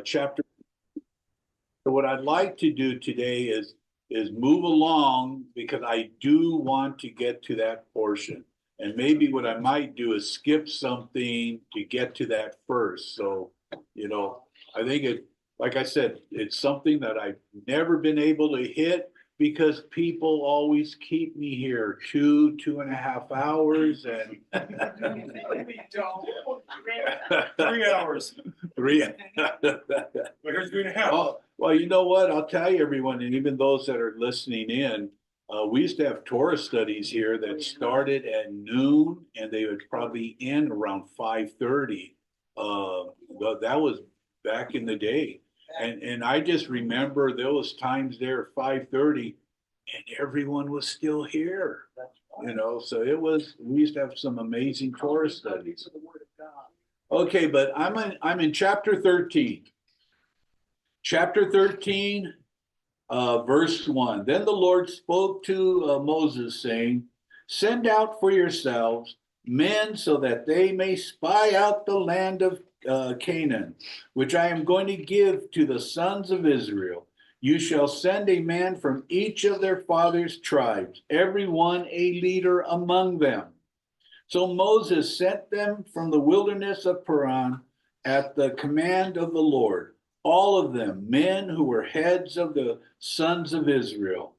chapter. So what I'd like to do today is move along because I do want to get to that portion. And maybe what I might do is skip something to get to that first. So, I think like I said, it's something that I've never been able to hit because people always keep me here 2.5 hours and 3 hours. Three. Here's 3.5. Oh, well, you know what? I'll tell you, everyone, and even those that are listening in, we used to have Torah studies here that started at noon, and they would probably end around 5:30. That was back in the day, and I just remember there was times there at 5:30, and everyone was still here. So we used to have some amazing Torah studies. Okay, but I'm in chapter 13. Chapter 13, verse 1. Then the Lord spoke to Moses, saying, "Send out for yourselves men so that they may spy out the land of Canaan, which I am going to give to the sons of Israel. You shall send a man from each of their fathers' tribes, every one a leader among them." So Moses sent them from the wilderness of Paran at the command of the Lord, all of them men who were heads of the sons of Israel.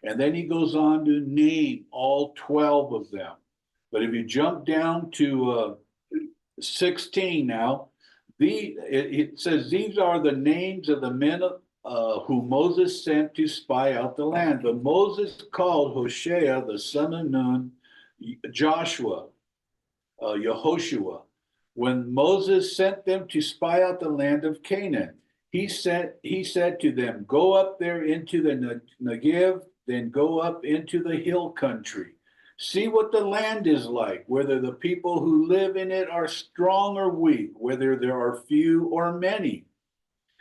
And then he goes on to name all 12 of them. But if you jump down to 16 now, it says, "These are the names of the men whom Moses sent to spy out the land. But Moses called Hoshea, the son of Nun, Joshua, Yehoshua. When Moses sent them to spy out the land of Canaan, he said to them, "Go up there into the Negev, then go up into the hill country. See what the land is like, whether the people who live in it are strong or weak, whether there are few or many.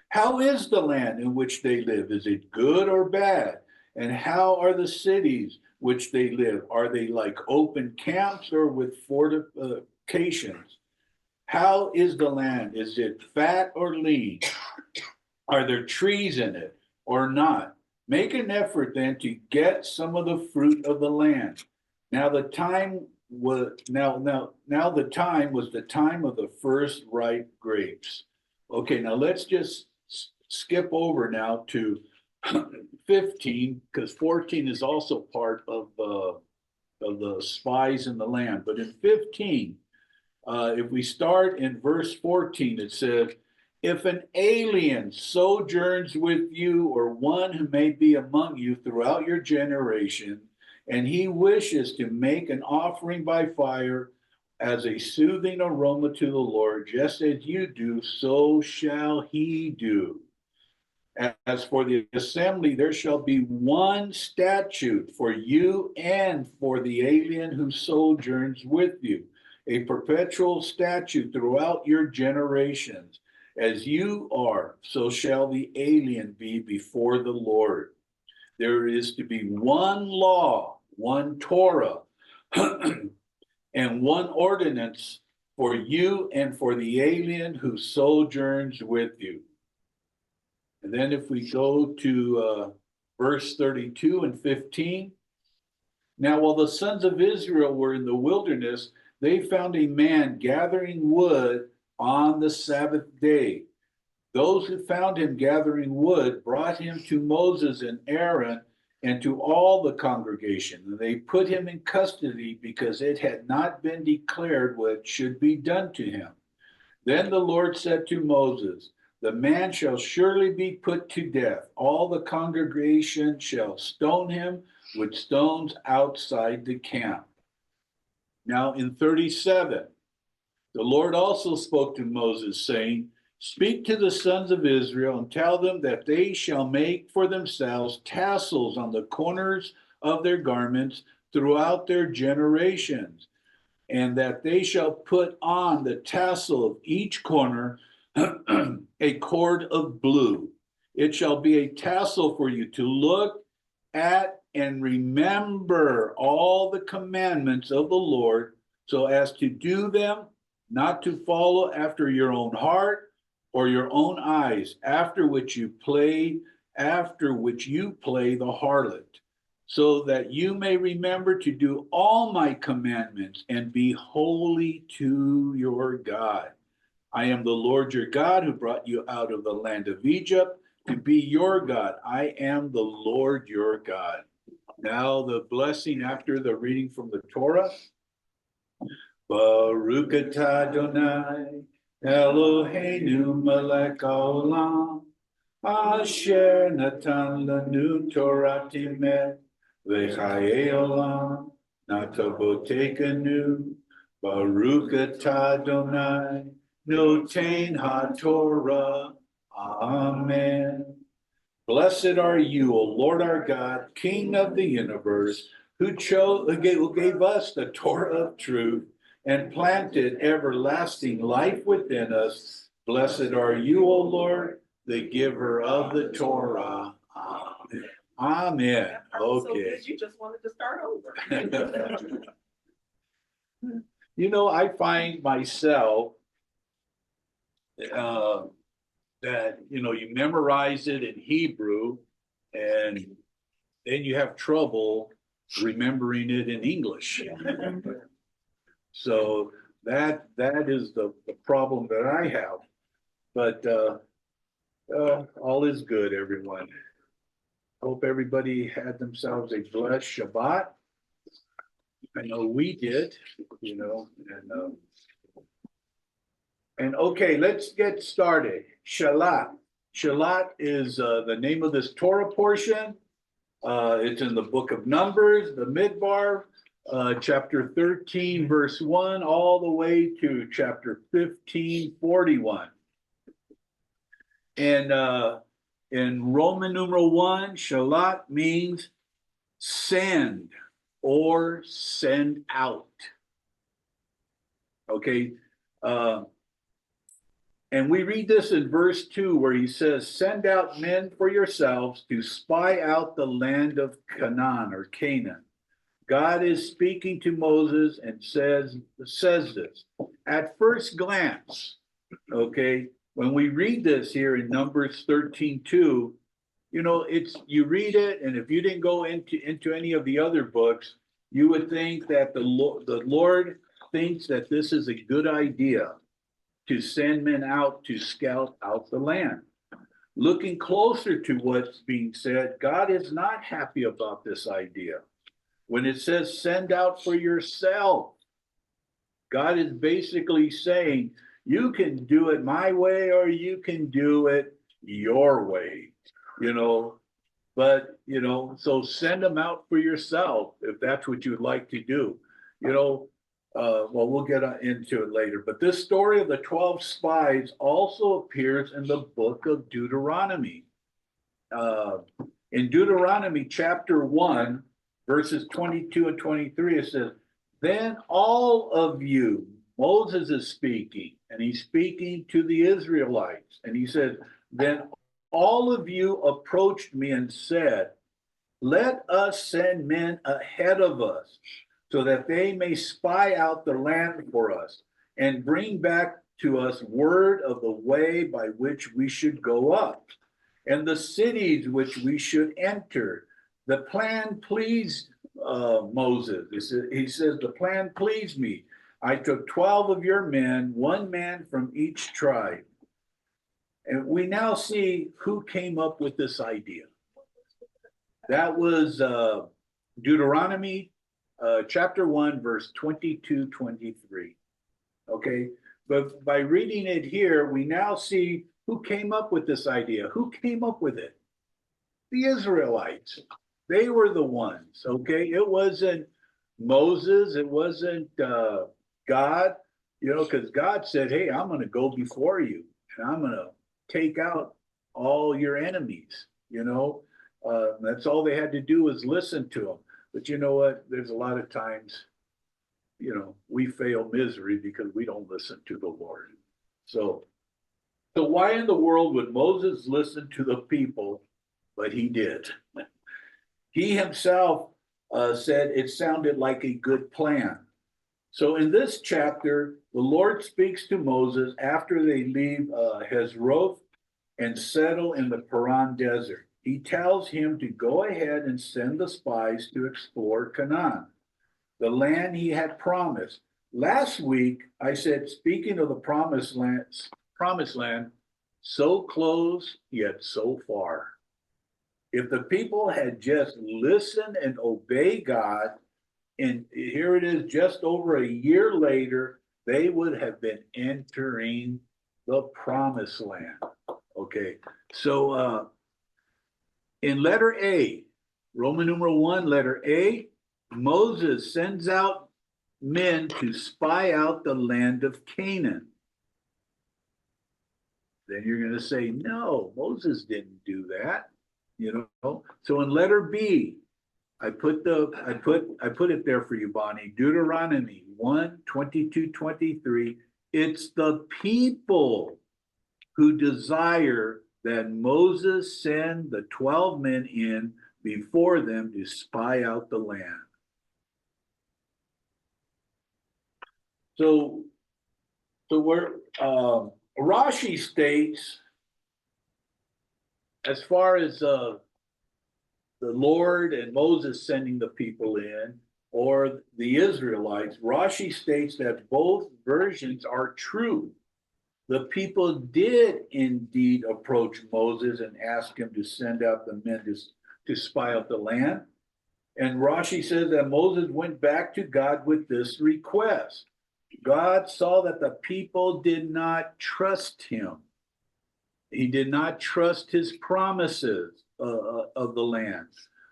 How is the land in which they live? Is it good or bad? And how are the cities which they live? Are they like open camps or with fortifications? How is the land? Is it fat or lean? Are there trees in it or not? Make an effort then to get some of the fruit of the land." Now the time was the time of the first ripe grapes. Okay, now let's just skip over now to 15, because 14 is also part of the spies in the land. But in 15, if we start in verse 14, it says, "If an alien sojourns with you, or one who may be among you throughout your generation, and he wishes to make an offering by fire as a soothing aroma to the Lord, just as you do, so shall he do. As for the assembly, there shall be one statute for you and for the alien who sojourns with you, a perpetual statute throughout your generations. As you are, so shall the alien be before the Lord. There is to be one law, one Torah, and one ordinance for you and for the alien who sojourns with you." And then if we go to verse 32 and 15, "Now while the sons of Israel were in the wilderness, they found a man gathering wood on the Sabbath day. Those who found him gathering wood brought him to Moses and Aaron and to all the congregation, and they put him in custody because it had not been declared what should be done to him. Then the Lord said to Moses, 'The man shall surely be put to death. All the congregation shall stone him with stones outside the camp.'" Now in 37, the Lord also spoke to Moses, saying, "Speak to the sons of Israel and tell them that they shall make for themselves tassels on the corners of their garments throughout their generations, and that they shall put on the tassel of each corner a cord of blue. It shall be a tassel for you to look at and remember all the commandments of the Lord, so as to do them, not to follow after your own heart or your own eyes, after which you play the harlot, so that you may remember to do all my commandments and be holy to your God. I am the Lord your God who brought you out of the land of Egypt to be your God. I am the Lord your God. Now the blessing after the reading from the Torah. Baruch atah Adonai Eloheinu melech haolam asher natan lanu Torah timet v'chayei olam natabotekanu Baruch atah Adonai noten haTorah. Amen. Blessed are you, O Lord our God, King of the universe, who gave us the Torah of truth and planted everlasting life within us. Blessed are you, O Lord, the giver of the Torah. Amen. Amen. Okay. You just wanted to start over. You know, I find myself that, you know, you memorize it in Hebrew and then you have trouble remembering it in English. So that is the problem that I have. But all is good, everyone. Hope everybody had themselves a blessed Shabbat. I know we did, you know, and okay, let's get started. Shelach. Shelach is the name of this Torah portion. It's in the book of Numbers, the Midbar, chapter 13, verse 1, all the way to chapter 15, 41. And in Roman numeral 1, Shelach means send or send out. Okay. And we read this in verse 2 where he says, send out men for yourselves to spy out the land of Canaan or Canaan. God is speaking to Moses and says this. At first glance, okay, when we read this here in Numbers 13:2, you know, you read it, and if you didn't go into any of the other books, you would think that the Lord thinks that this is a good idea to send men out to scout out the land. Looking closer to what's being said, God is not happy about this idea. When it says send out for yourself, God is basically saying, you can do it my way or you can do it your way, you know. But, you know, so send them out for yourself if that's what you'd like to do, you know. Well, we'll get into it later. But this story of the 12 spies also appears in the book of Deuteronomy. In Deuteronomy chapter 1, verses 22 and 23, it says, then all of you, Moses is speaking, and he's speaking to the Israelites. And he says, then all of you approached me and said, let us send men ahead of us, so that they may spy out the land for us and bring back to us word of the way by which we should go up and the cities which we should enter. The plan pleased Moses. He says, the plan pleased me. I took 12 of your men, one man from each tribe. And we now see who came up with this idea. That was Deuteronomy chapter 1, verse 22-23. Okay, but by reading it here, we now see who came up with this idea. Who came up with it? The Israelites. They were the ones, okay? It wasn't Moses, it wasn't God, you know, because God said, hey, I'm going to go before you, and I'm going to take out all your enemies, you know? That's all they had to do was listen to him. But you know what? There's a lot of times, you know, we fail misery because we don't listen to the Lord. So why in the world would Moses listen to the people? But he did. He himself said it sounded like a good plan. So in this chapter, the Lord speaks to Moses after they leave Hezroth and settle in the Paran Desert. He tells him to go ahead and send the spies to explore Canaan, the land he had promised. Last week, I said, speaking of the promised land, so close yet so far. If the people had just listened and obeyed God, and here it is, just over a year later, they would have been entering the promised land. Okay, so in letter A, Roman numeral 1, letter A, Moses sends out men to spy out the land of Canaan. Then you're going to say, no, Moses didn't do that. You know, so in letter B, I put it there for you, Bonnie. Deuteronomy 1:22-23. It's the people who desire that Moses send the 12 men in before them to spy out the land. So where Rashi states, as far as the Lord and Moses sending the people in, or the Israelites, Rashi states that both versions are true. The people did indeed approach Moses and ask him to send out the men to spy out the land. And Rashi says that Moses went back to God with this request. God saw that the people did not trust him. He did not trust his promises of the land.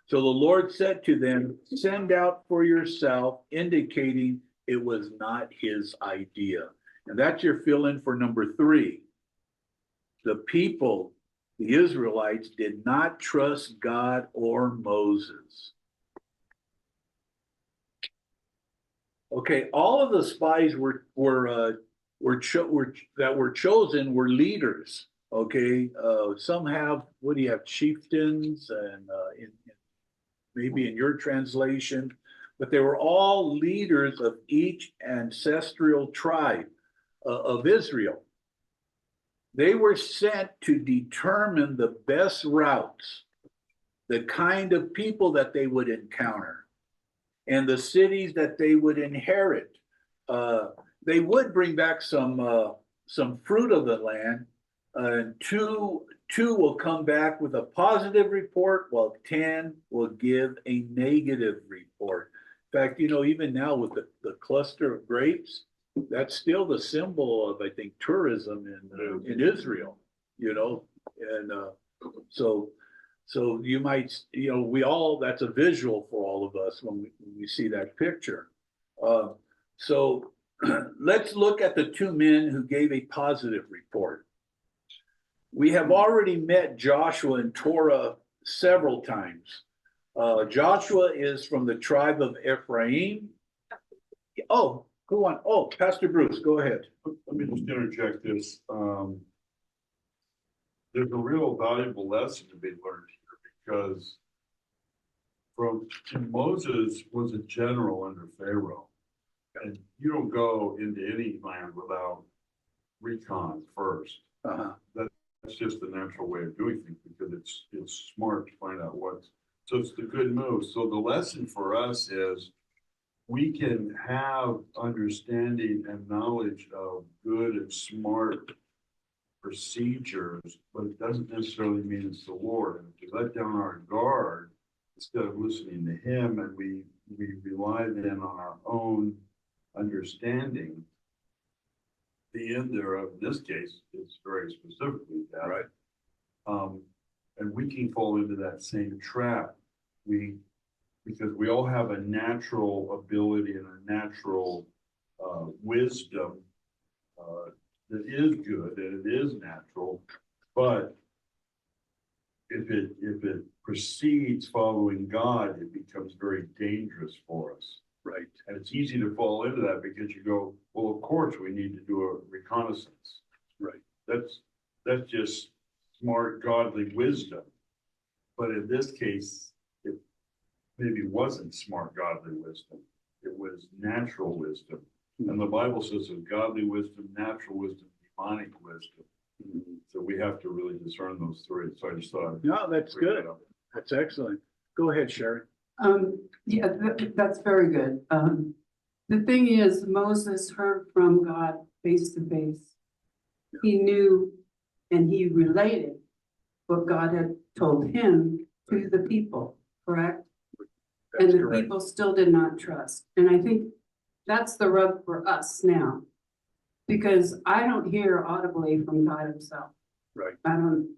So the Lord said to them, send out for yourself, indicating it was not his idea. And that's your fill-in for number 3. The people, the Israelites, did not trust God or Moses. Okay, all of the spies that were chosen were leaders. Okay, some have, what do you have, chieftains, and maybe in your translation, but they were all leaders of each ancestral tribe of Israel. They were sent to determine the best routes, the kind of people that they would encounter, and the cities that they would inherit. They would bring back some fruit of the land. Two will come back with a positive report, while 10 will give a negative report. In fact, you know, even now with the cluster of grapes, that's still the symbol of, I think, tourism in Israel, you know, and so you might, you know, that's a visual for all of us when we see that picture. So let's look at the 2 men who gave a positive report. We have already met Joshua in Torah several times. Joshua is from the tribe of Ephraim. Oh, go on. Oh, Pastor Bruce, go ahead. Let me just interject this. There's a real valuable lesson to be learned here, because Moses was a general under Pharaoh, and you don't go into any land without recon first. That's just the natural way of doing things, because it's smart to find out so it's the good move. So the lesson for us is we can have understanding and knowledge of good and smart procedures, but it doesn't necessarily mean it's the Lord. And if we let down our guard instead of listening to him, and we rely then on our own understanding, the end there of this case is very specifically that. Right. And we can fall into that same trap. Because we all have a natural ability and a natural wisdom that is good and it is natural, but if it proceeds following God, it becomes very dangerous for us. Right. And it's easy to fall into that, because you go, well, of course we need to do a reconnaissance. Right. That's just smart, godly wisdom. But in this case, it maybe wasn't smart, godly wisdom. it was natural wisdom. And the Bible says of godly wisdom, natural wisdom, demonic wisdom. So we have to really discern those three. So I just thought. No, that's good. That's excellent. Go ahead, Sharon. Yeah, that's very good. The thing is, Moses heard from God face to face. He knew and he related what God had told him to the people, correct? That's And the correct. people still did not trust. And I think that's the rub for us now. Because I don't hear audibly from God himself. Right. I don't,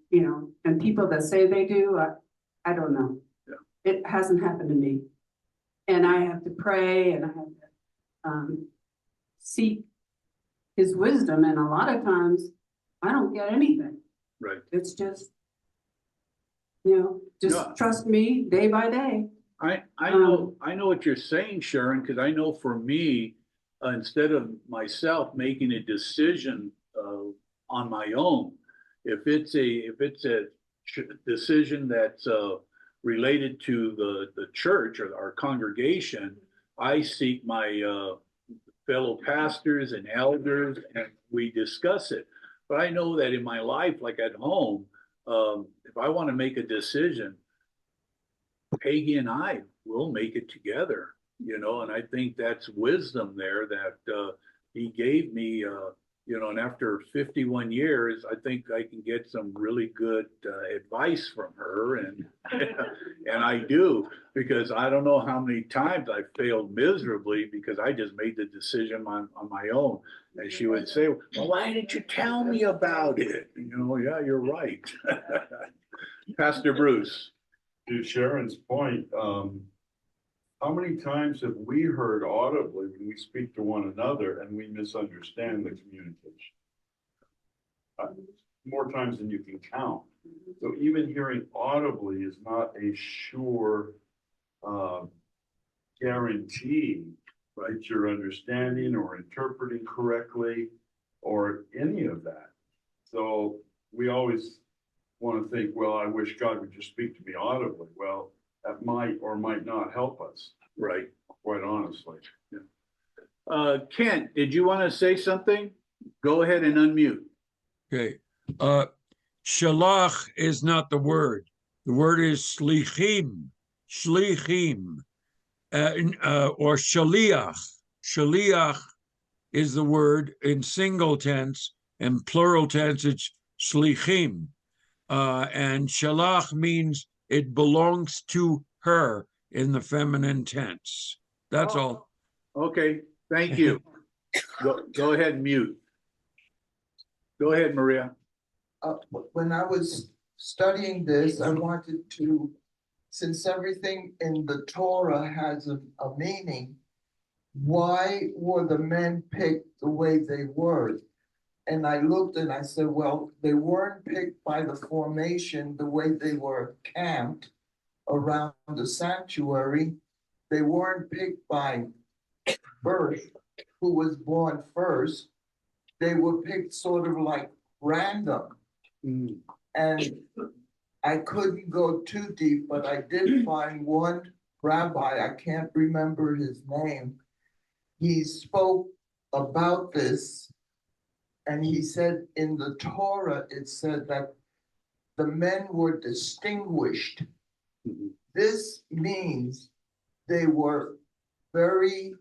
and people that say they do, I don't know. Yeah. It hasn't happened to me. And I have to pray and I have to seek his wisdom. And a lot of times I don't get anything. Right. It's just, Yeah. trust me day by day. I know what you're saying, Sharon, because I know for me, instead of myself making a decision on my own, if it's a decision that's related to the church or our congregation, I seek my fellow pastors and elders, and we discuss it. But I know that in my life, like at home, if I want to make a decision, Peggy and I will make it together, and I think that's wisdom there that he gave me, and after 51 years, I think I can get some really good advice from her, and and I do, because I don't know how many times I failed miserably because I just made the decision on my own. And she would say, well, why didn't you tell me about it? Yeah, you're right. Pastor Bruce. To Sharon's point, how many times have we heard audibly when we speak to one another and we misunderstand the communication? More times than you can count. So even hearing audibly is not a sure guarantee that you're understanding or interpreting correctly or any of that. So we always want to think, well, I wish God would just speak to me audibly. Well, that might or might not help us. Right. Quite honestly. Yeah. Kent, did you want to say something? Go ahead and unmute. Okay. Shelach is not the word. The word is shlichim, shlichim, or shaliach. Shaliach is the word in single tense, and plural tense it's shlichim. And shalach means it belongs to her in the feminine tense. That's all. Okay, thank you. Go ahead and mute. Go ahead, Maria. When I was studying this, I wanted to, since everything in the Torah has a meaning, why were the men picked the way they were? And I looked and I said, well, they weren't picked by the formation, the way they were camped around the sanctuary. They weren't picked by birth, who was born first. They were picked sort of like random. And I couldn't go too deep, but I did find one rabbi, I can't remember his name. He spoke about this. And he said in the Torah, it said that the men were distinguished. This means they were very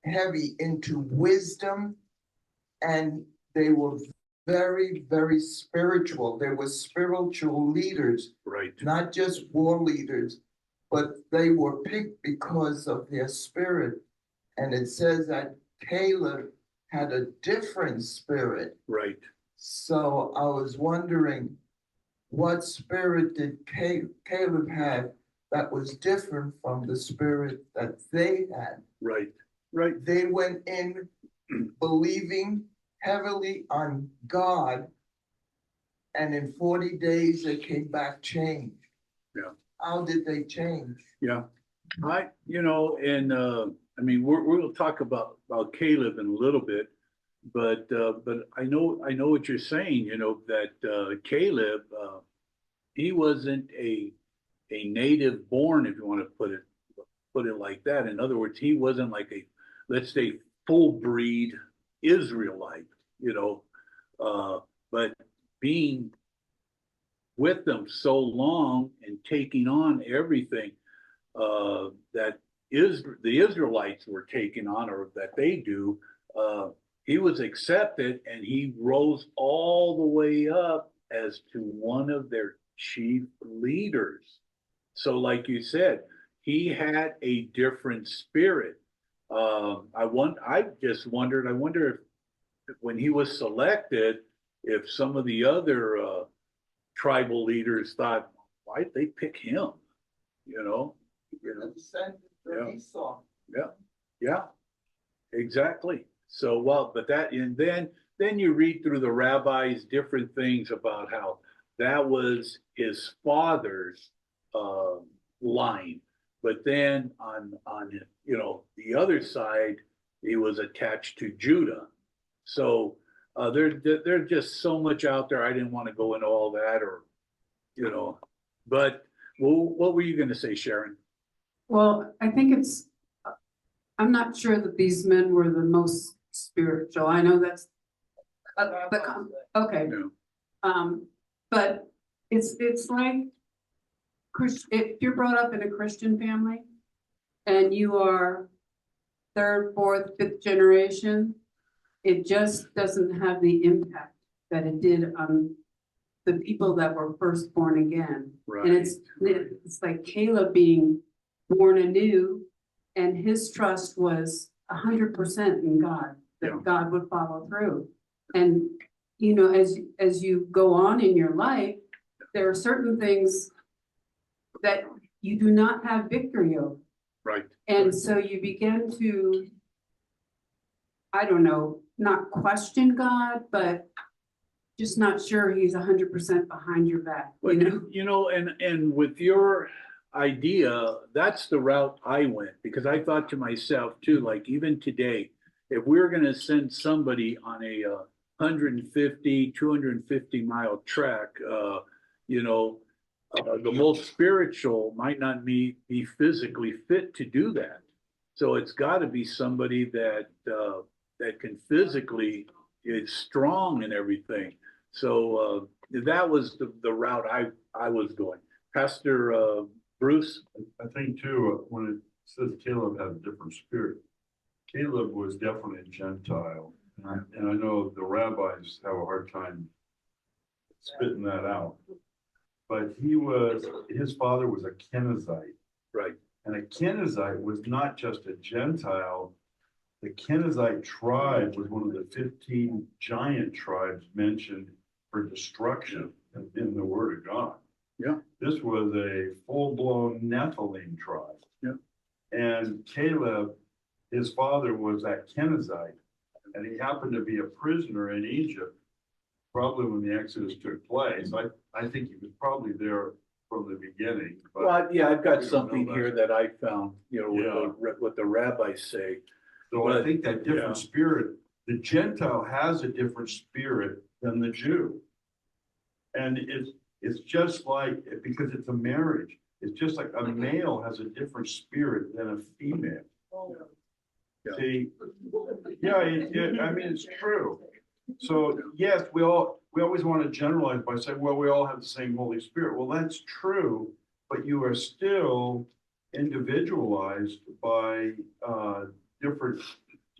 heavy into wisdom, and they were very, very spiritual. They were spiritual leaders, Right. not just war leaders, but they were picked because of their spirit. And it says that Caleb had a different spirit. Right. So I was wondering, what spirit did Caleb have that was different from the spirit that they had? Right. Right. They went in believing heavily on God, and in 40 days they came back changed. Yeah. How did they change? Yeah. I mean, we'll talk about Caleb in a little bit, but I know what you're saying. That Caleb, he wasn't a native born, if you want to put it put it like that. In other words, he wasn't like a, let's say, full breed Israelite, but being with them so long and taking on everything that is the Israelites were taking on, or that they do, he was accepted, and he rose all the way up as to one of their chief leaders. So, like you said, he had a different spirit. I just wondered. I wonder if when he was selected, if some of the other tribal leaders thought, why'd they pick him? Descendant Yeah. of Esau. Yeah, exactly. So, well, but that, and then you read through the rabbis different things about how that was his father's line, but then on the other side, he was attached to Judah. So there's just so much out there. I didn't want to go into all that, but what were you going to say, Sharon? Well, I think I'm not sure that these men were the most spiritual. I know that's, okay. No. But it's like, if you're brought up in a Christian family and you are third, fourth, fifth generation, it just doesn't have the impact that it did on the people that were first born again. Right. And it's like Caleb being born anew, and his trust was 100% in God, that Yeah. God would follow through. And as you go on in your life, there are certain things that you do not have victory over. Right. And so you begin to, I don't know, not question God, but just not sure he's 100% behind your back, But, and with your idea, that's the route I went, because I thought to myself too, like even today, if we're going to send somebody on a 150, 250 mile trek, the most spiritual might not be physically fit to do that. So it's got to be somebody that can physically is strong and everything. So that was the route I was going. Pastor Bruce? I think too, when it says Caleb had a different spirit, Caleb was definitely a Gentile. And I know the rabbis have a hard time spitting that out. But his father was a Kenizzite. Right. And a Kenizzite was not just a Gentile. The Kenizzite tribe was one of the 15 giant tribes mentioned for destruction in the Word of God. Yeah. This was a full-blown Nephilim tribe. Yeah. And Caleb, his father was that Kenizzite, and he happened to be a prisoner in Egypt, probably when the Exodus took place. I think he was probably there from the beginning. But Well, yeah, I've we got don't something know here that I found, what the rabbis say. So I think that different Yeah. spirit, the Gentile has a different spirit than the Jew. And it's just like, because it's a marriage, it's just like a male has a different spirit than a female. Yeah. See, I mean, it's true. So yes, we always want to generalize by saying, well, we all have the same Holy Spirit. Well, that's true, but you are still individualized by different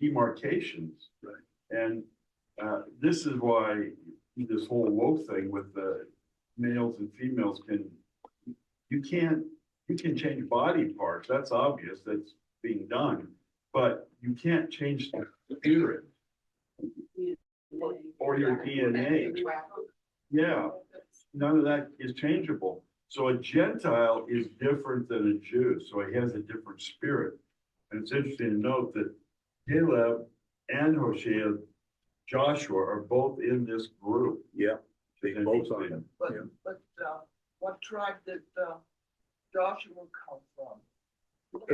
demarcations. Right. And this is why this whole woke thing with the males and females you can change body parts. That's obvious. That's being done, but you can't change the spirit or your DNA. Yeah, none of that is changeable. So a Gentile is different than a Jew. So he has a different spirit. And it's interesting to note that Caleb and Hoshea, Joshua are both in this group. Yeah, they both are. But, Yeah. but, what tribe did, Joshua come from?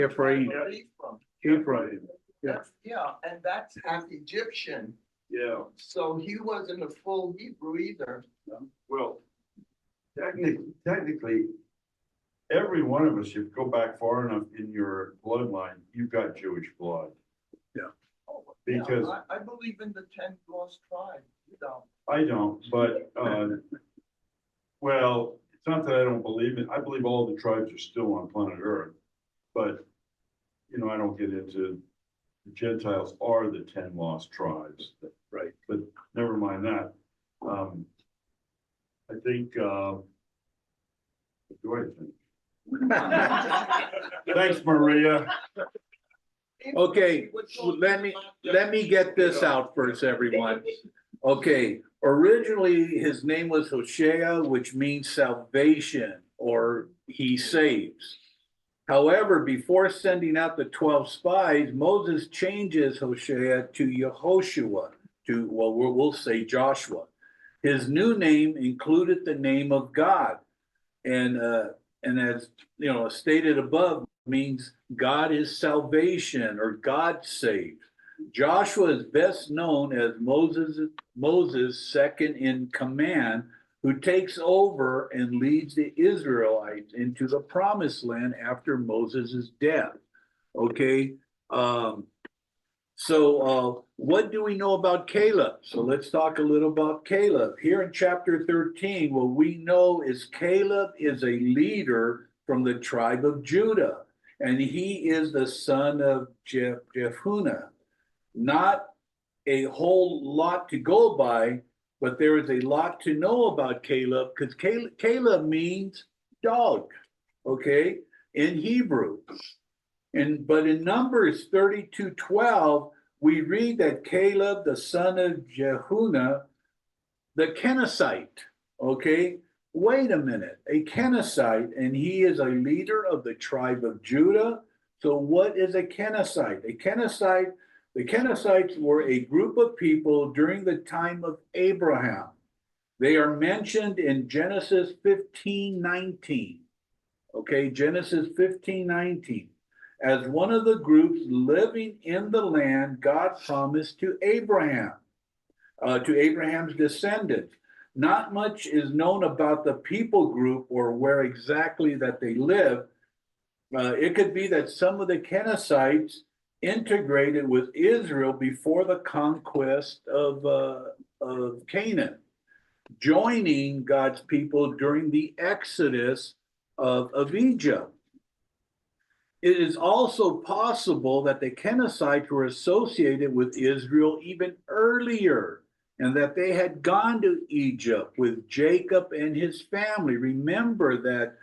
Ephraim. Where was he from? Ephraim. Yeah. And that's half Egyptian, Yeah, so he wasn't a full Hebrew either. well, technically, every one of us, if you go back far enough in your bloodline, you've got Jewish blood. Oh, yeah, Because- I believe in the 10 lost tribes, you know. I don't, but, well, it's not that I don't believe it. I believe all the tribes are still on planet Earth. But, you know, I don't get into, the Gentiles are the 10 lost tribes. Right. But never mind that. I think, what do I think? Thanks, Maria. Okay, let me get this out first, everyone. Okay, originally his name was Hosea, which means salvation or he saves. However, before sending out the 12 spies, Moses changes Hosea to Yehoshua, well, we'll say Joshua. His new name included the name of God. And as you know, stated above, means God is salvation or God saves. Joshua is best known as Moses' second in command, who takes over and leads the Israelites into the promised land after Moses' death. Okay. So what do we know about Caleb? So let's talk a little about Caleb. Here in chapter 13, what we know is Caleb is a leader from the tribe of Judah, and he is the son of Jephunneh. Not a whole lot to go by, but there is a lot to know about Caleb, because Caleb means dog, okay, in Hebrew. But in Numbers 32:12, we read that Caleb, the son of Jephunneh, the Kenizzite, okay? Wait a minute, a Kenizzite, and he is a leader of the tribe of Judah. So what is a Kenizzite? The Kenizzites were a group of people during the time of Abraham. They are mentioned in Genesis 15:19. Okay, Genesis 15:19. As one of the groups living in the land God promised to Abraham, to Abraham's descendants. Not much is known about the people group or where exactly that they live. It could be that some of the Kenizzites integrated with Israel before the conquest of Canaan, joining God's people during the exodus of Egypt. It is also possible that the Kenizzites were associated with Israel even earlier, and that they had gone to Egypt with Jacob and his family. Remember that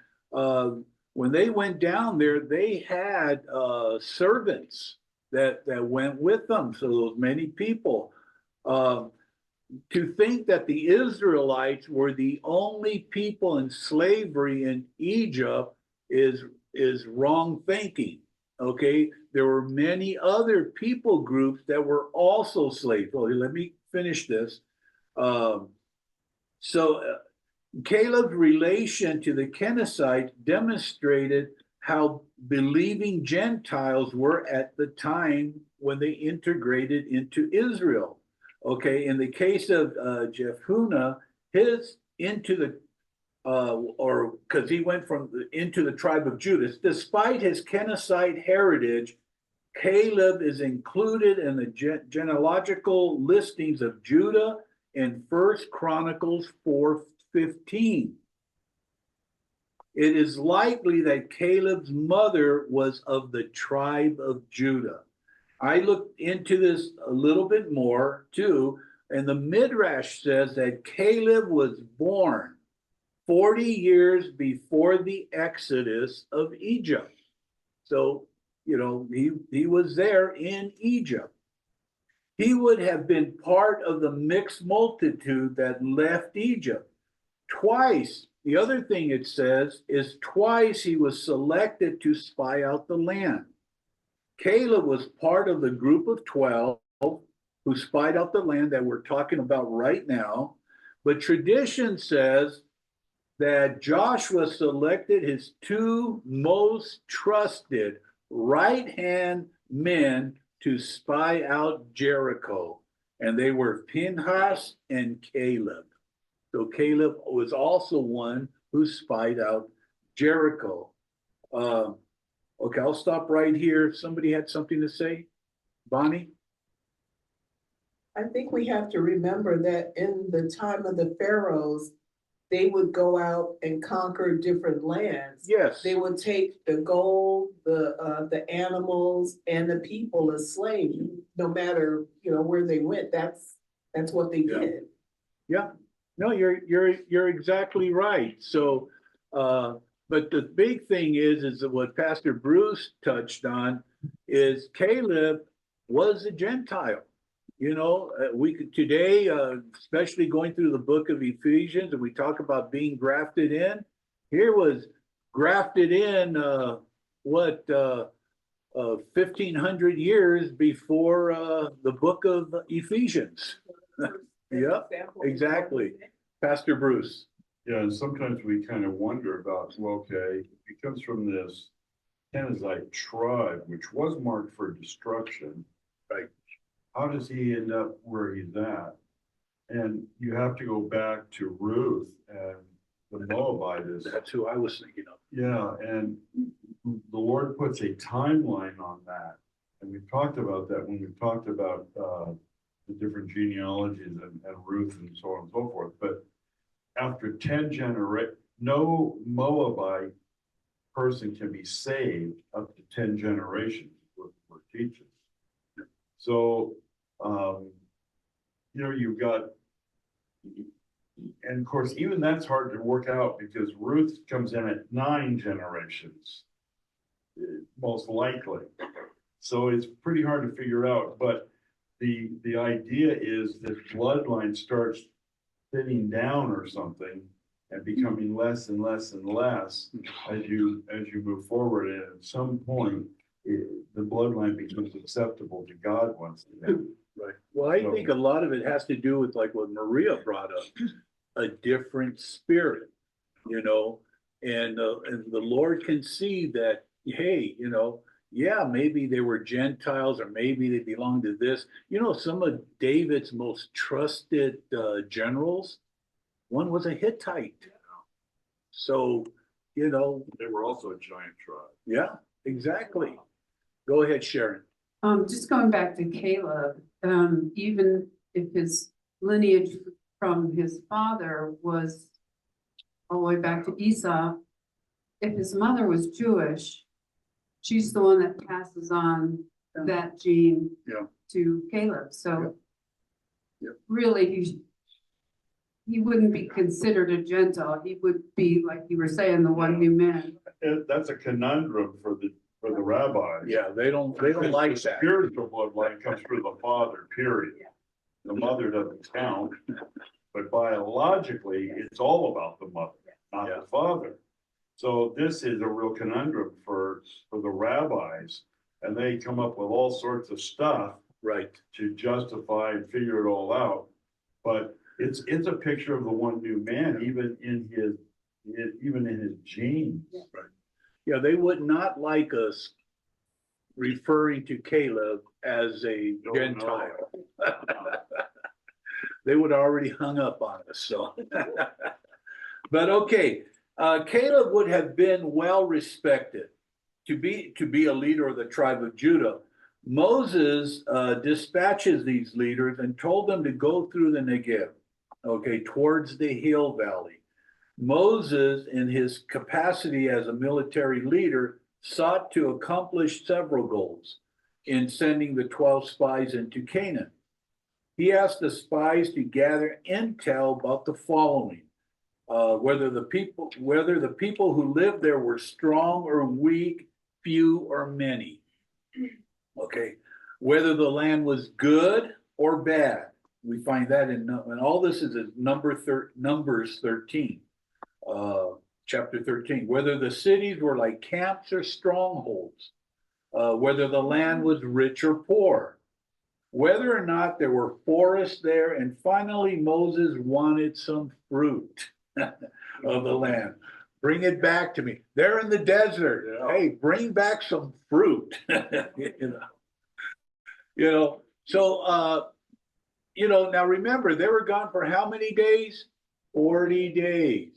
when they went down there, they had servants that went with them. So many people. To think that the Israelites were the only people in slavery in Egypt is wrong thinking. Okay, there were many other people groups that were also slaves. Well, let me finish this. Caleb's relation to the Kenizzites demonstrated how believing Gentiles were at the time when they integrated into Israel. Okay, in the case of Jephunneh, his into the or because he went into the tribe of Judah. Despite his Kenizzite heritage, Caleb is included in the genealogical listings of Judah in 1 Chronicles 4:15. It is likely that Caleb's mother was of the tribe of Judah. I looked into this a little bit more too, and the Midrash says that Caleb was born 40 years before the exodus of Egypt. So, you know, he was there in Egypt. He would have been part of the mixed multitude that left Egypt. Twice, the other thing it says is twice he was selected to spy out the land. Caleb was part of the group of 12 who spied out the land that we're talking about right now. But tradition says that Joshua selected his two most trusted right-hand men to spy out Jericho, and they were Pinhas and Caleb. So Caleb was also one who spied out Jericho. Okay, I'll stop right here. Somebody had something to say? Bonnie? I think we have to remember that in the time of the pharaohs, they would go out and conquer different lands. Yes. They would take the gold, the animals, and the people as slaves, no matter, where they went. That's what they Yeah. did. Yeah, no, you're exactly right. So, but the big thing is that what Pastor Bruce touched on is Caleb was a Gentile. We could today, especially going through the book of Ephesians, and we talk about being grafted in. Here was grafted in, 1,500 years before the book of Ephesians. Yeah, exactly. Pastor Bruce. Yeah, and sometimes we kind of wonder about, well, okay, he comes from this Kenizzite tribe, which was marked for destruction. Right. How does he end up where he's at? And you have to go back to Ruth and the Moabitess. That's who I was thinking of. Yeah, and the Lord puts a timeline on that. And we've talked about that when we've talked about the different genealogies and Ruth and so on and so forth. But after 10 generations, no Moabite person can be saved up to 10 generations, we're teaching. So, you've got, and of course, even that's hard to work out because Ruth comes in at 9 generations, most likely. So it's pretty hard to figure out, but the idea is that bloodline starts thinning down or something and becoming less and less and less as you move forward. And at some point, the bloodline becomes acceptable to God once again. Right. Well, I think a lot of it has to do with like what Maria brought up, a different spirit, and the Lord can see that, hey, yeah, maybe they were Gentiles or maybe they belonged to this. Some of David's most trusted generals, one was a Hittite. So, They were also a giant tribe. Yeah, exactly. Go ahead, Sharon. Just going back to Caleb, even if his lineage from his father was all the way back to Esau, if his mother was Jewish, she's the one that passes on that gene to Caleb. So really, he wouldn't be considered a Gentile. He would be, like you were saying, the one new man. That's a conundrum for the rabbis. Yeah, they don't like The that. spiritual bloodline comes through the father, period. The mother doesn't count, but biologically, it's all about the mother, not the father. So this is a real conundrum for the rabbis, and they come up with all sorts of stuff to justify and figure it all out. But it's a picture of the one new man, even in his genes. Right. Yeah, they would not like us referring to Caleb as a Gentile. They would already hung up on us. So, but okay, Caleb would have been well respected to be a leader of the tribe of Judah. Moses dispatches these leaders and told them to go through the Negev, towards the hill valley. Moses, in his capacity as a military leader, sought to accomplish several goals in sending the 12 spies into Canaan. He asked the spies to gather intel about the following: whether the people who lived there were strong or weak, few or many. Whether the land was good or bad. We find that and all this is in Numbers 13. Chapter 13, whether the cities were like camps or strongholds, whether the land was rich or poor, whether or not there were forests there, and finally Moses wanted some fruit of the land. Bring it back to me. They're in the desert. Yeah. Hey, bring back some fruit. So now remember, they were gone for how many days? 40 days.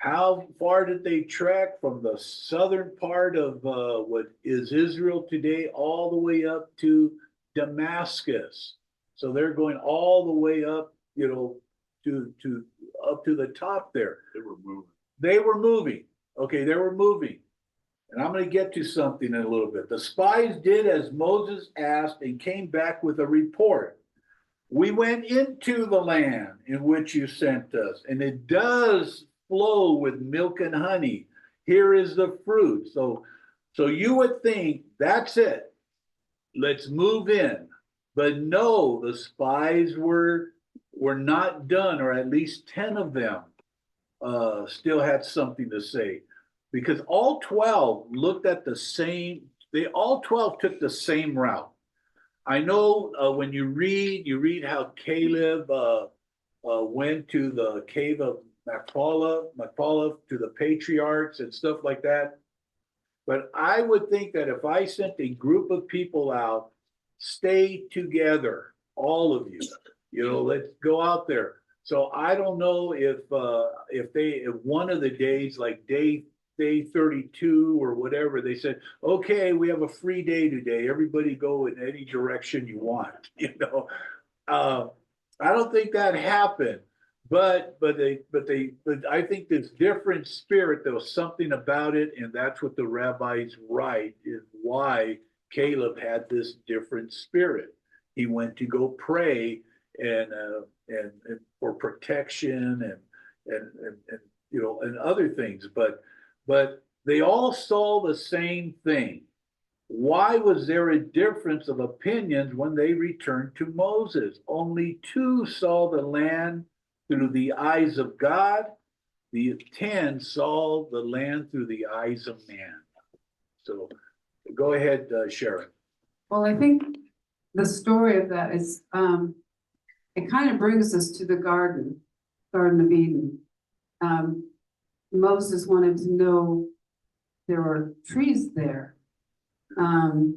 how far did they trek from the southern part of what is Israel today all the way up to Damascus? So they're going all the way up, you know, to up to the top there. They were moving. They were moving. Okay, they were moving. And I'm going to get to something in a little bit. The spies did as Moses asked and came back with a report. We went into the land in which you sent us, and it does flow with milk and honey. Here is the fruit. So you would think that's it. Let's move in. But no, the spies were not done, or at least 10 of them still had something to say. Because all 12 looked at the same, all 12 took the same route. I know when you read how Caleb went to the cave of Machpelah to the patriarchs and stuff like that. But I would think that if I sent a group of people out, stay together, all of you, you know, let's go out there. So I don't know if one of the days, like day 32 or whatever, they said, okay, we have a free day today. Everybody go in any direction you want, you know. I don't think that happened. But I think this different spirit, there was something about it, and that's what the rabbis write, is why Caleb had this different spirit. He went to go pray and for protection and you know, and other things, but they all saw the same thing. Why was there a difference of opinions when they returned to Moses? Only 2 saw the land through the eyes of God. The 10 saw the land through the eyes of man. So go ahead, Sharon. Well, I think the story of that is, it kind of brings us to the Garden of Eden. Moses wanted to know there were trees there. And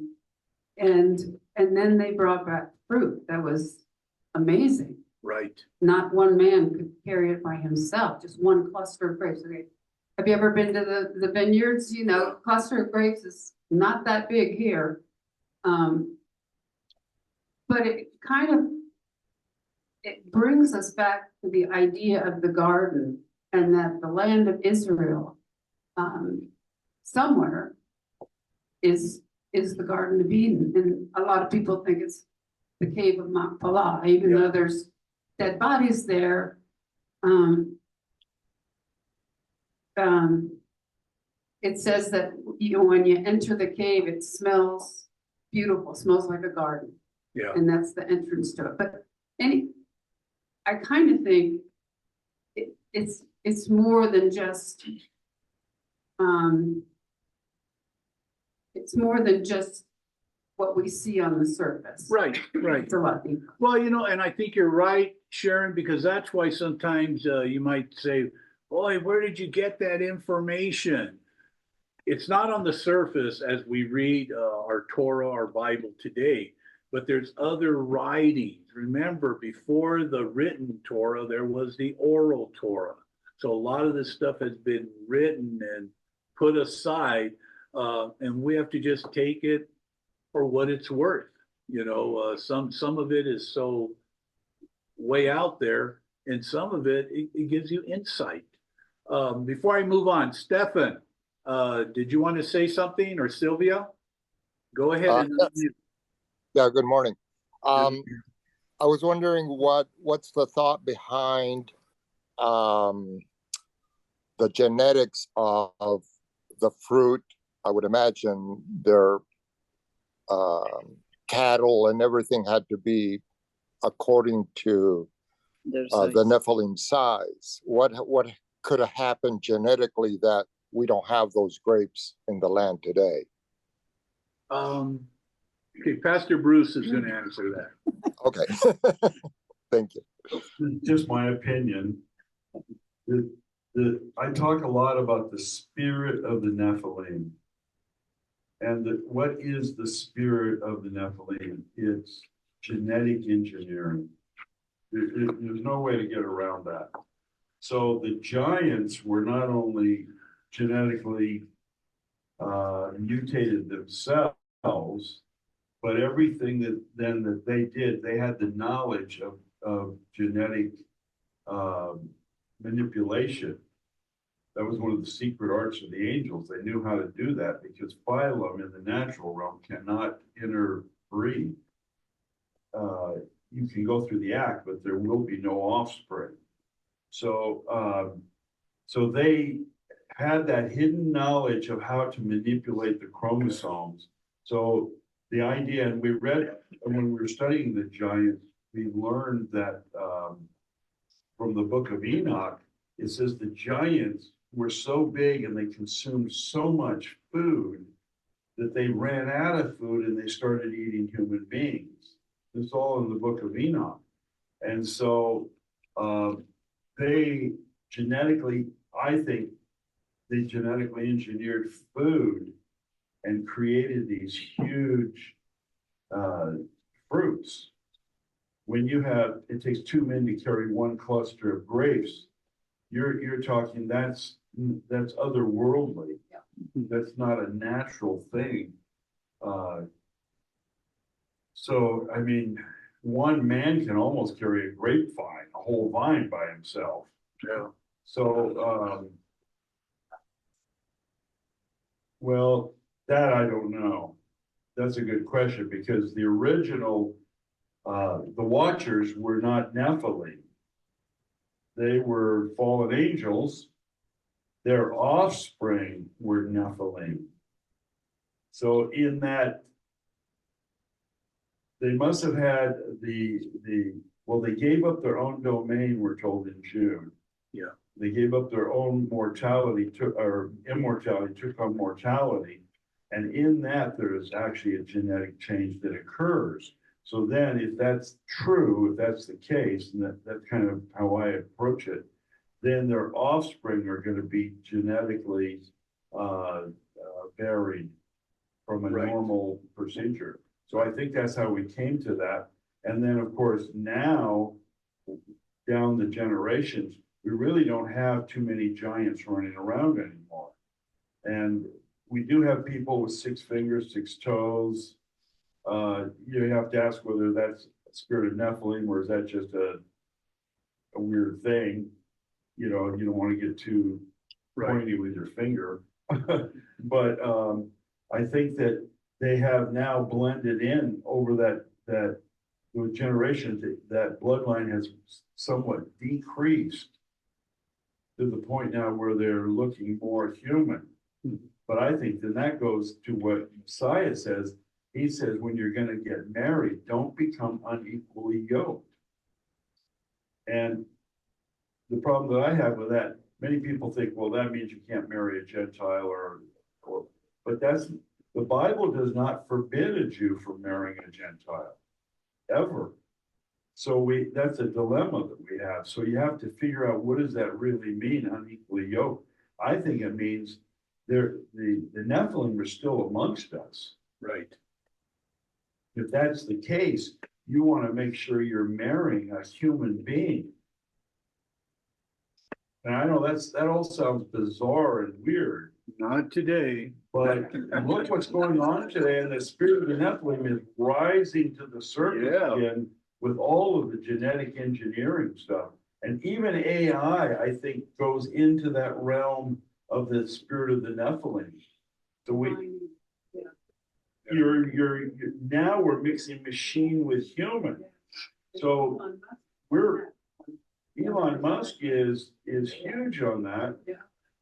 then they brought back fruit that was amazing. Right. Not one man could carry it by himself, just one cluster of grapes. Okay. Have you ever been to the vineyards? You know, cluster of grapes is not that big here. But it brings us back to the idea of the garden, and that the land of Israel, somewhere is the Garden of Eden. And a lot of people think it's the cave of Machpelah, even though there's dead bodies there. It says that, you know, when you enter the cave, it smells beautiful, smells like a garden. Yeah. And that's the entrance to it. But I kind of think it's more than just what we see on the surface. Right. It's a lot deeper. Well, you know, and I think you're right, Sharon, because that's why sometimes you might say, boy, where did you get that information? It's not on the surface as we read our Torah, our Bible today, but there's other writings. Remember, before the written Torah, there was the oral Torah. So a lot of this stuff has been written and put aside, and we have to just take it for what it's worth. You know, some of it is so way out there, and some of it gives you insight. Before I move on, Stefan, did you want to say something, or Sylvia? Go ahead. Yeah, good morning. I was wondering what's the thought behind the genetics of the fruit. I would imagine their cattle and everything had to be according to the Nephilim size. What could have happened genetically that we don't have those grapes in the land today? Okay, Pastor Bruce is going to answer that. Okay. Thank you. Just my opinion. I talk a lot about the spirit of the Nephilim. And what is the spirit of the Nephilim? It's genetic engineering. There's no way to get around that. So the giants were not only genetically mutated themselves, but everything that they did, they had the knowledge of genetic manipulation. That was one of the secret arts of the angels. They knew how to do that because phylum in the natural realm cannot interbreed. You can go through the act, but there will be no offspring. So, so they had that hidden knowledge of how to manipulate the chromosomes. So the idea, and we read when we were studying the giants, we learned that from the book of Enoch, it says the giants were so big and they consumed so much food that they ran out of food and they started eating human beings. It's all in the book of Enoch. And so they genetically, I think, they genetically engineered food and created these huge fruits. When you have, it takes 2 men to carry 1 cluster of grapes, you're talking that's otherworldly. Yeah. That's not a natural thing. So I mean, 1 man can almost carry a grapevine, a whole vine by himself. Yeah. So well, that I don't know. That's a good question because the original the Watchers were not Nephilim. They were fallen angels. Their offspring were Nephilim. So in that, they must have had well, they gave up their own domain, we're told in June. Yeah. They gave up their own mortality or immortality, took on mortality. And in that, there is actually a genetic change that occurs. So then if that's true, if that's the case, and that's kind of how I approach it, then their offspring are going to be genetically varied from a normal procedure. So I think that's how we came to that. And then, of course, now down the generations, we really don't have too many giants running around anymore. And we do have people with 6 fingers, 6 toes. You have to ask whether that's a spirit of Nephilim or is that just a weird thing. You know, you don't want to get too pointy with your finger. But I think that they have now blended in over that with generations, that bloodline has somewhat decreased to the point now where they're looking more human. But I think then that goes to what Messiah says. He says, when you're going to get married, don't become unequally yoked. And the problem that I have with that, many people think, well, that means you can't marry a Gentile but the Bible does not forbid a Jew from marrying a Gentile, ever. So that's a dilemma that we have. So you have to figure out, what does that really mean, unequally yoked? I think it means the Nephilim are still amongst us. Right. If that's the case, you want to make sure you're marrying a human being. And I know that all sounds bizarre and weird. Not today. But look what's going on today, and the spirit of the Nephilim is rising to the surface again with all of the genetic engineering stuff. And even AI, I think, goes into that realm of the spirit of the Nephilim. So you're now we're mixing machine with human. So Elon Musk is huge on that.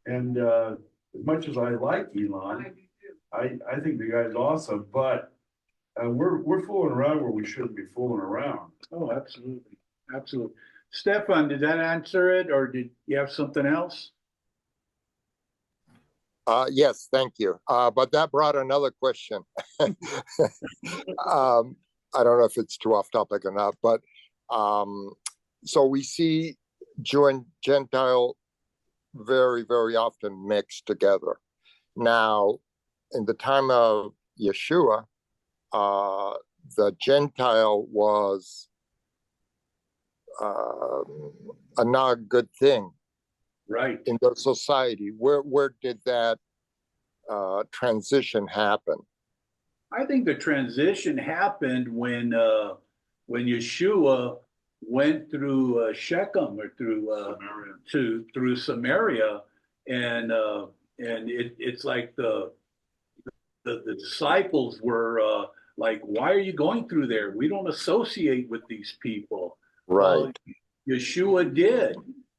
And as much as I like Elon, I think the guy's awesome, but we're fooling around where we shouldn't be fooling around. Oh, absolutely. Absolutely. Stefan, did that answer it, or did you have something else? Yes, thank you. But that brought another question. I don't know if it's too off topic or not, but so we see Jew and Gentile very, very often mixed together. Now, in the time of Yeshua, the Gentile was a not good thing. Right. in the society? Where did that transition happen? I think the transition happened when Yeshua went through Shechem or through Samaria, and it's like the disciples were like, why are you going through there? We don't associate with these people. Right. Well, Yeshua did,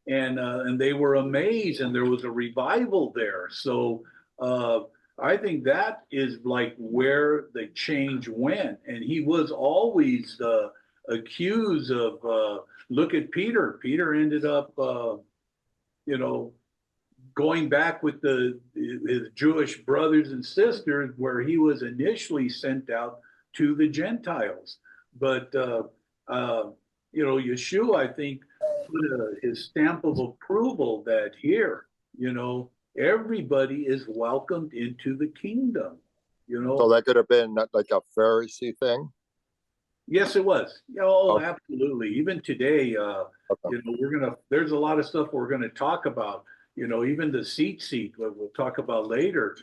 and they were amazed, and there was a revival there. So I think that is like where the change went, and he was always accused of. Look at Peter. Peter ended up, going back with his Jewish brothers and sisters, where he was initially sent out to the Gentiles. But Yeshua, I think, put his stamp of approval that here, everybody is welcomed into the kingdom. So that could have been like a Pharisee thing. Yes, it was. Oh, absolutely. Even today, there's a lot of stuff we're gonna talk about. Even the seat we'll talk about later.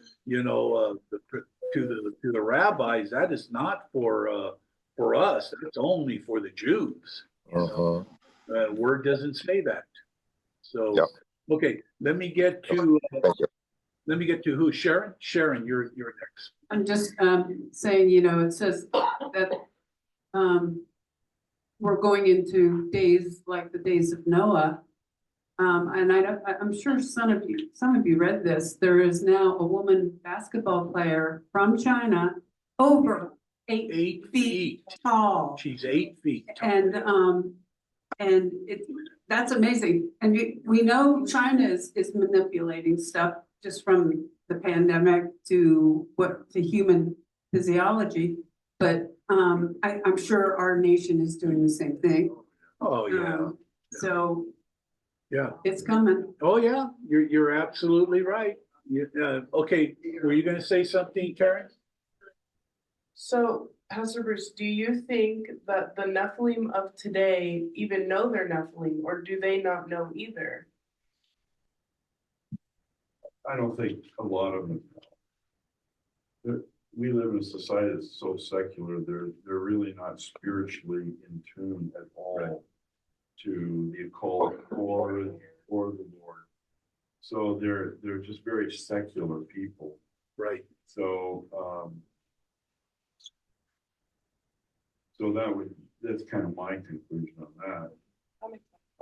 To the rabbis, that is not for us. It's only for the Jews. Word doesn't say that. So okay, let me get to who? Sharon. Sharon, you're next. I'm just saying, it says that we're going into days like the days of Noah. And I'm sure some of you read this. There is now a woman basketball player from China, over 8 feet tall. She's 8 feet tall. And that's amazing. And we know China is manipulating stuff just from the pandemic to human physiology. But I'm sure our nation is doing the same thing. Oh yeah. So yeah, it's coming. Oh yeah, you're absolutely right. Okay, were you going to say something, Karen? So, Pastor Bruce, do you think that the Nephilim of today even know they're Nephilim, or do they not know either? I don't think a lot of them know. We live in a society that's so secular, they're really not spiritually in tune at all to the occult or the Lord. So they're just very secular people. Right. So that's kind of my conclusion on that.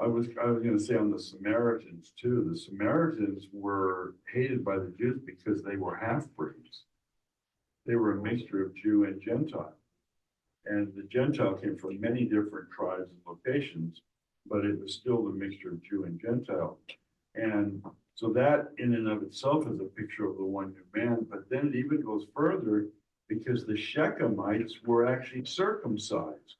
I was going to say on the Samaritans too. The Samaritans were hated by the Jews because they were half-breeds. They were a mixture of Jew and Gentile. And the Gentile came from many different tribes and locations, but it was still the mixture of Jew and Gentile. And so that in and of itself is a picture of the one new man, but then it even goes further because the Shechemites were actually circumcised.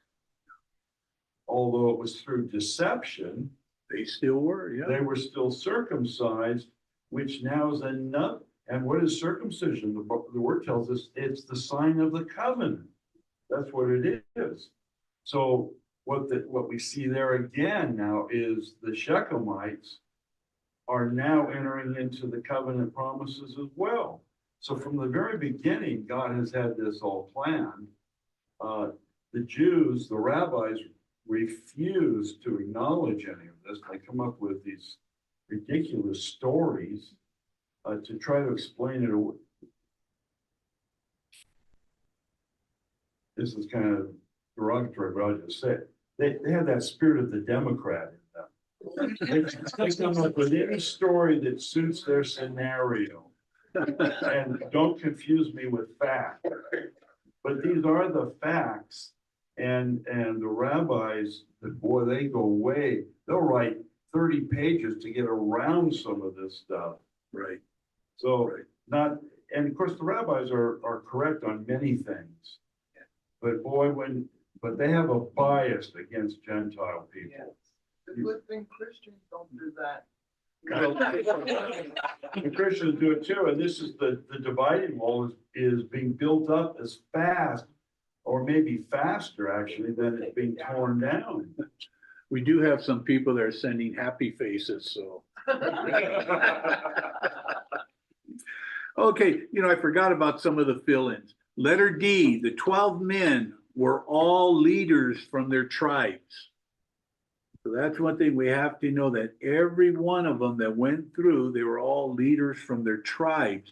Although it was through deception, they still were, yeah. They were still circumcised, which now is enough. And what is circumcision? The word tells us it's the sign of the covenant. That's what it is. So what we see there again now is the Shechemites are now entering into the covenant promises as well. So from the very beginning, God has had this all planned. The Jews, the rabbis, refuse to acknowledge any of this. They come up with these ridiculous stories to try to explain it away. This is kind of derogatory, but I'll just say it. They have that spirit of the Democrat in them. They come up with any story that suits their scenario. And don't confuse me with fact. But these are the facts. And the rabbis, boy, they go way, they'll write 30 pages to get around some of this stuff. Right. So and of course the rabbis are correct on many things. But boy, but they have a bias against Gentile people. Yes. The good thing Christians don't do that. The Christians do it too, and this is the dividing wall is being built up as fast, or maybe faster actually, than it's being torn down. We do have some people that are sending happy faces, so. Okay, I forgot about some of the fill-ins. Letter D, the 12 men were all leaders from their tribes. So that's one thing we have to know, that every one of them that went through, they were all leaders from their tribes.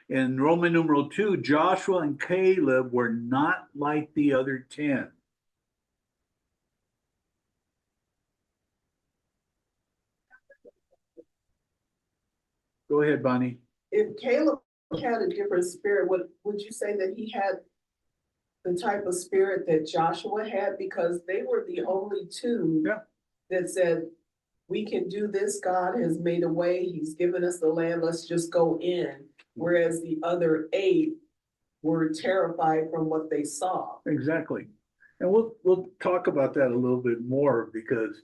In Roman numeral 2, Joshua and Caleb were not like the other 10. Go ahead, Bonnie. If Caleb had a different spirit, would you say that he had the type of spirit that Joshua had? Because they were the only two that said, we can do this, God has made a way, he's given us the land, let's just go in. Whereas the other 8 were terrified from what they saw. Exactly. And we'll talk about that a little bit more, because,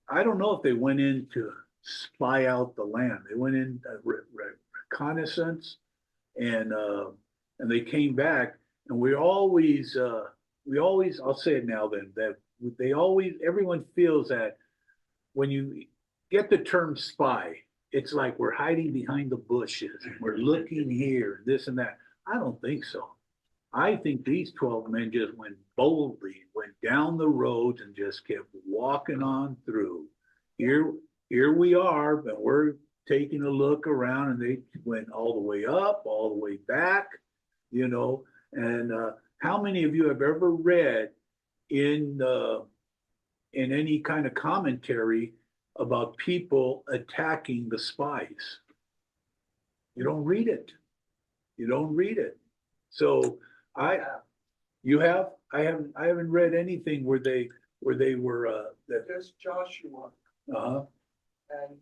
I don't know if they went in to spy out the land. They went in reconnaissance, and they came back, and we always, I'll say it now then, that everyone feels that when you get the term spy, it's like we're hiding behind the bushes and we're looking here, this and that. I don't think so. I think these 12 men just went boldly, went down the roads and just kept walking on through. Here we are, but we're taking a look around, and they went all the way up, all the way back, and how many of you have ever read in any kind of commentary about people attacking the spies? You don't read it. So I haven't read anything where they were that. There's Joshua Uh-huh. and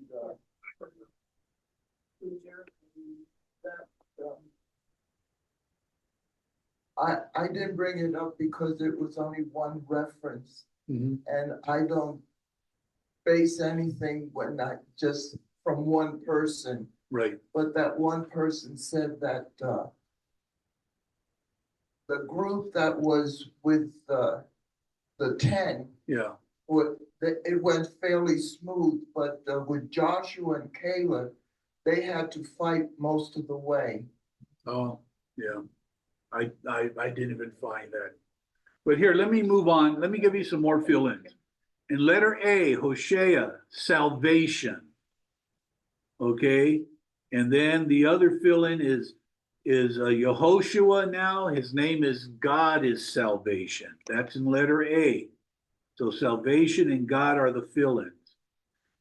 I didn't bring it up because it was only one reference, Mhm. and I don't base anything when I just from one person. Right. But that one person said that the group that was with the 10, Yeah. it went fairly smooth, but with Joshua and Caleb, they had to fight most of the way. Oh, yeah. I didn't even find that. But here, let me move on. Let me give you some more fill-ins. In letter A, Hosea, salvation. Okay. And then the other fill-in is Yehoshua now. His name is God is salvation. That's in letter A. So salvation and God are the fill-ins.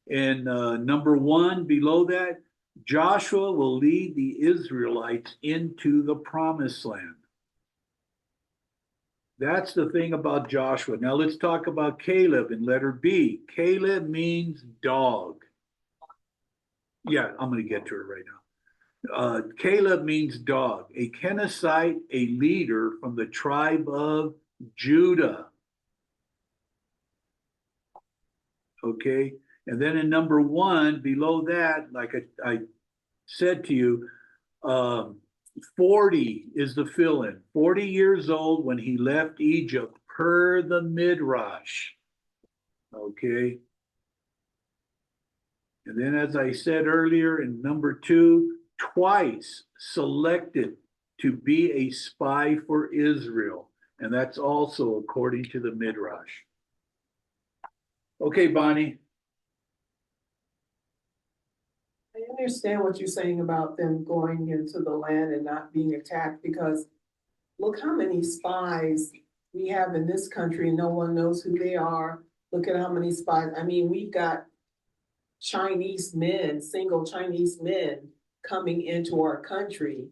And number 1 below that, Joshua will lead the Israelites into the promised land. That's the thing about Joshua. Now let's talk about Caleb in letter B. Caleb means dog. Yeah, I'm going to get to it right now. Caleb means dog, a Kenizzite, a leader from the tribe of Judah. Okay, and then in number 1 below that, like I said to you, 40 is the fill-in. 40 years old when he left Egypt, per the Midrash. Okay. And then, as I said earlier, in number 2, twice selected to be a spy for Israel. And that's also according to the Midrash. Okay, Bonnie. I understand what you're saying about them going into the land and not being attacked, because look how many spies we have in this country and no one knows who they are. Look at how many spies. I mean, we've got Chinese men, single Chinese men coming into our country,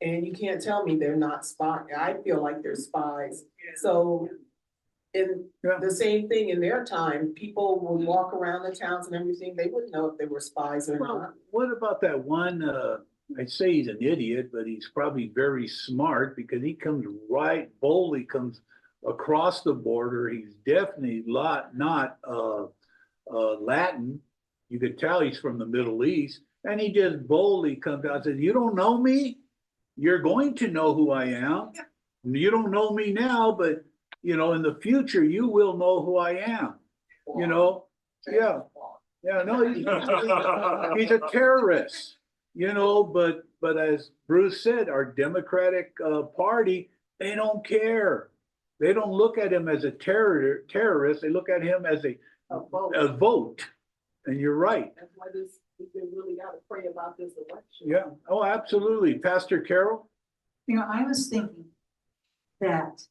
and you can't tell me they're not spies. I feel like they're spies. So in the same thing in their time, people would walk around the towns and everything. They wouldn't know if they were spies or not. What about that one? I'd say he's an idiot, but he's probably very smart, because he comes boldly comes across the border. He's definitely not Latin. You could tell he's from the Middle East, and he just boldly comes out and says, "You don't know me? You're going to know who I am. You don't know me now, but you know, in the future, you will know who I am, you know? Yeah, yeah, no, he's a terrorist, you know, but as Bruce said, our Democratic Party, they don't care. They don't look at him as a terrorist, they look at him as a vote. And you're right. That's why we really gotta pray about this election. Yeah, oh, absolutely. Pastor Carol? You know, I was thinking that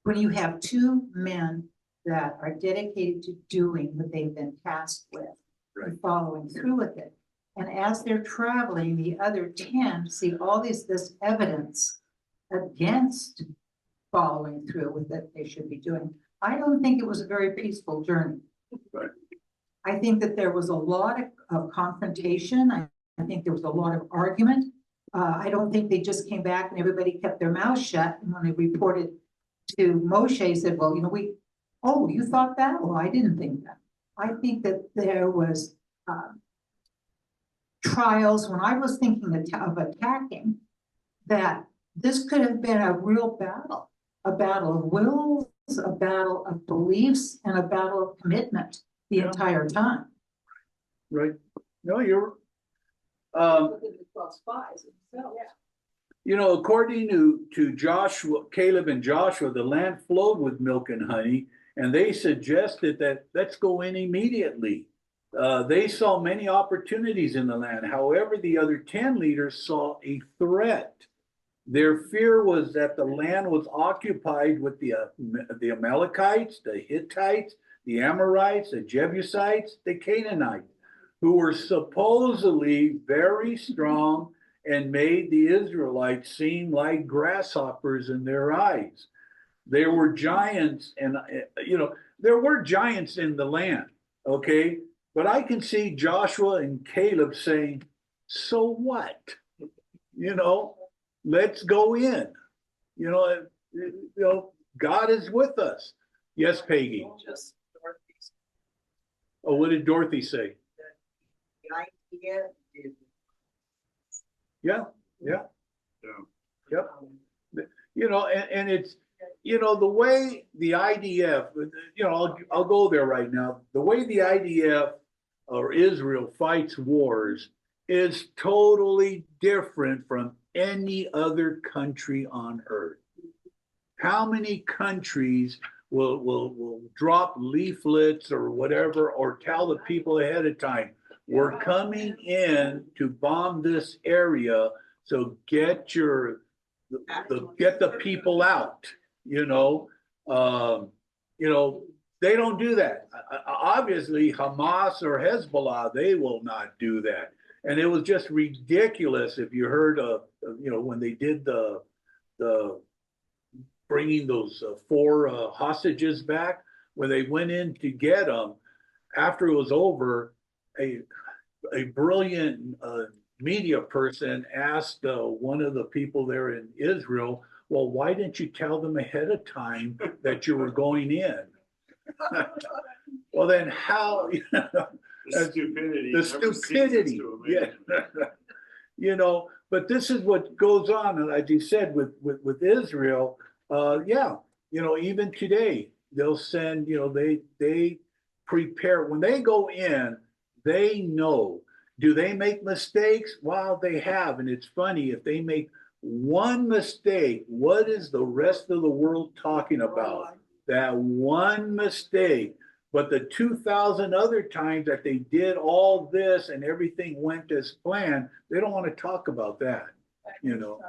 when you have two men that are dedicated to doing what they've been tasked with, and following through with it, and as they're traveling, the other 10 see all this evidence against following through with it they should be doing. I don't think it was a very peaceful journey. Right. I think that there was a lot of confrontation. I think there was a lot of argument. I don't think they just came back and everybody kept their mouth shut. And when they reported to Moshe, said, well, you know, oh, you thought that? Well, I didn't think that. I think that there was trials when I was thinking of attacking, that this could have been a real battle, a battle of wills, a battle of beliefs, and a battle of commitment the entire time. Right. No, you're, you know, according to Joshua, Caleb and Joshua, the land flowed with milk and honey, and they suggested that let's go in immediately. They saw many opportunities in the land. However, the other 10 leaders saw a threat. Their fear was that the land was occupied with the Amalekites, the Hittites, the Amorites, the Jebusites, the Canaanites, who were supposedly very strong and made the Israelites seem like grasshoppers in their eyes. There were giants, and you know, there were giants in the land, okay? But I can see Joshua and Caleb saying, so what? You know, let's go in. You know, God is with us. Yes, Peggy. Oh, what did Dorothy say? The idea is. Yeah. Yep. You know, and it's, you know, the way the IDF, you know, I'll go there right now. The way the IDF or Israel fights wars is totally different from any other country on earth. How many countries will drop leaflets or whatever, or tell the people ahead of time, we're coming in to bomb this area, so get the people out, you know? You know, they don't do that. Obviously, Hamas or Hezbollah, they will not do that. And it was just ridiculous if you heard of, you know, when they did the bringing those 4 hostages back, when they went in to get them, after it was over, a brilliant media person asked one of the people there in Israel, well, why didn't you tell them ahead of time that you were going in? Well, then how, you know, the stupidity, yeah. You know, but this is what goes on, and as you said, with Israel, yeah, you know, even today, they'll send, you know, they prepare, when they go in, they know. Do they make mistakes? Well, they have, and it's funny, if they make one mistake, what is the rest of the world talking about? That one mistake. But the 2,000 other times that they did all this and everything went as planned, they don't want to talk about that, you know.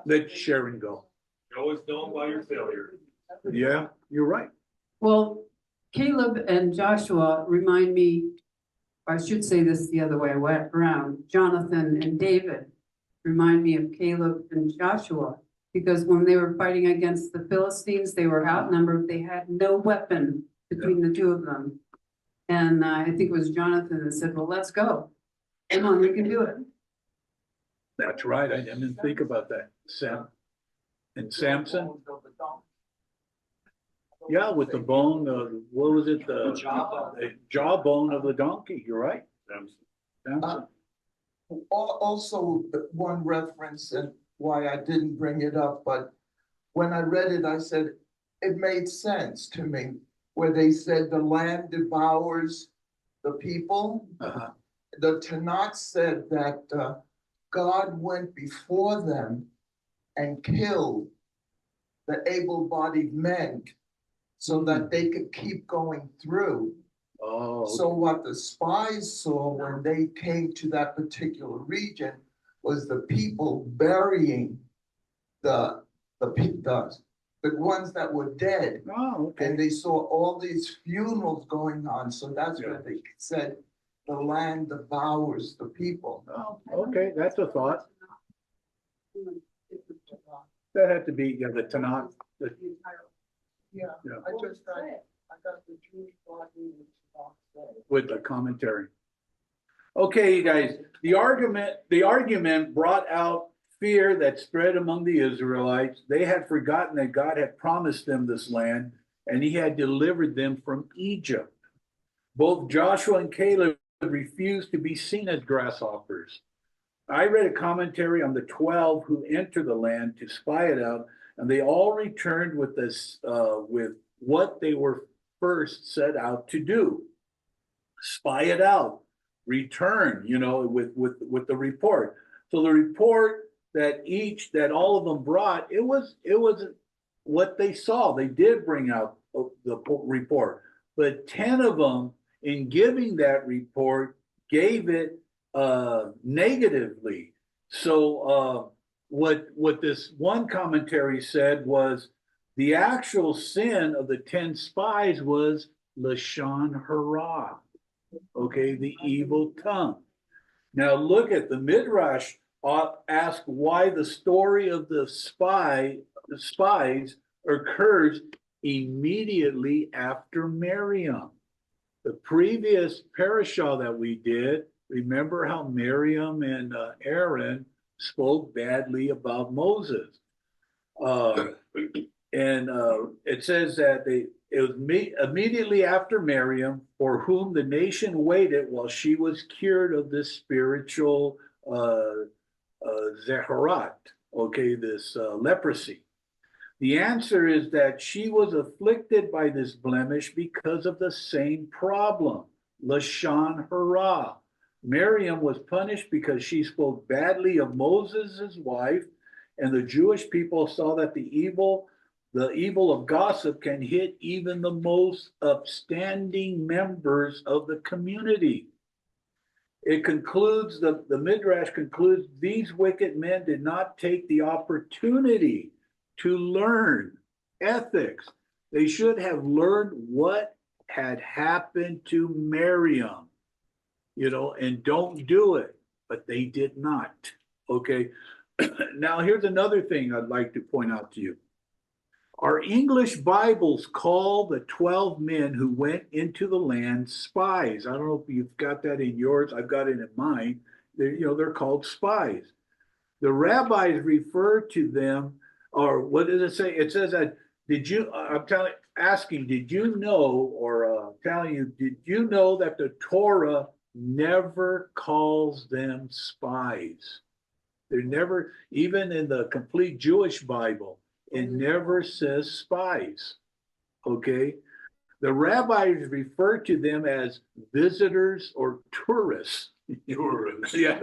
Let Sharon go. You're always known by your failure. Yeah, you're right. Well, Caleb and Joshua remind me, I should say this the other way around, Jonathan and David remind me of Caleb and Joshua, because when they were fighting against the Philistines, they were outnumbered. They had no weapon between the two of them. And I think it was Jonathan that said, well, let's go. Come on, we can do it. That's right. I didn't think about that. Sam and Samson. Yeah, with the bone, what was it? The jawbone of the donkey. You're right. Samson. Also, one reference, and why I didn't bring it up, but when I read it, I said, it made sense to me, where they said the land devours the people. The Tanakh said that God went before them and killed the able-bodied men so that they could keep going through. Oh, So what the spies saw when they came to that particular region was the people burying the ones that were dead. oh, okay. And they saw all these funerals going on, so that's where they said the land devours the people. Oh, okay, that's a thought. That had to be, the Tanakh. Yeah, Yeah. I got the Jewish body With the commentary. Okay, you guys, the argument brought out fear that spread among the Israelites. They had forgotten that God had promised them this land and he had delivered them from Egypt. Both Joshua and Caleb refused to be seen as grasshoppers. I read a commentary on the 12 who entered the land to spy it out, and they all returned with this, with what they were first set out to do: spy it out, return, with the report. So the report that all of them brought, it was what they saw. They did bring out the report, but 10 of them, in giving that report, gave it negatively. So what this one commentary said was the actual sin of the 10 spies was Lashon Hara, okay, the evil tongue. Now look at the Midrash. Ask why the story of the spies occurs immediately after Miriam. The previous parashah that we did, remember how Miriam and Aaron spoke badly about Moses. It says that it was immediately after Miriam, for whom the nation waited while she was cured of this spiritual zeharat, okay, this leprosy. The answer is that she was afflicted by this blemish because of the same problem, Lashon Hara. Miriam was punished because she spoke badly of Moses' wife, and the Jewish people saw that the evil of gossip can hit even the most upstanding members of the community. It concludes, the Midrash concludes, these wicked men did not take the opportunity to learn ethics. They should have learned what had happened to Miriam, and don't do it, but they did not. Okay. Now, here's another thing I'd like to point out to you. Our English Bibles call the 12 men who went into the land spies. I don't know if you've got that in yours. I've got it in mine. They're called spies. The rabbis refer to them, or what does it say? It says that, did you know that the Torah never calls them spies? They're never, even in the complete Jewish Bible, it never says spies, okay? The rabbis refer to them as visitors or tourists. Tourists. Yeah,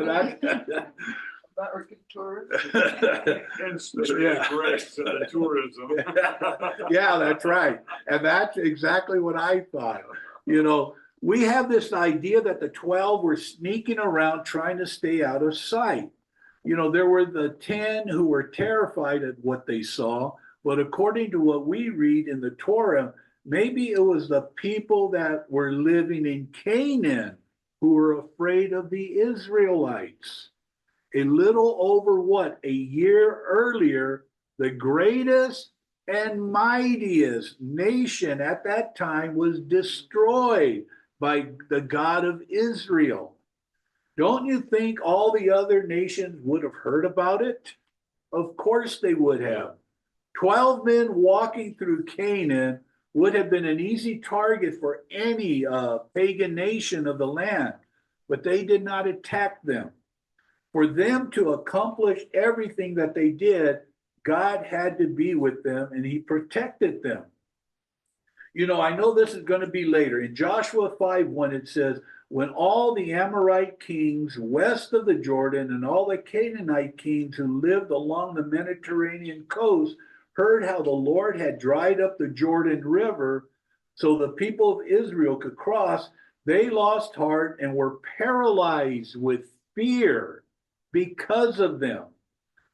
American tourists. And especially Greeks and the tourism. Yeah, that's right. And that's exactly what I thought. We have this idea that the 12 were sneaking around trying to stay out of sight. There were the 10 who were terrified at what they saw, but according to what we read in the Torah, maybe it was the people that were living in Canaan who were afraid of the Israelites. A little over a year earlier, the greatest and mightiest nation at that time was destroyed by the God of Israel. Don't you think all the other nations would have heard about it? Of course they would have. 12 men walking through Canaan would have been an easy target for any pagan nation of the land, but they did not attack them. For them to accomplish everything that they did, God had to be with them and he protected them. You know, I know this is going to be later. In Joshua 5:1, it says, when all the Amorite kings west of the Jordan and all the Canaanite kings who lived along the Mediterranean coast heard how the Lord had dried up the Jordan River so the people of Israel could cross, they lost heart and were paralyzed with fear because of them.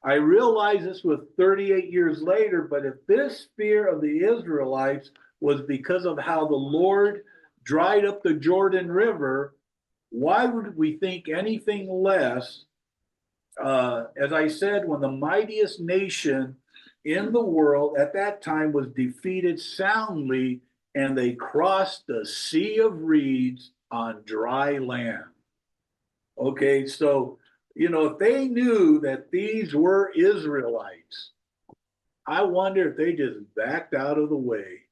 I realize this was 38 years later, but if this fear of the Israelites was because of how the Lord dried up the Jordan River, why would we think anything less? As I said, when the mightiest nation in the world at that time was defeated soundly and they crossed the Sea of Reeds on dry land. Okay, so, you know, if they knew that these were Israelites, I wonder if they just backed out of the way.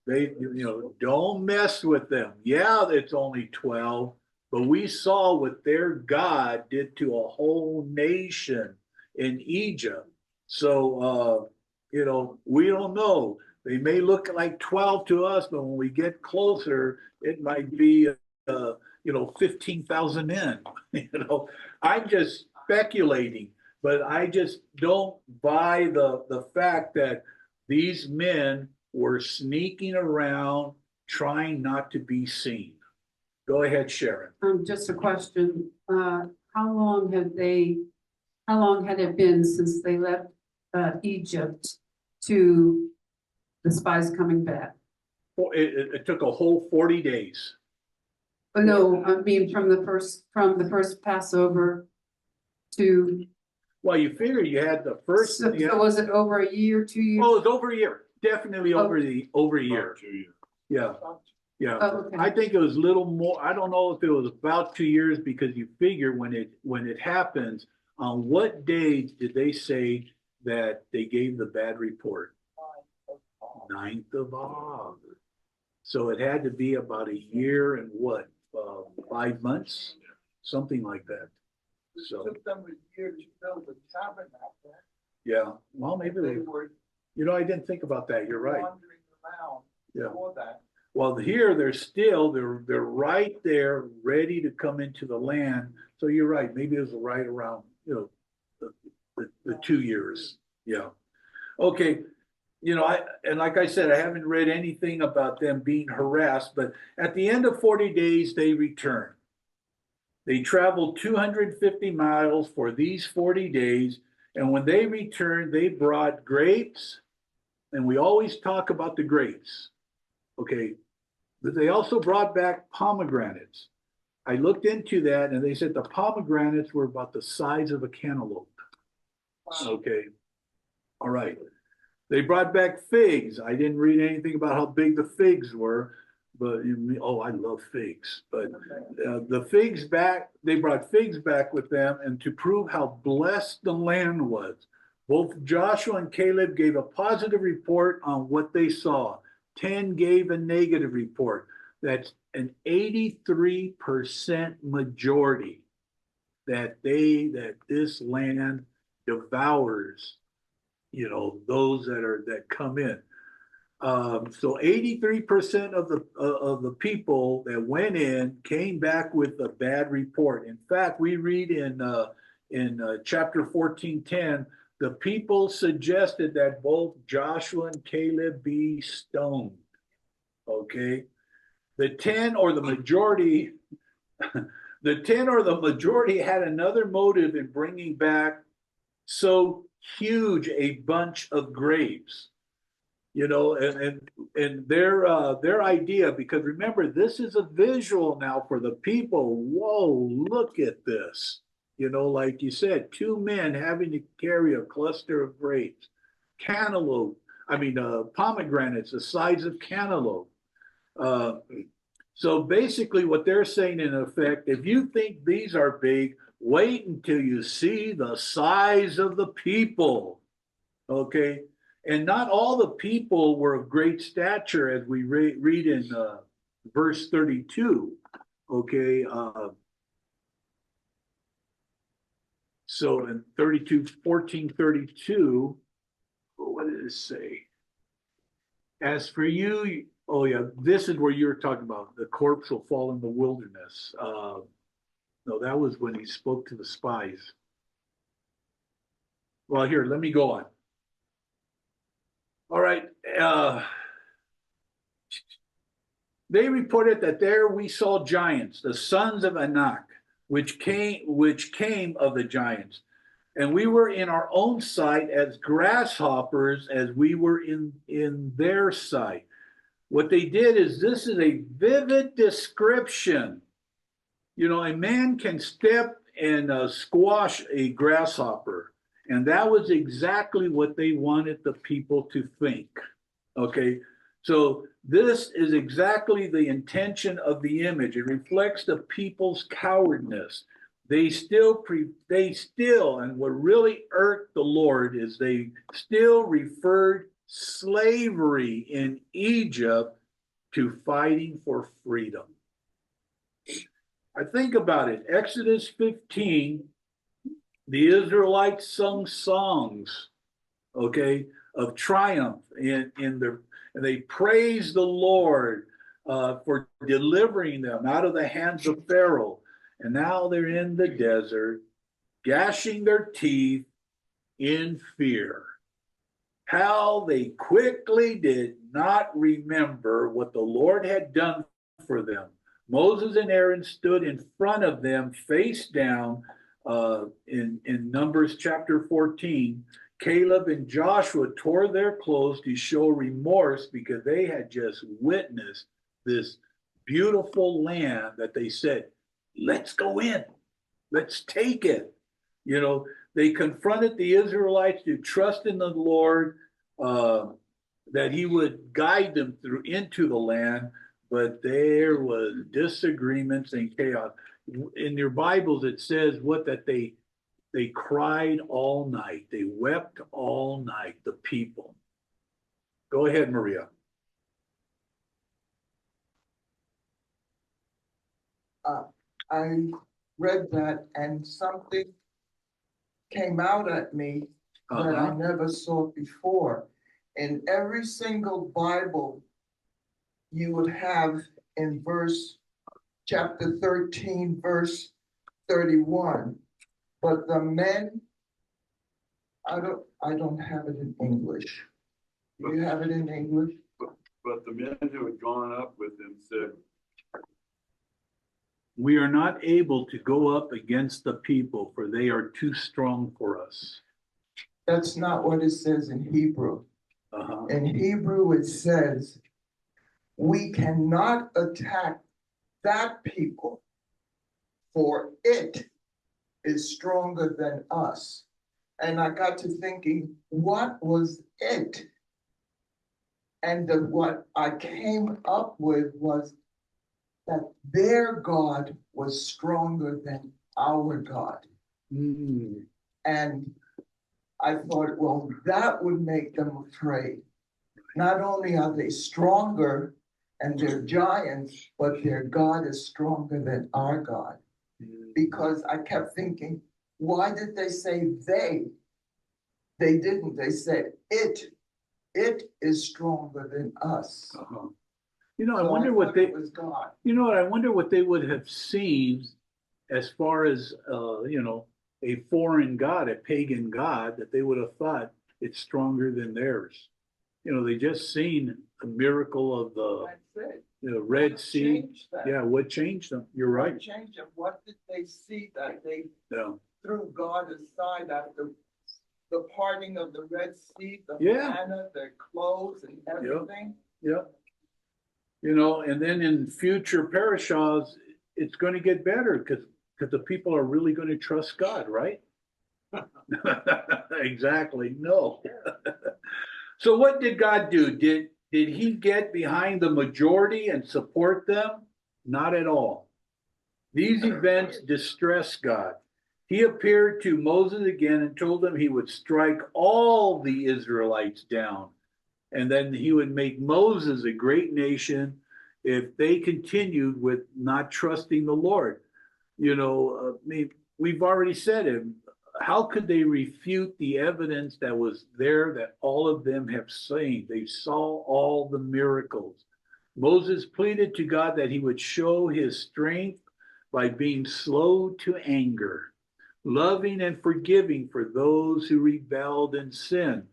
They, you know, don't mess with them. Yeah, it's only 12, but we saw what their God did to a whole nation in Egypt. So, you know, we don't know. They may look like 12 to us, but when we get closer, it might be, you know, 15,000 men. You know, I'm just speculating, but I just don't buy the fact that these men were sneaking around trying not to be seen. Go ahead, Sharon. Just a question, how long had it been since they left, Egypt to the spies coming back? Well, it took a whole 40 days. Oh, no, I mean, from the first Passover to, Well, you figure you had the first. so was it over a year, 2 years? Oh, it's over a year. Definitely over a year. About 2 years. Yeah. Yeah. Oh, okay. I think it was a little more. I don't know if it was about 2 years because you figure when it happens, on what day did they say that they gave the bad report? 9th of August. So it had to be about a year and what, 5 months, something like that. So Took them a year to build the tabernacle. yeah, well, maybe They were you know, I didn't think about that. You're right. wandering around Yeah. before that. Well, here they're right there, ready to come into the land. So you're right. Maybe it was right around, you know, the 2 years. Yeah. Okay. You know, like I said, I haven't read anything about them being harassed, but at the end of 40 days, they returned. They traveled 250 miles for these 40 days. And when they returned, they brought grapes. And we always talk about the grapes. Okay. But they also brought back pomegranates. I looked into that and they said the pomegranates were about the size of a cantaloupe. Okay. All right. They brought back figs. I didn't read anything about how big the figs were, but oh, I love figs. But the figs back, they brought figs back with them, and to prove how blessed the land was, both Joshua and Caleb gave a positive report on what they saw. 10 gave a negative report. That's an 83% majority that this land devours, you know, those that come in. So 83% of the people that went in came back with a bad report. In fact, we read in chapter 14:10, the people suggested that both Joshua and Caleb be stoned. Okay, the 10 or the majority, the 10 or the majority had another motive in bringing back so huge a bunch of grapes. You know, and their idea, because remember, this is a visual now for the people. Whoa, look at this. You know, like you said, 2 men having to carry a cluster of grapes, pomegranates the size of cantaloupe. So basically what they're saying in effect, if you think these are big, wait until you see the size of the people. Okay. And not all the people were of great stature, as we read in verse 32. Okay. So in 14:32, what did it say? As for you, oh yeah, this is where you were talking about the corpse will fall in the wilderness. No, that was when he spoke to the spies. Well, here, let me go on. All right. They reported that there we saw giants, the sons of Anak, which came of the giants. And we were in our own sight as grasshoppers, as we were in their sight. What they did is, this is a vivid description. You know, a man can step and squash a grasshopper. And that was exactly what they wanted the people to think. Okay, so this is exactly the intention of the image. It reflects the people's cowardness. They still, and what really irked the Lord is they still referred slavery in Egypt to fighting for freedom. I think about it. Exodus 15, the Israelites sung songs, okay, of triumph and they praised the Lord for delivering them out of the hands of Pharaoh. And now they're in the desert, gashing their teeth in fear. How they quickly did not remember what the Lord had done for them. Moses and Aaron stood in front of them face down in Numbers chapter 14. Caleb and Joshua tore their clothes to show remorse because they had just witnessed this beautiful land that they said, let's go in, let's take it. You know, they confronted the Israelites to trust in the Lord, that he would guide them through into the land, but there was disagreements and chaos. In your Bibles, it says that they cried all night. They wept all night, the people. Go ahead, Maria. I read that and something came out at me that I never saw before. In every single Bible, you would have in chapter 13, verse 31. But the men, I don't have it in English. Do you have it in English? But the men who had gone up with him said, we are not able to go up against the people, for they are too strong for us. That's not what it says in Hebrew. In Hebrew, it says, we cannot attack that people, for it is stronger than us. And I got to thinking, what was it? And what I came up with was that their God was stronger than our God. And I thought, well, that would make them afraid. Not only are they stronger and they're giants, but their God is stronger than our God. Because I kept thinking, why did they say they? They didn't. They said it. It is stronger than us. You know, I So wonder I what thought they. it was God. You know what? I wonder what they would have seen, as far as you know, a foreign god, a pagan god, that they would have thought it's stronger than theirs. You know, they just seen a miracle of the That's it. Red What Sea. changed that? Yeah, what changed them? You're right. What changed them? What did they see that they Yeah. threw God aside after the parting of the Red Sea, the Yeah. manna, their clothes and everything? Yeah. You know, and then in future parashahs, it's going to get better because the people are really going to trust God, right? Exactly. No. So what did God do? Did he get behind the majority and support them? Not at all. These events distressed God. He appeared to Moses again and told him he would strike all the Israelites down. And then he would make Moses a great nation if they continued with not trusting the Lord. You know, I mean, we've already said it. how could they refute the evidence that was there that all of them have seen? They saw all the miracles. Moses pleaded to God that he would show his strength by being slow to anger, loving and forgiving for those who rebelled and sinned.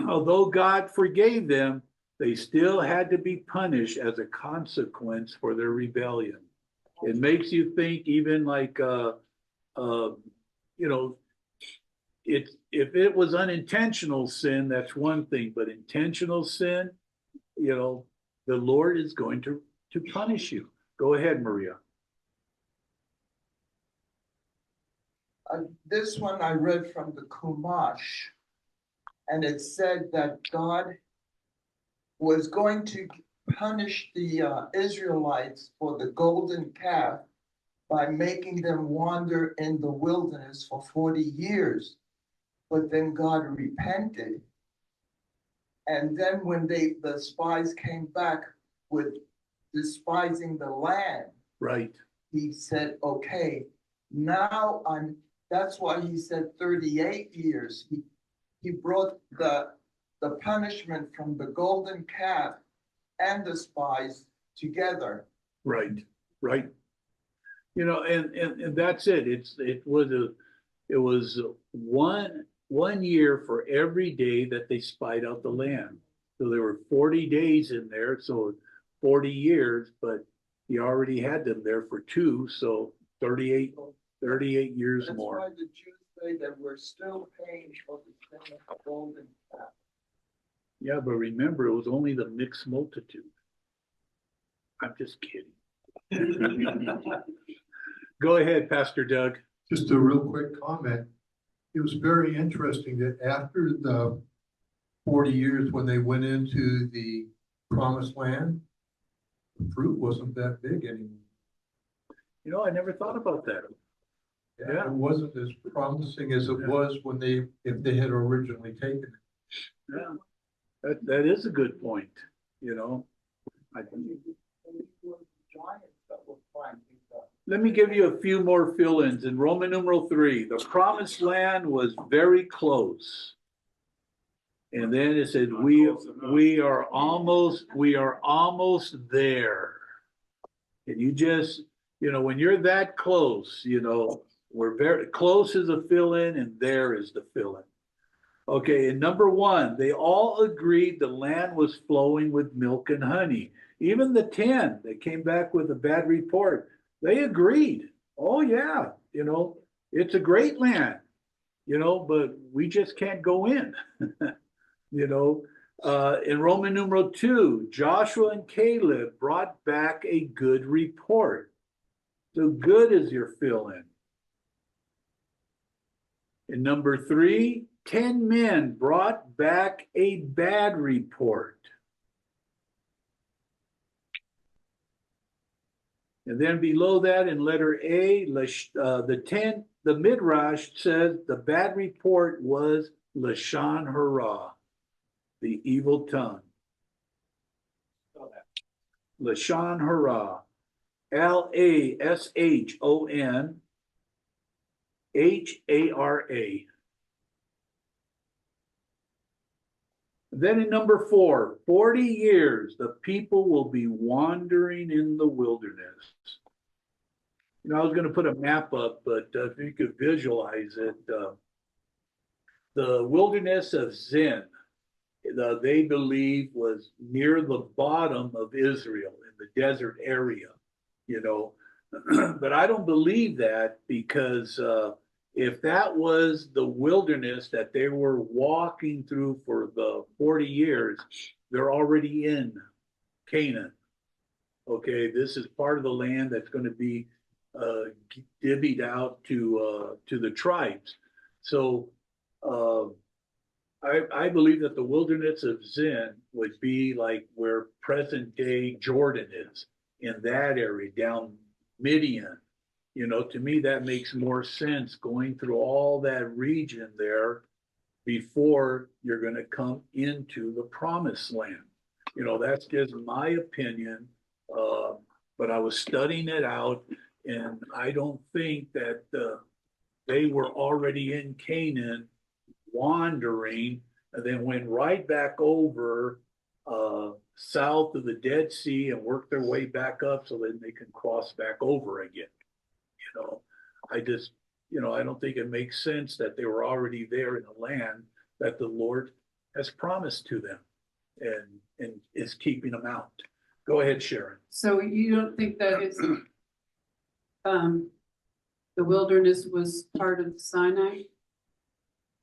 Although God forgave them, they still had to be punished as a consequence for their rebellion. It makes you think, even like, you know, if it was unintentional sin, that's one thing, but intentional sin, you know, the Lord is going to punish you. Go ahead, Maria. This one I read from the Chumash, and it said that God was going to punish the Israelites for the golden calf by making them wander in the wilderness for 40 years. But then God repented. And then when the spies came back with despising the land, Right. he said, okay, now that's why he said 38 years. He brought the punishment from the golden calf and the spies together. Right. Right. You know, and that's it. It was one year for every day that they spied out the land. So there were 40 days in there, so 40 years, but he already had them there for 2, so 38 years That's more. why the Jews say that we're still paying for the sin of the golden calf. Yeah, but remember, it was only the mixed multitude. I'm just kidding. Go ahead, Pastor Doug. Just a real quick comment. It was very interesting that after the 40 years when they went into the promised land, the fruit wasn't that big anymore. You know, I never thought about that. Yeah. It wasn't as promising as it was if they had originally taken it. Yeah, that is a good point, you know. Let me give you a few more fill-ins. In Roman numeral 3, the promised land was very close. And then it said, we are almost there. And you just, you know, when you're that close, you know, we're very close is a fill-in and there is the fill-in. Okay, and number 1, they all agreed the land was flowing with milk and honey. Even the 10 that came back with a bad report, they agreed. Oh yeah, you know, it's a great land, you know, but we just can't go in. You know, in Roman numeral 2, Joshua and Caleb brought back a good report. So good is your fill-in. In number 3, 10 men brought back a bad report. And then below that in letter A, the Midrash says the bad report was Lashon Hara, the evil tongue. Lashon Hara, Lashonhara. Then in number 4, 40 years, the people will be wandering in the wilderness. You know, I was going to put a map up, but if you could visualize it, the wilderness of Zin, they believe was near the bottom of Israel in the desert area, you know. But I don't believe that, because if that was the wilderness that they were walking through for the 40 years, they're already in Canaan. Okay, this is part of the land that's going to be divvied out to the tribes. So I believe that the wilderness of Zin would be like where present day Jordan is, in that area, down Midian. You know, to me, that makes more sense, going through all that region there before you're going to come into the promised land. You know, that's just my opinion. But I was studying it out, and I don't think that they were already in Canaan, wandering, and then went right back over south of the Dead Sea and worked their way back up so then they can cross back over again. You know, I just, I don't think it makes sense that they were already there in the land that the Lord has promised to them and is keeping them out. Go ahead, Sharon. So you don't think that it's, the wilderness was part of Sinai?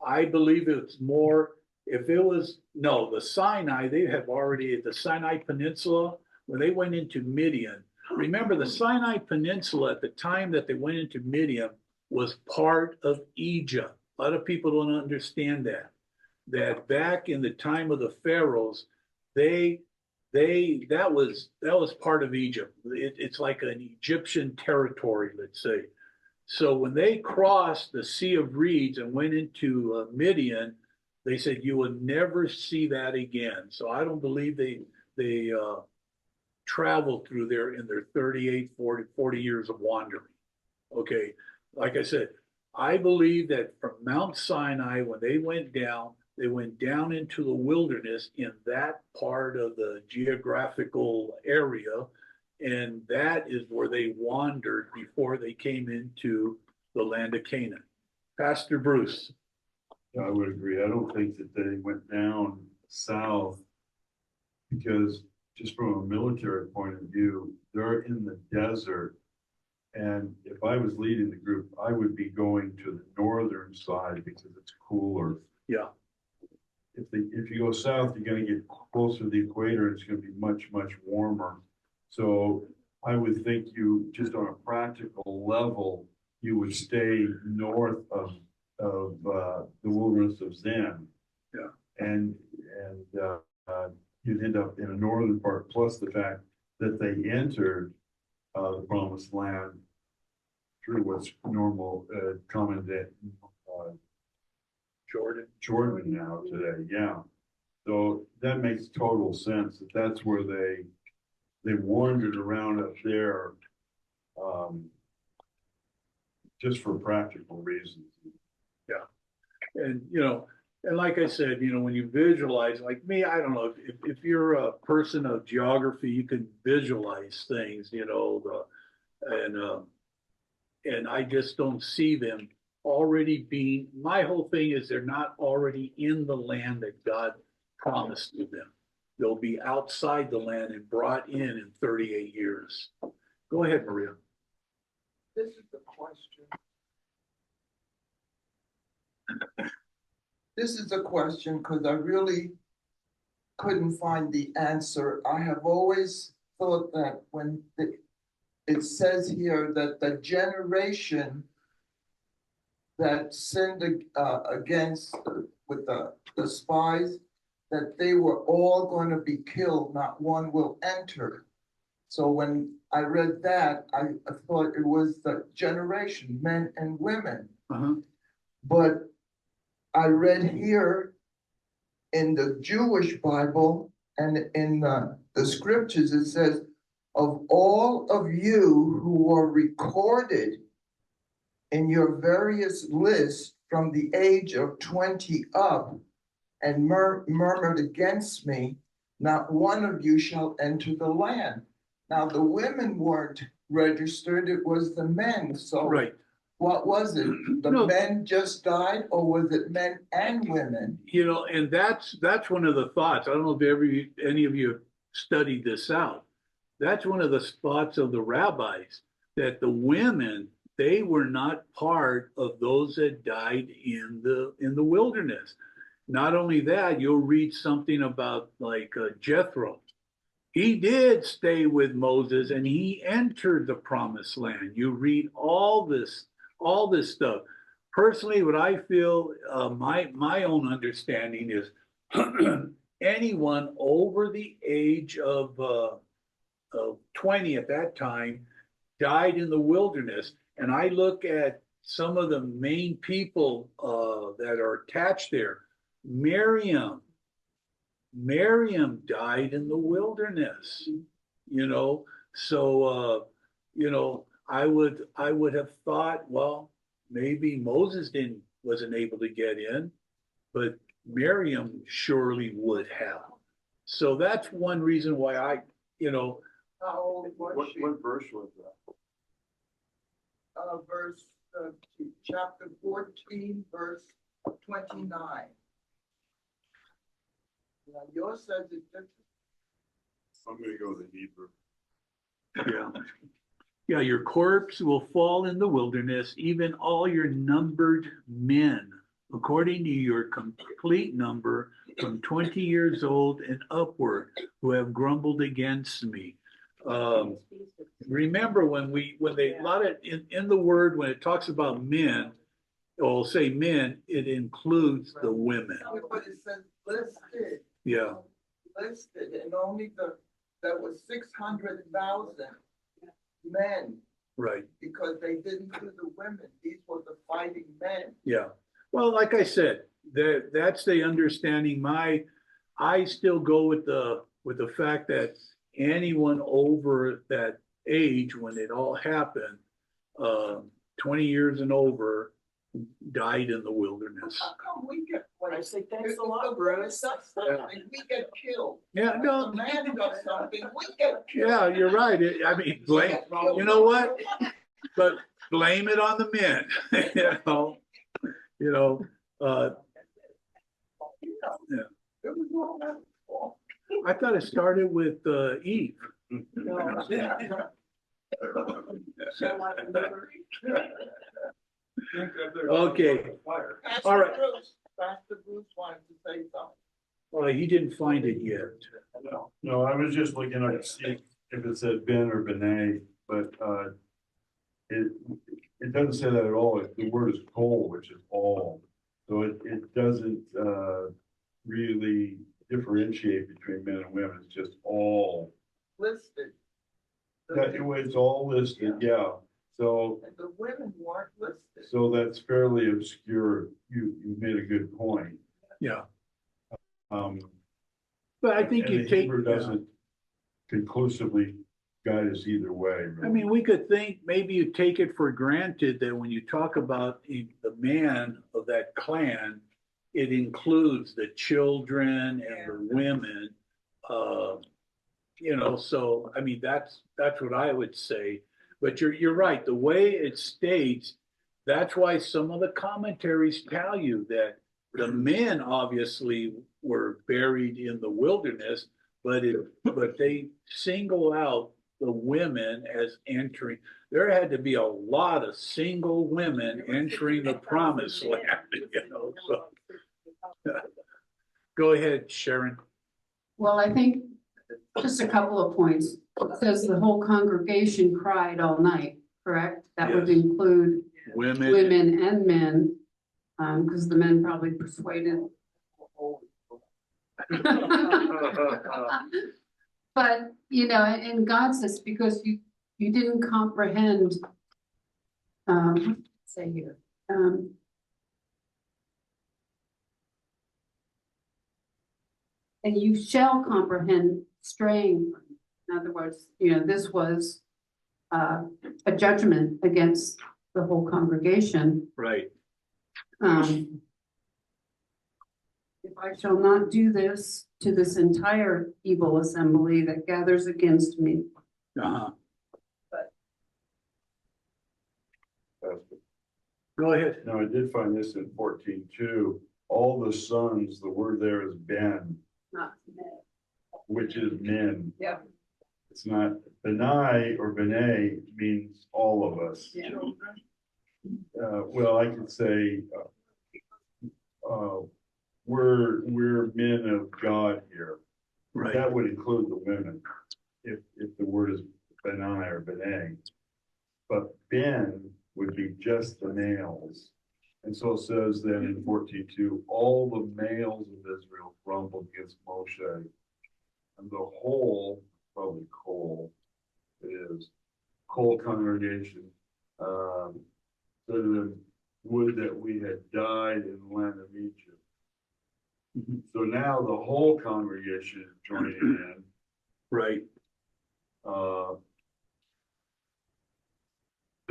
I believe it's more, if it was, no, the Sinai, they have already, the Sinai Peninsula, when they went into Midian, remember the Sinai Peninsula at the time that they went into Midian was part of Egypt. A lot of people don't understand that back in the time of the pharaohs, that was part of Egypt. It's like an Egyptian territory, let's say. So when they crossed the Sea of Reeds and went into Midian, they said you will never see that again. So I don't believe they traveled through there in their 38, 40 years of wandering. Okay, like I said, I believe that from Mount Sinai, when they went down into the wilderness in that part of the geographical area, and that is where they wandered before they came into the land of Canaan. Pastor Bruce. I would agree. I don't think that they went down south because just from a military point of view, they're in the desert. And if I was leading the group, I would be going to the northern side because it's cooler. Yeah. If you go south, you're going to get closer to the equator. And it's going to be much, much warmer. So I would think you, just on a practical level, you would stay north of the wilderness of Zin. Yeah. And you'd end up in a northern part, plus the fact that they entered the promised land through what's normal, common day, Jordan now today, yeah. So that makes total sense that that's where they wandered around up there, just for practical reasons. Yeah, and and like I said, when you visualize, like me, I don't know if you're a person of geography, you can visualize things, and I just don't see them already being. My whole thing is they're not already in the land that God promised to them. They'll be outside the land and brought in 38 years. Go ahead, Maria. This is the question. This is a question because I really couldn't find the answer. I have always thought that when it says here that the generation that sinned against with the spies, that they were all going to be killed, not one will enter. So when I read that, I thought it was the generation, men and women. But I read here in the Jewish Bible and in the scriptures, it says, of all of you who were recorded in your various lists from the age of 20 up and murmured against me, not one of you shall enter the land. Now the women weren't registered, it was the men. So Right. What was it? The men just died, or was it men and women? And that's one of the thoughts. I don't know if any of you have studied this out. That's one of the thoughts of the rabbis, that the women, they were not part of those that died in the wilderness. Not only that, you'll read something about like Jethro. He did stay with Moses and he entered the promised land. You read all this stuff. Personally, what I feel, my own understanding is anyone over the age of 20 at that time died in the wilderness. And I look at some of the main people that are attached there. Miriam died in the wilderness, so I would have thought, well, maybe Moses wasn't able to get in, but Miriam surely would have. So that's one reason why How old was she? What verse was that? Verse, chapter 14, verse 29. Now, yours says it different. I'm gonna go with the Hebrew. yeah. Yeah, your corpse will fall in the wilderness, even all your numbered men, according to your complete number, from 20 years old and upward, who have grumbled against me. Remember when they, a lot of, in the word, when it talks about men, it'll say men, it includes the women. But it says listed. Yeah. Listed, and only there was 600,000 men, Right. because they didn't do the women. These were the fighting men. Yeah. Well, like I said, that's the understanding. I still go with the fact that anyone over that age when it all happened, 20 years and over, died in the wilderness. How come we get? I say, thanks If a lot, the woman Bruce. does something, we get killed. Yeah, If no. the man does something, we get killed. Yeah, you're right. I mean, blame. You know what? But blame it on the men. You know. Yeah. It was all that fault. I thought it started with Eve. Okay. All right. Pastor Bruce wanted to say something. Well, he didn't find it yet. No, I was just looking up to see if it said Ben or Benet, but it doesn't say that at all. The word is kol, which is all. So it doesn't really differentiate between men and women. It's just all. Listed. That it's all listed, yeah. So And the women weren't listed. so that's fairly obscure. You made a good point. Yeah. Um, But I think and you the take. Hebrew doesn't conclusively guide us either way. I mean, we could think, maybe you take it for granted that when you talk about the man of that clan, it includes the children and the women. So I mean, that's what I would say. But you're right. The way it states, that's why some of the commentaries tell you that the men obviously were buried in the wilderness, but they single out the women as entering. There had to be a lot of single women entering the promised land, So. Go ahead, Sharon. Well, I think just a couple of points. It says the whole congregation cried all night, correct? That would Yes. include Women. women and men, because the men probably persuaded. But, and God says, because you didn't comprehend, say here, and you shall comprehend straying. In other words, this was a judgment against the whole congregation. Right. If I shall not do this to this entire evil assembly that gathers against me. Uh-huh. Go ahead. No, I did find this in 14:2. All the sons, the word there is Ben, Not men. which is men. Yeah. It's not Benai or Benay means all of us. Yeah. Well, I could say we're men of God here. Right. That would include the women, if the word is Benai or Benay. But Ben would be just the males. And so it says then in 14:2, all the males of Israel grumbled against Moshe. And the whole, probably Kol, it is, Kol congregation, said to them, would that we had died in the land of Egypt. So now the whole congregation is joining in. Right.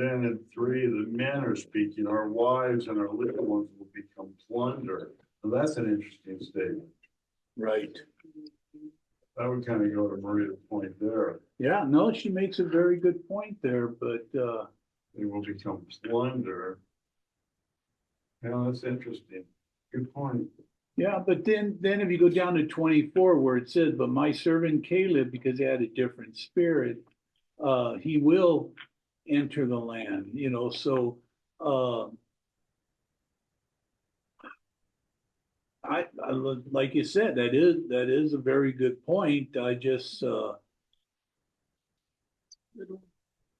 Then in 3, the men are speaking, our wives and our little ones will become plunder. Now that's an interesting statement. Right. That would kind of go to Maria's point there. Yeah, no, she makes a very good point there, but, They will become plunder. Yeah, that's interesting. Good point. yeah, but then if you go down to 24 where it says, but my servant Caleb, because he had a different spirit, he will enter the land, you know, so, like you said, that is a very good point. I just,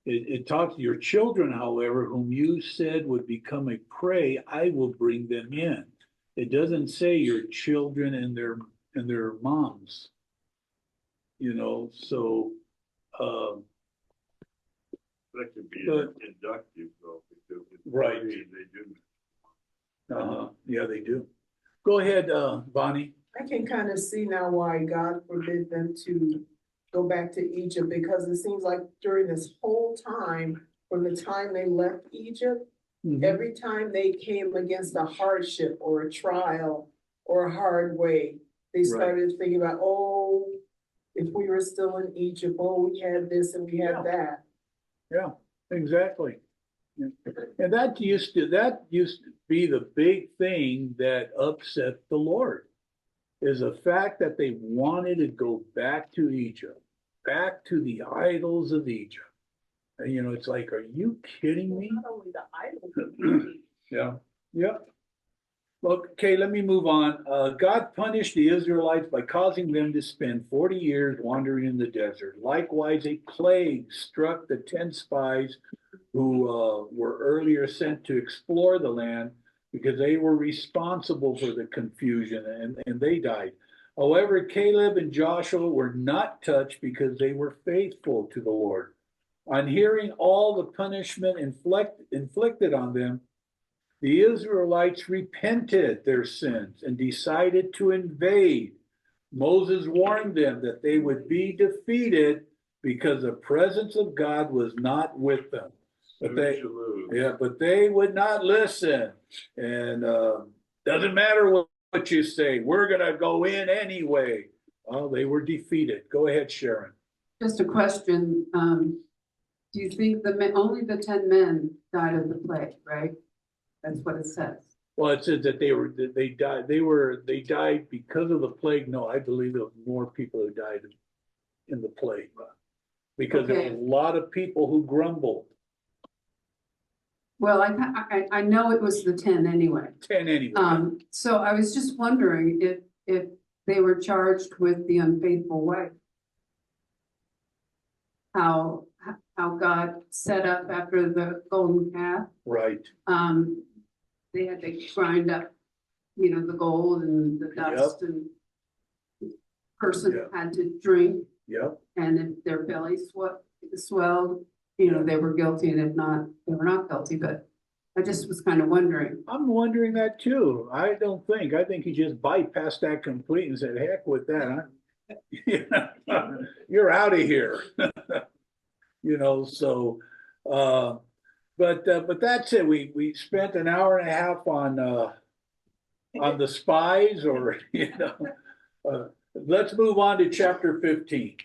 it talks your children, however, whom you said would become a prey, I will bring them in. It doesn't say your children and their moms. You know, so That could be But- inductive though, because it's Right. they do. yeah, they do. Go ahead, Bonnie. I can kind of see now why God forbid them to go back to Egypt, because it seems like during this whole time, from the time they left Egypt, every time they came against a hardship or a trial or a hard way, they started thinking about, oh, if we were still in Egypt, oh, we had this and we had that. Yeah, exactly. Yeah. And that used to be the big thing that upset the Lord, is the fact that they wanted to go back to Egypt, back to the idols of Egypt. And, you know, it's like, are you kidding me? Not only the idols. Yeah, yeah. Look, okay, let me move on. God punished the Israelites by causing them to spend 40 years wandering in the desert. Likewise, a plague struck the 10 spies who were earlier sent to explore the land, because they were responsible for the confusion, and they died. However, Caleb and Joshua were not touched because they were faithful to the Lord. On hearing all the punishment inflicted on them, the Israelites repented their sins and decided to invade. Moses warned them that they would be defeated because the presence of God was not with them. But they would not listen. And doesn't matter what you say, we're gonna go in anyway. Well, they were defeated. Go ahead, Sharon. Just a question, do you think only the 10 men died of the plague, right? That's what it says. Well, it says that they died because of the plague. No, I believe there were more people who died in the plague, because there were a lot of people who grumbled. Well, I know it was the 10 anyway. 10 anyway. So I was just wondering if they were charged with the unfaithful wife. How God set up after the golden calf. Right. They had to grind up, the gold and the dust, and person had to drink. Yep. And if their belly swelled, they were guilty, and if not, they were not guilty. But I just was kind of wondering. I'm wondering that too. I think he just bypassed that completely and said, heck with that. You're out of here. So, but that's it. We spent an hour and a half on the spies, or, let's move on to chapter 15.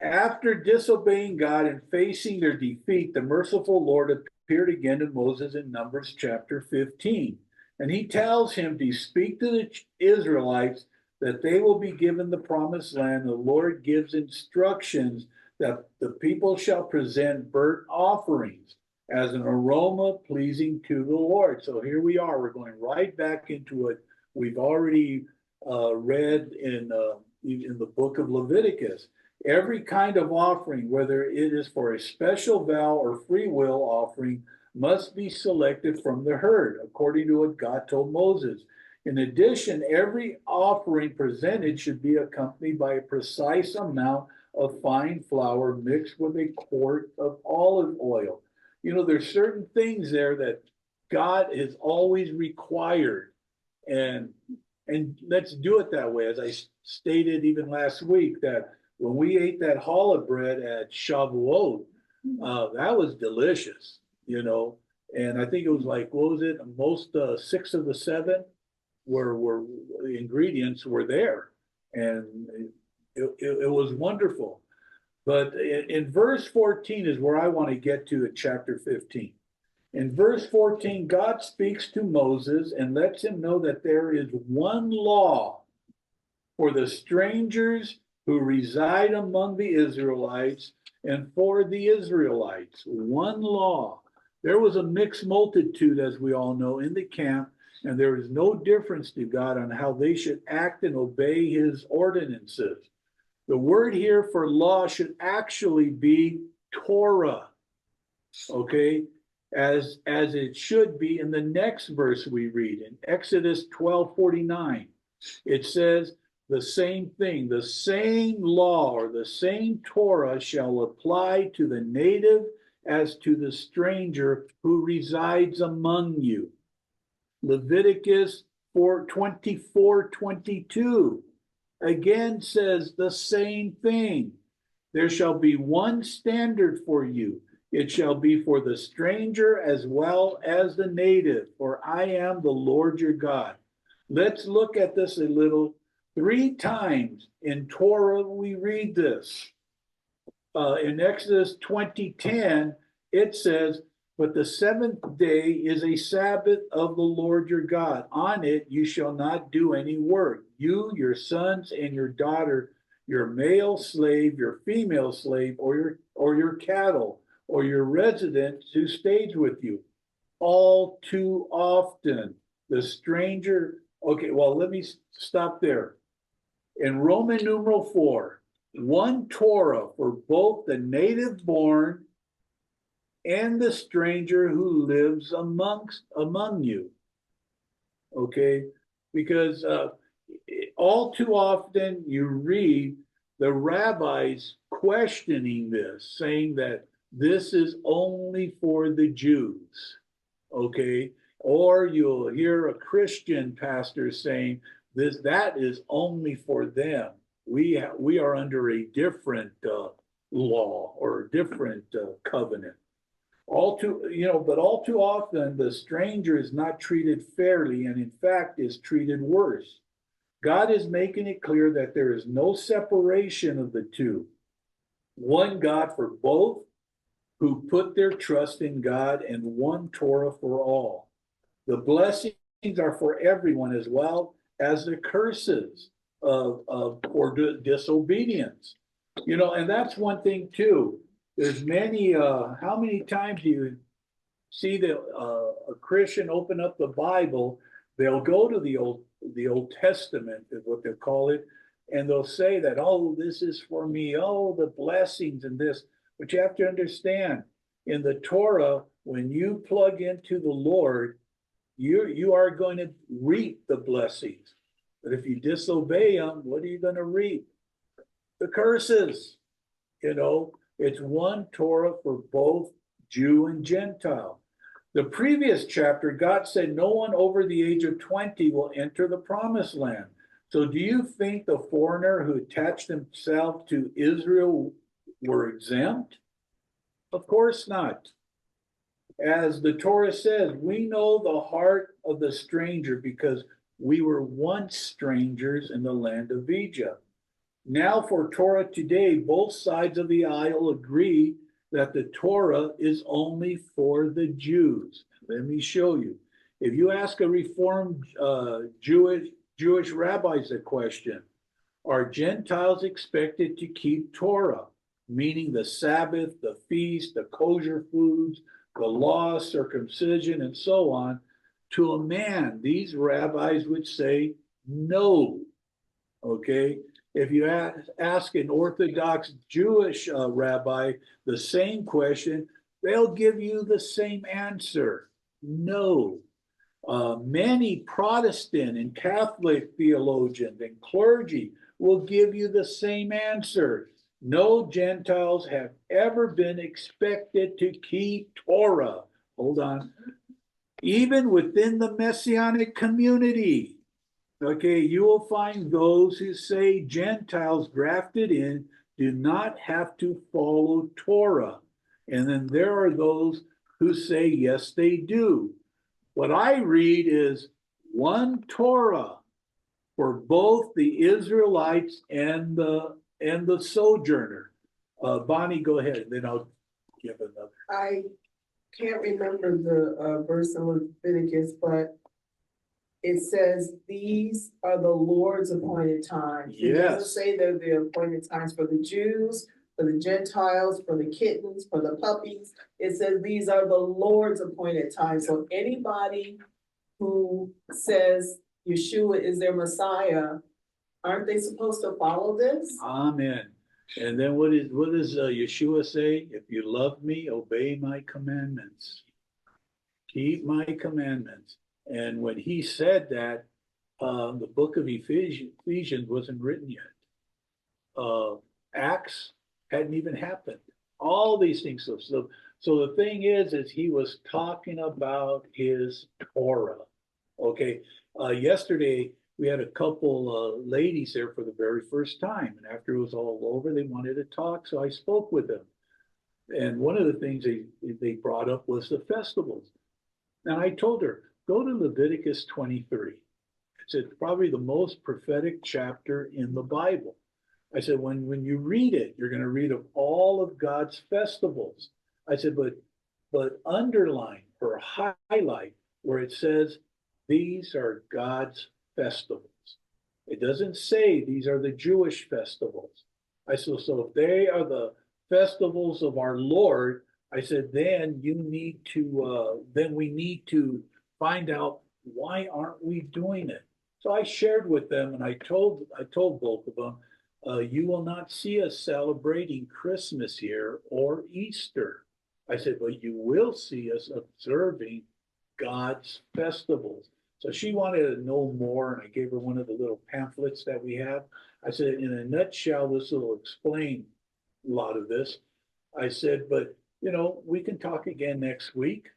After disobeying God and facing their defeat, the merciful Lord appeared again to Moses in Numbers chapter 15. And he tells him to speak to the Israelites that they will be given the promised land. The Lord gives instructions that the people shall present burnt offerings as an aroma pleasing to the Lord. So here we are. We're going right back into what we've already read in the book of Leviticus. Every kind of offering, whether it is for a special vow or free will offering, must be selected from the herd, according to what God told Moses. In addition, every offering presented should be accompanied by a precise amount of fine flour mixed with a quart of olive oil. There's certain things there that God has always required, and let's do it that way. As I stated even last week, that when we ate that challah bread at Shavuot, That was delicious, and I think it was like, what was it? Most, 6 of the 7 were the ingredients were there. And it was wonderful. But in verse 14 is where I want to get to in chapter 15. In verse 14, God speaks to Moses and lets him know that there is one law for the strangers who reside among the Israelites and for the Israelites. One law. There was a mixed multitude, as we all know, in the camp, and there is no difference to God on how they should act and obey his ordinances. The word here for law should actually be Torah, okay, as it should be in the next verse we read in Exodus 12:49. It says the same thing, the same law or the same Torah shall apply to the native as to the stranger who resides among you. Leviticus 24:22 again says the same thing. There shall be one standard for you. It shall be for the stranger as well as the native, for I am the Lord your God. Let's look at this a little. 3 times in Torah we read this. In Exodus 20:10, it says, but the 7th day is a Sabbath of the Lord your God. On it you shall not do any work. You, your sons, and your daughter, your male slave, your female slave, or your cattle, or your resident who stays with you. All too often, the stranger. Okay, well, let me stop there. In Roman numeral 4, one Torah for both the native born and the stranger who lives among you. Okay, because all too often you read the rabbis questioning this, saying that this is only for the Jews. Okay, or you'll hear a Christian pastor saying that is only for them. We are under a different law or a different covenant. But all too often the stranger is not treated fairly and in fact is treated worse. God is making it clear that there is no separation of the two. One God for both who put their trust in God, and one Torah for all. The blessings are for everyone as well as the curses for disobedience. And that's one thing too. There's many, how many times do you see a Christian open up the Bible? They'll go to the Old Testament is what they'll call it. And they'll say that, oh, this is for me. Oh, the blessings and this. But you have to understand, in the Torah, when you plug into the Lord, you are going to reap the blessings. But if you disobey him, what are you going to reap? The curses. It's one Torah for both Jew and Gentile. The previous chapter, God said no one over the age of 20 will enter the promised land. So do you think the foreigner who attached himself to Israel were exempt? Of course not. As the Torah says, we know the heart of the stranger because we were once strangers in the land of Egypt. Now for Torah today, both sides of the aisle agree that the Torah is only for the Jews. Let me show you. If you ask a Reformed Jewish rabbis a question, are Gentiles expected to keep Torah, meaning the Sabbath, the feast, the kosher foods, the law, circumcision, and so on? To a man, these rabbis would say no. Okay? If you ask an Orthodox Jewish rabbi the same question, they'll give you the same answer. No. Many Protestant and Catholic theologians and clergy will give you the same answer. No Gentiles have ever been expected to keep Torah. Hold on. Even within the Messianic community, okay, you will find those who say Gentiles grafted in do not have to follow Torah. And then there are those who say, yes, they do. What I read is one Torah for both the Israelites and the sojourner. Bonnie, go ahead, then I'll give another. I can't remember the verse in Leviticus, but it says, these are the Lord's appointed times. It doesn't Yes. say they're the appointed times for the Jews, for the Gentiles, for the kittens, for the puppies. It says these are the Lord's appointed times. So anybody who says Yeshua is their Messiah, aren't they supposed to follow this? Amen. And then what does Yeshua say? If you love me, obey my commandments. Keep my commandments. And when he said that, the book of Ephesians wasn't written yet. Acts hadn't even happened. All these things. So the thing is he was talking about his Torah. Okay. Yesterday, we had a couple ladies there for the very first time. And after it was all over, they wanted to talk. So I spoke with them. And one of the things they brought up was the festivals. And I told her, go to Leviticus 23. It's probably the most prophetic chapter in the Bible. I said, when you read it, you're going to read of all of God's festivals. I said, but underline or highlight where it says, these are God's festivals. It doesn't say these are the Jewish festivals. I said, so if they are the festivals of our Lord, I said, then you need to, then we need to find out why aren't we doing it? So I shared with them, and I told both of them, you will not see us celebrating Christmas here or Easter. I said, but you will see us observing God's festivals. So she wanted to know more, and I gave her one of the little pamphlets that we have. I said, in a nutshell, this will explain a lot of this. I said, but we can talk again next week.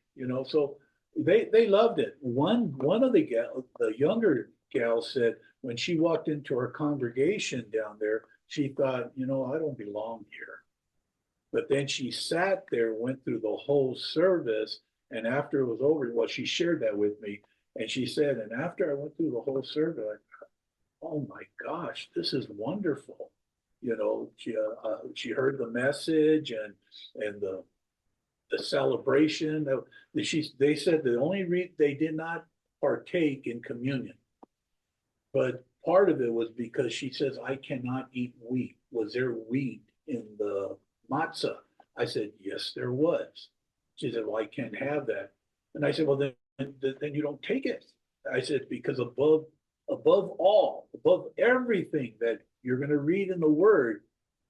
So they loved it. One of the younger gals said when she walked into our congregation down there, she thought, I don't belong here. But then she sat there, went through the whole service, and after it was over, well, she shared that with me, and she said, and after I went through the whole service, I thought, oh my gosh, this is wonderful. She heard the message and the celebration. They said the only reason they did not partake in communion, but part of it was because she says, I cannot eat wheat. Was there wheat in the matzah? I said, yes, there was. She said, well, I can't have that. And I said, well, then you don't take it. I said, because above all, above everything that you're going to read in the word,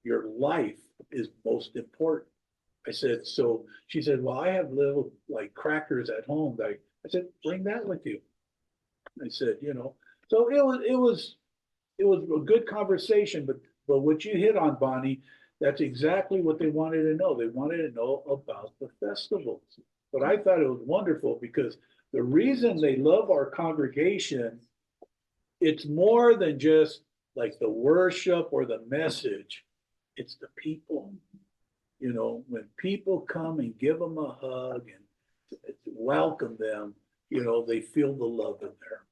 your life is most important. I said, so she said, well, I have little like crackers at home. I said, bring that with you. I said, so it was a good conversation, but what you hit on, Bonnie, that's exactly what they wanted to know. They wanted to know about the festivals. But I thought it was wonderful because the reason they love our congregation, it's more than just like the worship or the message. It's the people. When people come and give them a hug and welcome them, they feel the love in there.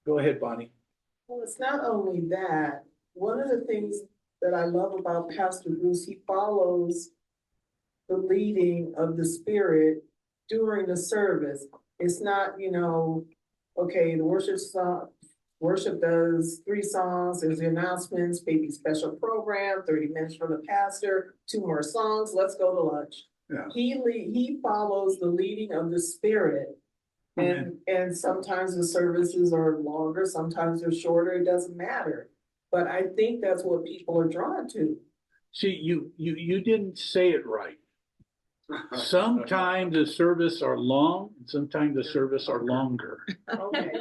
Go ahead, Bonnie. Well, it's not only that. One of the things that I love about Pastor Bruce, he follows the leading of the Spirit during the service. It's not, okay, the worship does 3 songs, there's the announcements, maybe special program, 30 minutes from the pastor, 2 more songs, let's go to lunch. Yeah. He follows the leading of the Spirit. And sometimes the services are longer, sometimes they're shorter, it doesn't matter. But I think that's what people are drawn to. See, you didn't say it right. Sometimes the service are long, and sometimes the service are longer. Okay.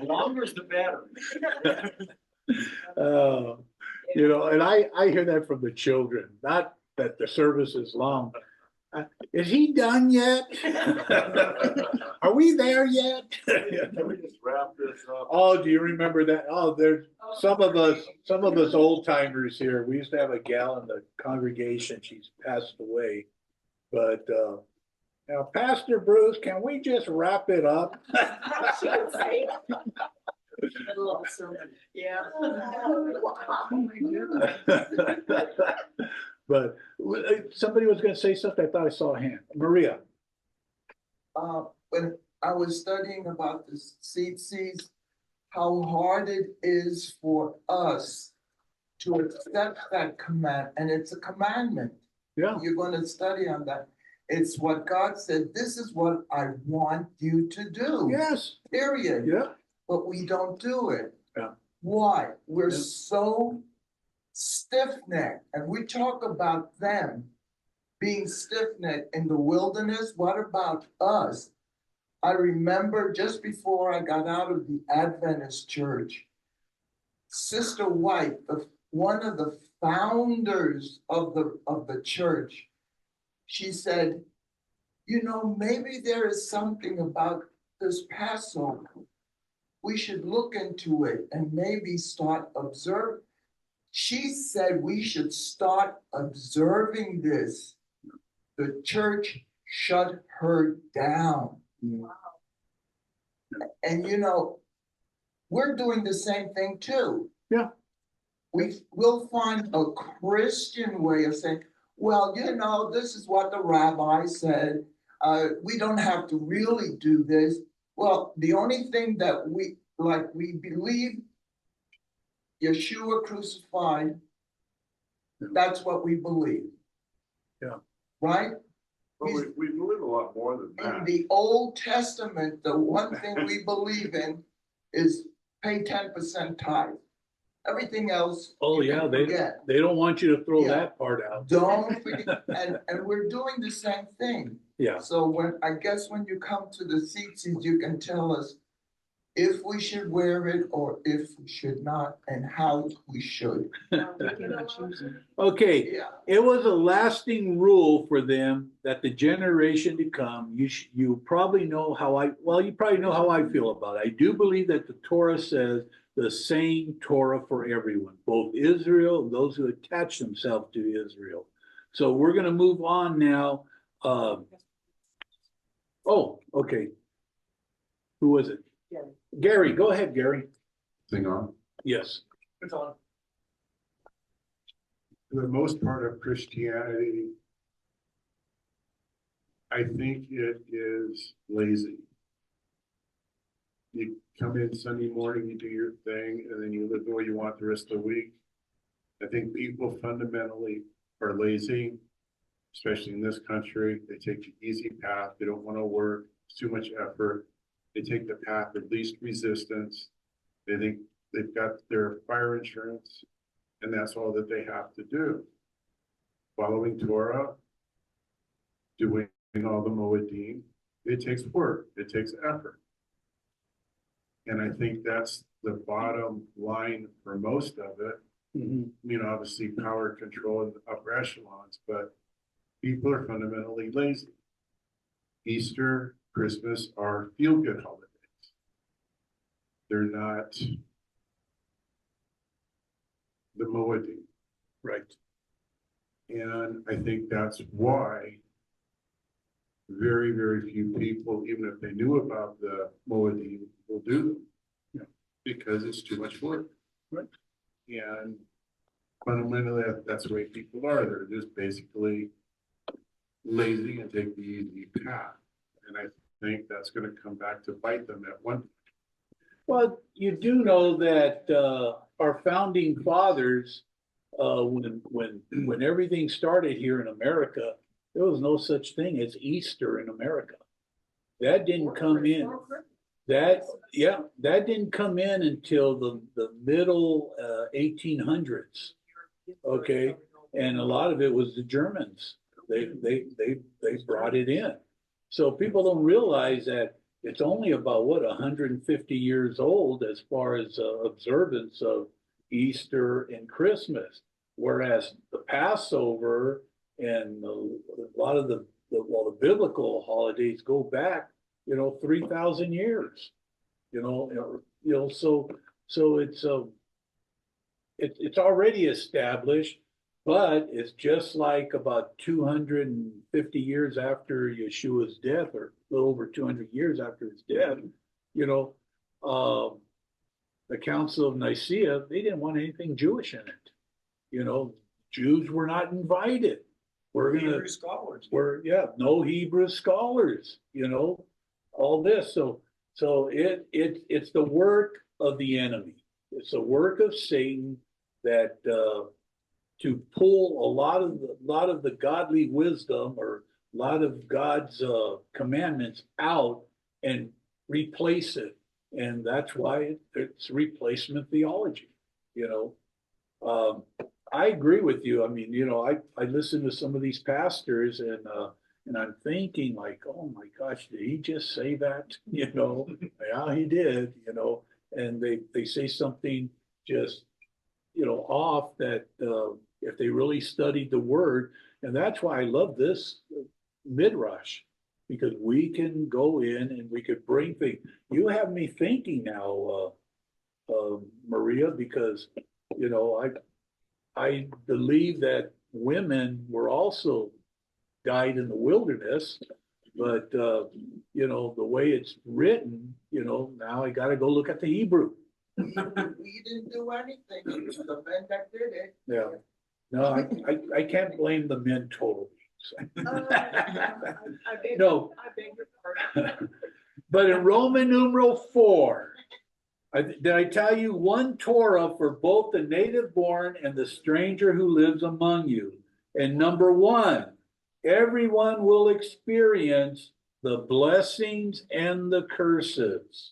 Longer's the better. And I hear that from the children, not that the service is long. Is he done yet? Are we there yet? Can we just wrap this up? Oh, do you remember that? Oh, there's some of us old timers here. We used to have a gal in the congregation. She's passed away. But now, Pastor Bruce, can we just wrap it up? Yeah. But somebody was gonna say something. I thought I saw a hand. Maria. When I was studying about the seeds, how hard it is for us to accept that command, and it's a commandment. Yeah. You're gonna study on that. It's what God said, this is what I want you to do. Yes. Period. Yeah. But we don't do it. Yeah. Why? We're Yeah. so stiff-necked, and we talk about them being stiff-necked in the wilderness. What about us? I remember just before I got out of the Adventist church, Sister White, one of the founders of the church, she said, you know, maybe there is something about this Passover. We should look into it and maybe start observing. She said we should start observing this. The church shut her down. Wow. And you know, we're doing the same thing too. Yeah. We'll find a Christian way of saying, well, you know, this is what the rabbi said. We don't have to really do this. Well, the only thing that we believe Yeshua crucified, that's what we believe. Yeah. Right? But we believe a lot more than In that. the Old Testament, the one thing we believe in is pay 10% tithe. Everything else. Oh, you yeah, can they forget. don't want you to throw Yeah. that part out. Don't forget, and we're doing the same thing. Yeah. So when you come to the seats, you can tell us if we should wear it or if we should not, and how we should. Okay, Yeah. it was a lasting rule for them that the generation to come, you probably know how you probably know how I feel about it. I do believe that the Torah says the same Torah for everyone, both Israel and those who attach themselves to Israel. So we're gonna move on now. Okay. Who was it? Gary, go ahead, Gary. Thing on. Yes. It's on. For the most part of Christianity, I think it is lazy. You come in Sunday morning, you do your thing, and then you live the way you want the rest of the week. I think people fundamentally are lazy, especially in this country. They take the easy path. They don't want to work. It's too much effort. They take the path of least resistance. They think they've got their fire insurance, and that's all that they have to do. Following Torah, doing all the Moedim, it takes work, it takes effort. And I think that's the bottom line for most of it. Mhm. You know, obviously power control in the upper echelons, but people are fundamentally lazy. Easter, Christmas are feel-good holidays. They're not the Moedim. Right. And I think that's why very, very few people, even if they knew about the Moedim, will do them. Yeah. Because it's too much work. Right. And fundamentally, that's the way people are. They're just basically lazy and take the easy path. And I think that's going to come back to bite them at one point. Well, you do know that our founding fathers, when everything started here in America, there was no such thing as Easter in America. That didn't come in. That didn't come in until the middle 1800s. Okay, and a lot of it was the Germans. They brought it in. So people don't realize that it's only about 150 years old as far as observance of Easter and Christmas, whereas the Passover and a lot of the the biblical holidays go back, 3,000 years. So it's already established, but it's just like about 250 years after Yeshua's death, or a little over 200 years after his death, the Council of Nicaea, they didn't want anything Jewish in it. Jews were not invited. Hebrew scholars. No Hebrew scholars, all this. So it's the work of the enemy. It's the work of Satan that to pull a lot of the godly wisdom, or a lot of God's commandments out and replace it. And that's why it's replacement theology. I agree with you. I mean, I listen to some of these pastors, and I'm thinking like, oh my gosh, did he just say that? Yeah, he did. And they say something just off that if they really studied the word. And that's why I love this midrash, because we can go in and we could bring things. You have me thinking now, Maria, because I believe that women were also died in the wilderness, but the way it's written, now I got to go look at the Hebrew. We didn't do anything, the men that did it. Yeah, no, I can't blame the men totally. No, I beg your pardon. but in Roman numeral 4, did I tell you one Torah for both the native born and the stranger who lives among you? And number 1, everyone will experience the blessings and the curses.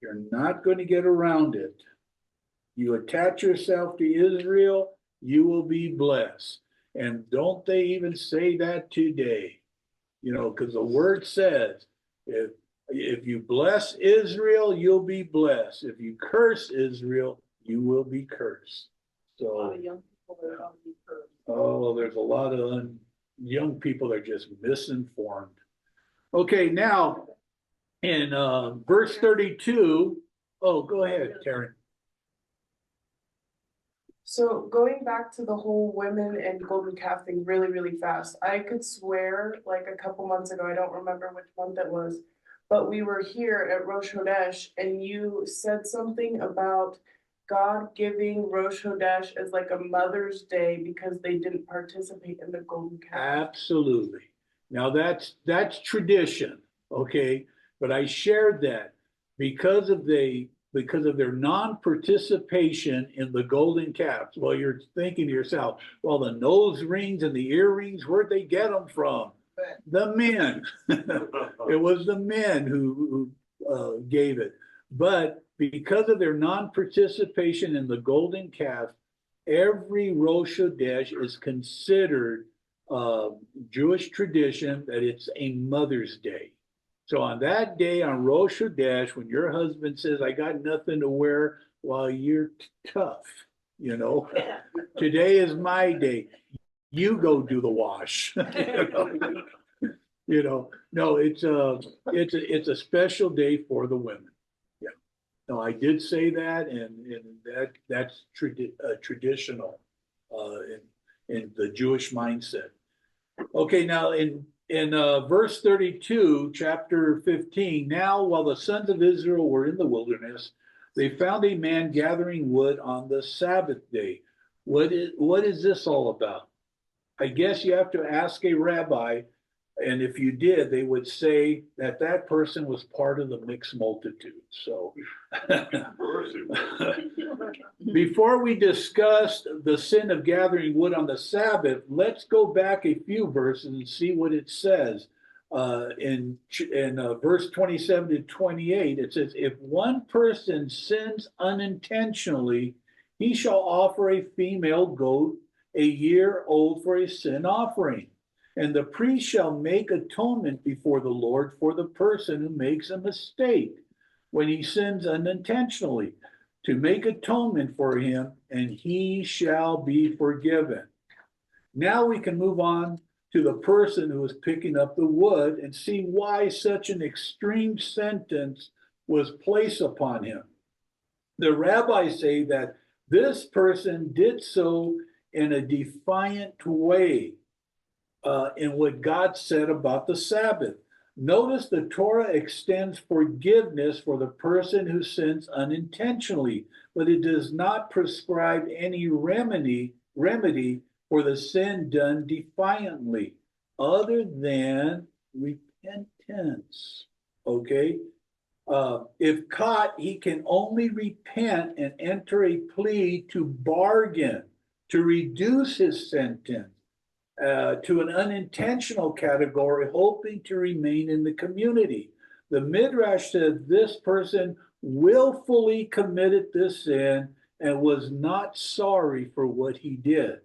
You're not going to get around it. You attach yourself to Israel, you will be blessed. And don't they even say that today? Because the word says, if you bless Israel, you'll be blessed. If you curse Israel, you will be cursed. So, A lot of young people that are going to be cursed. oh, there's a lot of young people that are just misinformed. Okay, now in verse 32. Oh, go ahead, Taryn. So going back to the whole women and golden calf thing really, really fast, I could swear like a couple months ago, I don't remember which month it was, but we were here at Rosh Hodesh and you said something about God giving Rosh Hodesh as like a Mother's Day because they didn't participate in the golden calf. Absolutely. Now that's tradition, okay? But I shared that because of their non-participation in the golden calf. Well, you're thinking to yourself, well, the nose rings and the earrings, where'd they get them from? The men. It was the men who gave it. But because of their non-participation in the golden calf, every Rosh Hodesh is considered Jewish tradition that it's a Mother's Day. So on that day, on Rosh Hodesh, when your husband says, I got nothing to wear, well, you're tough, Today is my day. You go do the wash. No, it's a special day for the women. Yeah. No, I did say that, and that's traditional in the Jewish mindset. Okay, now in verse 32, chapter 15, now while the sons of Israel were in the wilderness, they found a man gathering wood on the Sabbath day. What is this all about? I guess you have to ask a rabbi, and if you did, they would say that person was part of the mixed multitude. So before we discuss the sin of gathering wood on the Sabbath, let's go back a few verses and see what it says. In verse 27 to 28, it says, if one person sins unintentionally, he shall offer a female goat a year old for a sin offering. And the priest shall make atonement before the Lord for the person who makes a mistake when he sins unintentionally, to make atonement for him, and he shall be forgiven. Now we can move on to the person who was picking up the wood and see why such an extreme sentence was placed upon him. The rabbis say that this person did so in a defiant way in what God said about the Sabbath. Notice the Torah extends forgiveness for the person who sins unintentionally, but it does not prescribe any remedy for the sin done defiantly, other than repentance. Okay? If caught, he can only repent and enter a plea to bargain, to reduce his sentence to an unintentional category, hoping to remain in the community. The Midrash said this person willfully committed this sin and was not sorry for what he did.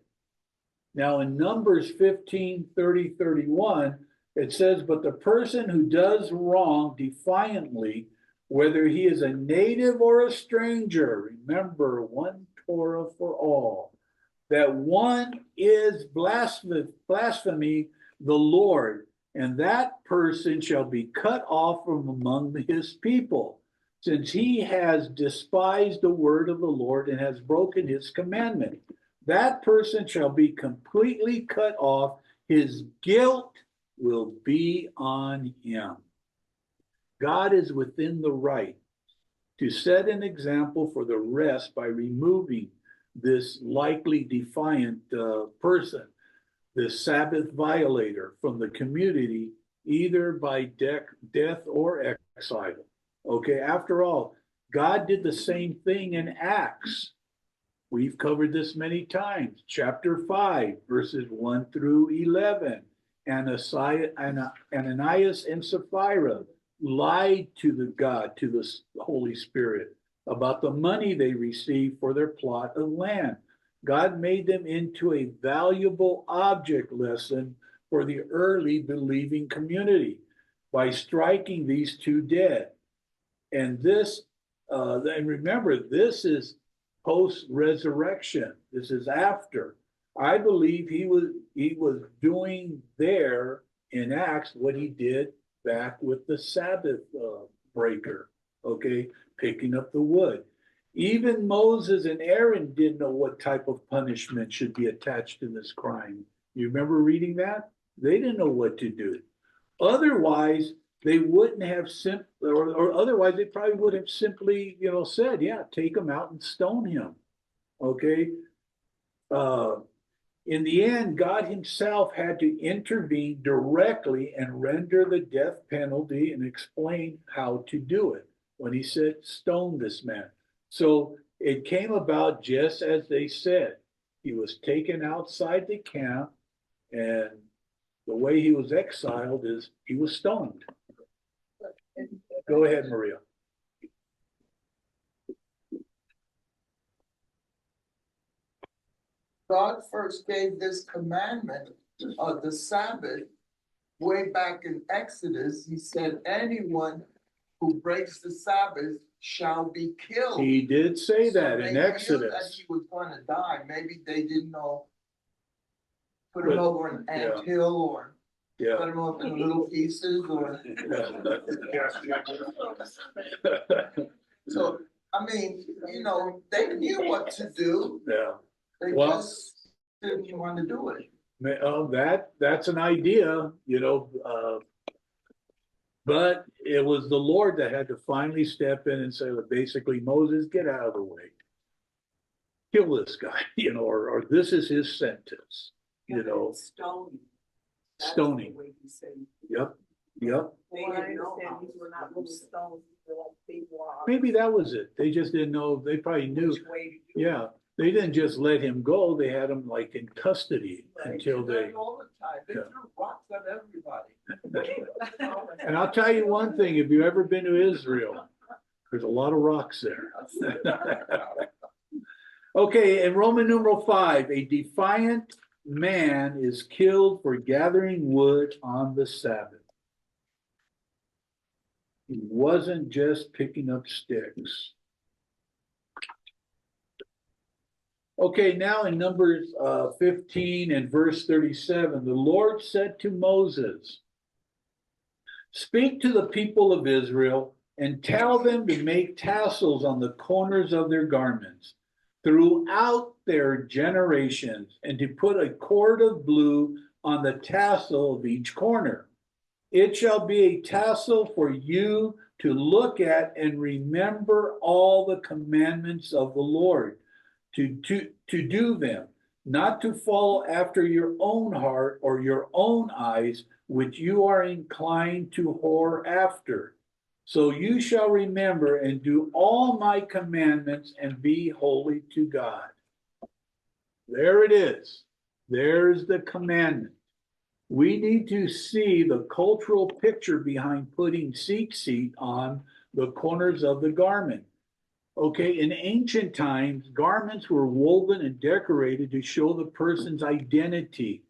Now in Numbers 15:30-31, it says, but the person who does wrong defiantly, whether he is a native or a stranger, remember, one Torah for all, that one is blasphemy the Lord, and that person shall be cut off from among his people, since he has despised the word of the Lord and has broken his commandment. That person shall be completely cut off. His guilt will be on him. God is within the right to set an example for the rest by removing this likely defiant person, this Sabbath violator, from the community, either by death or exile. Okay, after all, God did the same thing in Acts. We've covered this many times. Chapter 5, verses 1-11. Ananias and Sapphira lied to the Holy Spirit about the money they received for their plot of land. God made them into a valuable object lesson for the early believing community by striking these two dead. And this, and remember, this is post-resurrection. This is after. I believe he was doing there in Acts what he did back with the Sabbath breaker, okay, picking up the wood. Even Moses and Aaron didn't know what type of punishment should be attached to this crime. You remember reading that? They didn't know what to do. Otherwise, they wouldn't have or otherwise they probably would have simply, said, yeah, take him out and stone him. Okay. In the end, God himself had to intervene directly and render the death penalty and explain how to do it when he said, stone this man. So it came about just as they said. He was taken outside the camp, and the way he was exiled is he was stoned. Go ahead, Maria. God first gave this commandment of the Sabbath way back in Exodus. He said, anyone who breaks the Sabbath shall be killed. He did say that in They knew Exodus. that he was going to die. Maybe they didn't know. Put him over an anthill or cut him up in little pieces or. So, I mean, they knew what to do. Yeah. They just didn't want to do it. That's an idea, but it was the Lord that had to finally step in and say, basically, Moses, get out of the way. Kill this guy, or this is his sentence, Stoning. Stoning. Yep. They didn't know these were not little stones, they were like big rocks. Maybe that was it. They just didn't know. They probably knew. Yeah. They didn't just let him go. They had him like in custody until they. All the time. They threw rocks at everybody. And I'll tell you one thing: if you've ever been to Israel, there's a lot of rocks there. Okay, in Roman numeral 5, a defiant man is killed for gathering wood on the Sabbath. He wasn't just picking up sticks. Okay, now in Numbers 15 and verse 37, the Lord said to Moses, speak to the people of Israel and tell them to make tassels on the corners of their garments throughout their generations, and to put a cord of blue on the tassel of each corner. It shall be a tassel for you to look at and remember all the commandments of the Lord, to do them, not to follow after your own heart or your own eyes, which you are inclined to whore after. So you shall remember and do all my commandments and be holy to God. There it is. There's the commandment. We need to see the cultural picture behind putting seat on the corners of the garment. Okay, in ancient times, garments were woven and decorated to show the person's identity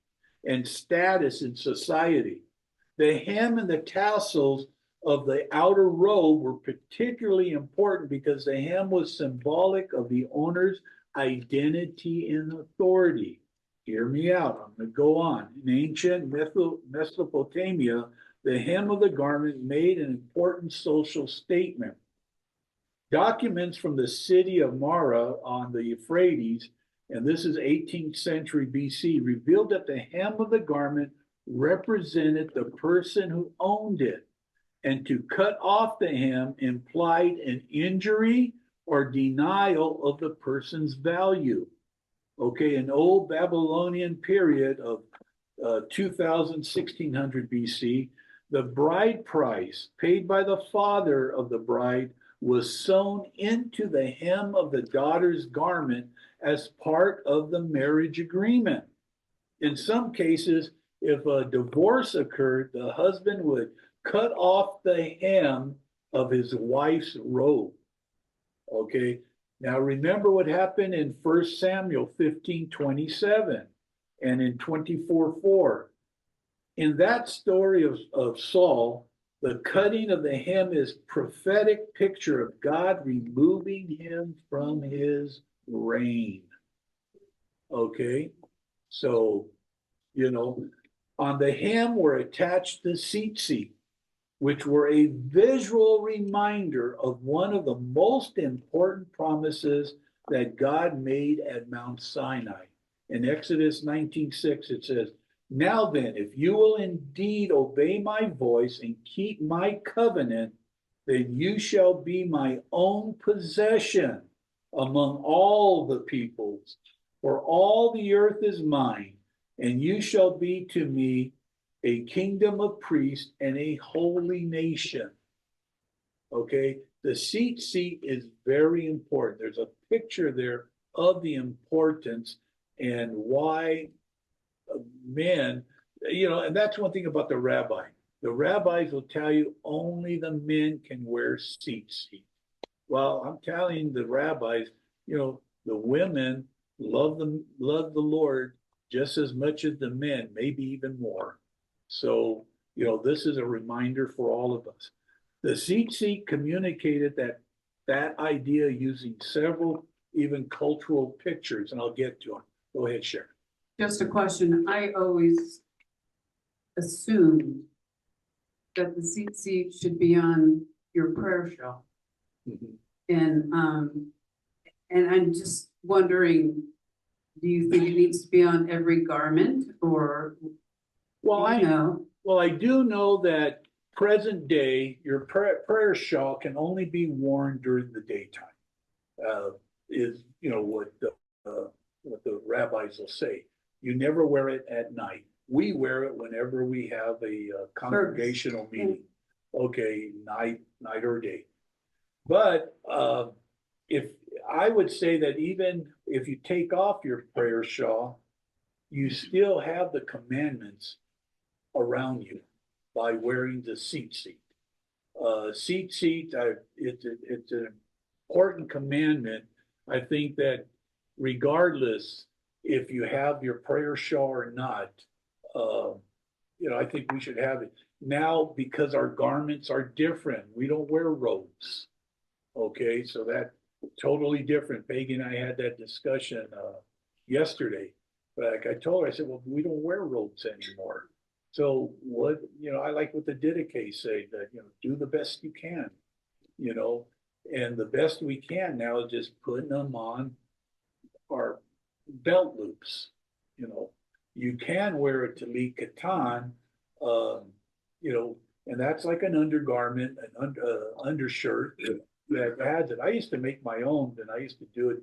and status in society. The hem and the tassels of the outer robe were particularly important because the hem was symbolic of the owner's identity and authority. Hear me out. I'm going to go on. In ancient Mesopotamia, the hem of the garment made an important social statement. Documents from the city of Mara on the Euphrates, and this is 18th century BC, revealed that the hem of the garment represented the person who owned it, and to cut off the hem implied an injury or denial of the person's value. Okay, an old Babylonian period of 1600 BC, the bride price paid by the father of the bride was sewn into the hem of the daughter's garment as part of the marriage agreement. In some cases, if a divorce occurred, the husband would cut off the hem of his wife's robe. Okay, now remember what happened in 1 Samuel 15:27 and in 24:4. In that story of Saul, the cutting of the hem is prophetic picture of God removing him from his reign. Okay, so, on the hem were attached the seat, which were a visual reminder of one of the most important promises that God made at Mount Sinai. In Exodus 19:6, it says, now then, if you will indeed obey my voice and keep my covenant, then you shall be my own possession among all the peoples, for all the earth is mine, and you shall be to me a kingdom of priests and a holy nation. Okay, the seat is very important. There's a picture there of the importance and why men, and that's one thing about the rabbi. The rabbis will tell you only the men can wear seat. Well, I'm telling the rabbis, the women love the Lord just as much as the men, maybe even more. So, this is a reminder for all of us. The seat communicated that idea using several even cultural pictures, and I'll get to them. Go ahead, Sharon. Just a question. I always assumed that the seat should be on your prayer shawl. Mm-hmm. And I'm just wondering, do you think it needs to be on every garment or? Well, I do know that present day, your prayer shawl can only be worn during the daytime. Is what the rabbis will say. You never wear it at night. We wear it whenever we have a congregational meeting. Okay, night or day. But if I would say that even if you take off your prayer shawl, you still have the commandments around you by wearing the seat. It's an important commandment. I think that regardless if you have your prayer shawl or not, I think we should have it. Now, because our garments are different, we don't wear robes. Okay, so totally different. Peggy and I had that discussion yesterday. But like I told her, I said, well, we don't wear robes anymore. So what, I like what the Didache say, that, do the best you can, and the best we can now is just putting them on our belt loops. You can wear a talit katan, and that's like an undergarment, an undershirt that has it. I used to make my own, and I used to do it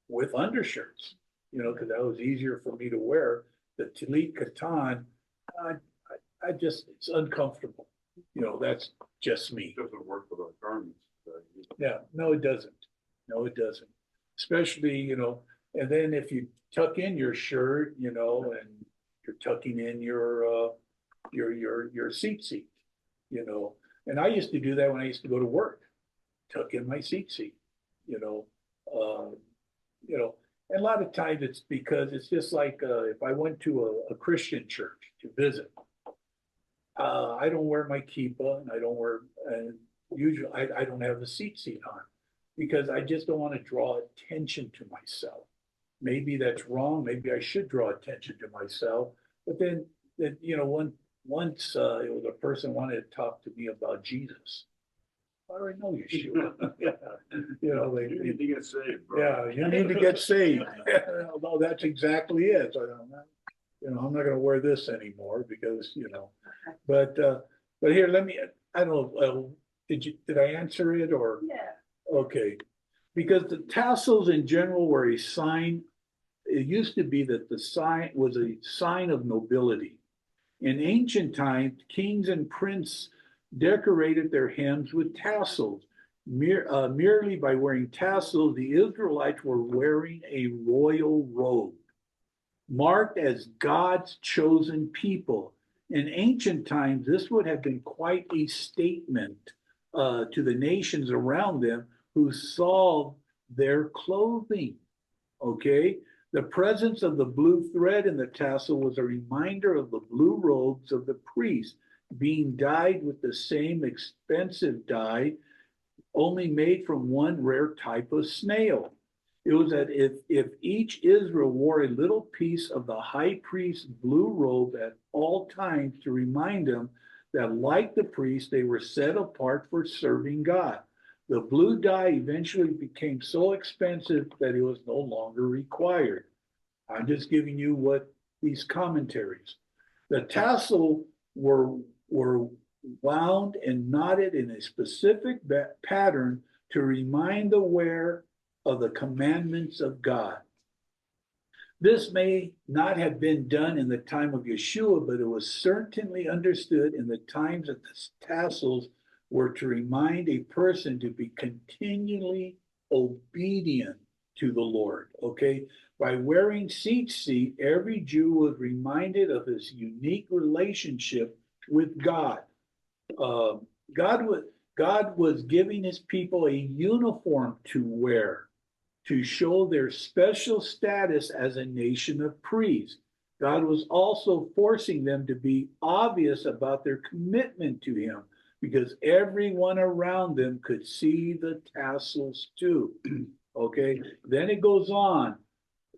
with undershirts, because that was easier for me to wear. The talit katan, it's uncomfortable. That's just me. It doesn't work with our garments. Yeah, no, it doesn't. No, it doesn't. Especially, and then if you tuck in your shirt, and you're tucking in your seat, and I used to do that when I used to go to work, tuck in my seat, and a lot of times it's because it's just like if I went to a Christian church to visit, I don't wear my kippah, and I don't wear, and usually I don't have the seat on because I just don't want to draw attention to myself. Maybe that's wrong. Maybe I should draw attention to myself. But then once it was a person wanted to talk to me about Jesus. I already know you should. You need to get saved, bro. Yeah, you need to get saved. No, that's exactly it. So I'm not going to wear this anymore because But here, I don't know. Did I answer it or? Yeah. Okay, because the tassels in general were a sign. It used to be that the sign was a sign of nobility. In ancient times, kings and princes decorated their hems with tassels. Merely by wearing tassels, the Israelites were wearing a royal robe, marked as God's chosen people. In ancient times, this would have been quite a statement to the nations around them who saw their clothing. Okay? The presence of the blue thread in the tassel was a reminder of the blue robes of the priests being dyed with the same expensive dye, only made from one rare type of snail. It was that if each Israel wore a little piece of the high priest's blue robe at all times to remind them that, like the priest, they were set apart for serving God. The blue dye eventually became so expensive that it was no longer required. I'm just giving you what these commentaries. The tassel were wound and knotted in a specific pattern to remind the wearer of the commandments of God. This may not have been done in the time of Yeshua, but it was certainly understood in the times that the tassels were to remind a person to be continually obedient to the Lord, okay? By wearing seat, every Jew was reminded of his unique relationship with God. God was giving his people a uniform to wear to show their special status as a nation of priests. God was also forcing them to be obvious about their commitment to him because everyone around them could see the tassels too. Okay, then it goes on.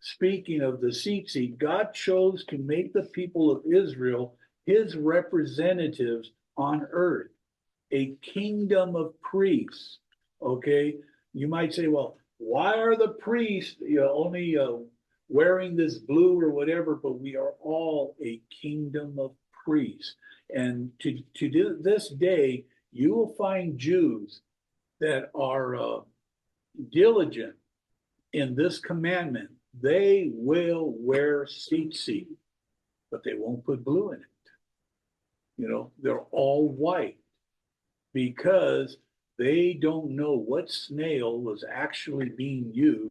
Speaking of the seat, God chose to make the people of Israel his representatives on earth, a kingdom of priests. Okay, you might say, well, why are the priests only wearing this blue or whatever? But we are all a kingdom of priests. And to this day, you will find Jews that are diligent in this commandment. They will wear seat, but they won't put blue in it. They're all white because they don't know what snail was actually being used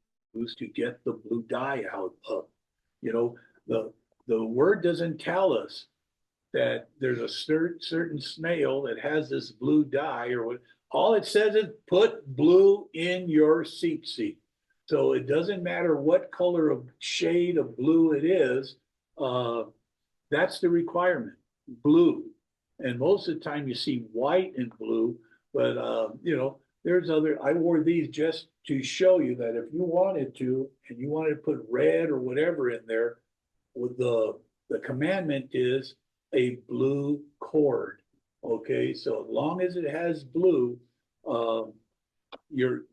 to get the blue dye out of. The word doesn't tell us that there's a certain snail that has this blue dye or what. All it says is put blue in your seat. So it doesn't matter what color of shade of blue it is. That's the requirement, blue. And most of the time you see white and blue, but I wore these just to show you that if you wanted to, and you wanted to put red or whatever in there, with the commandment is a blue cord. Okay, so as long as it has blue, you're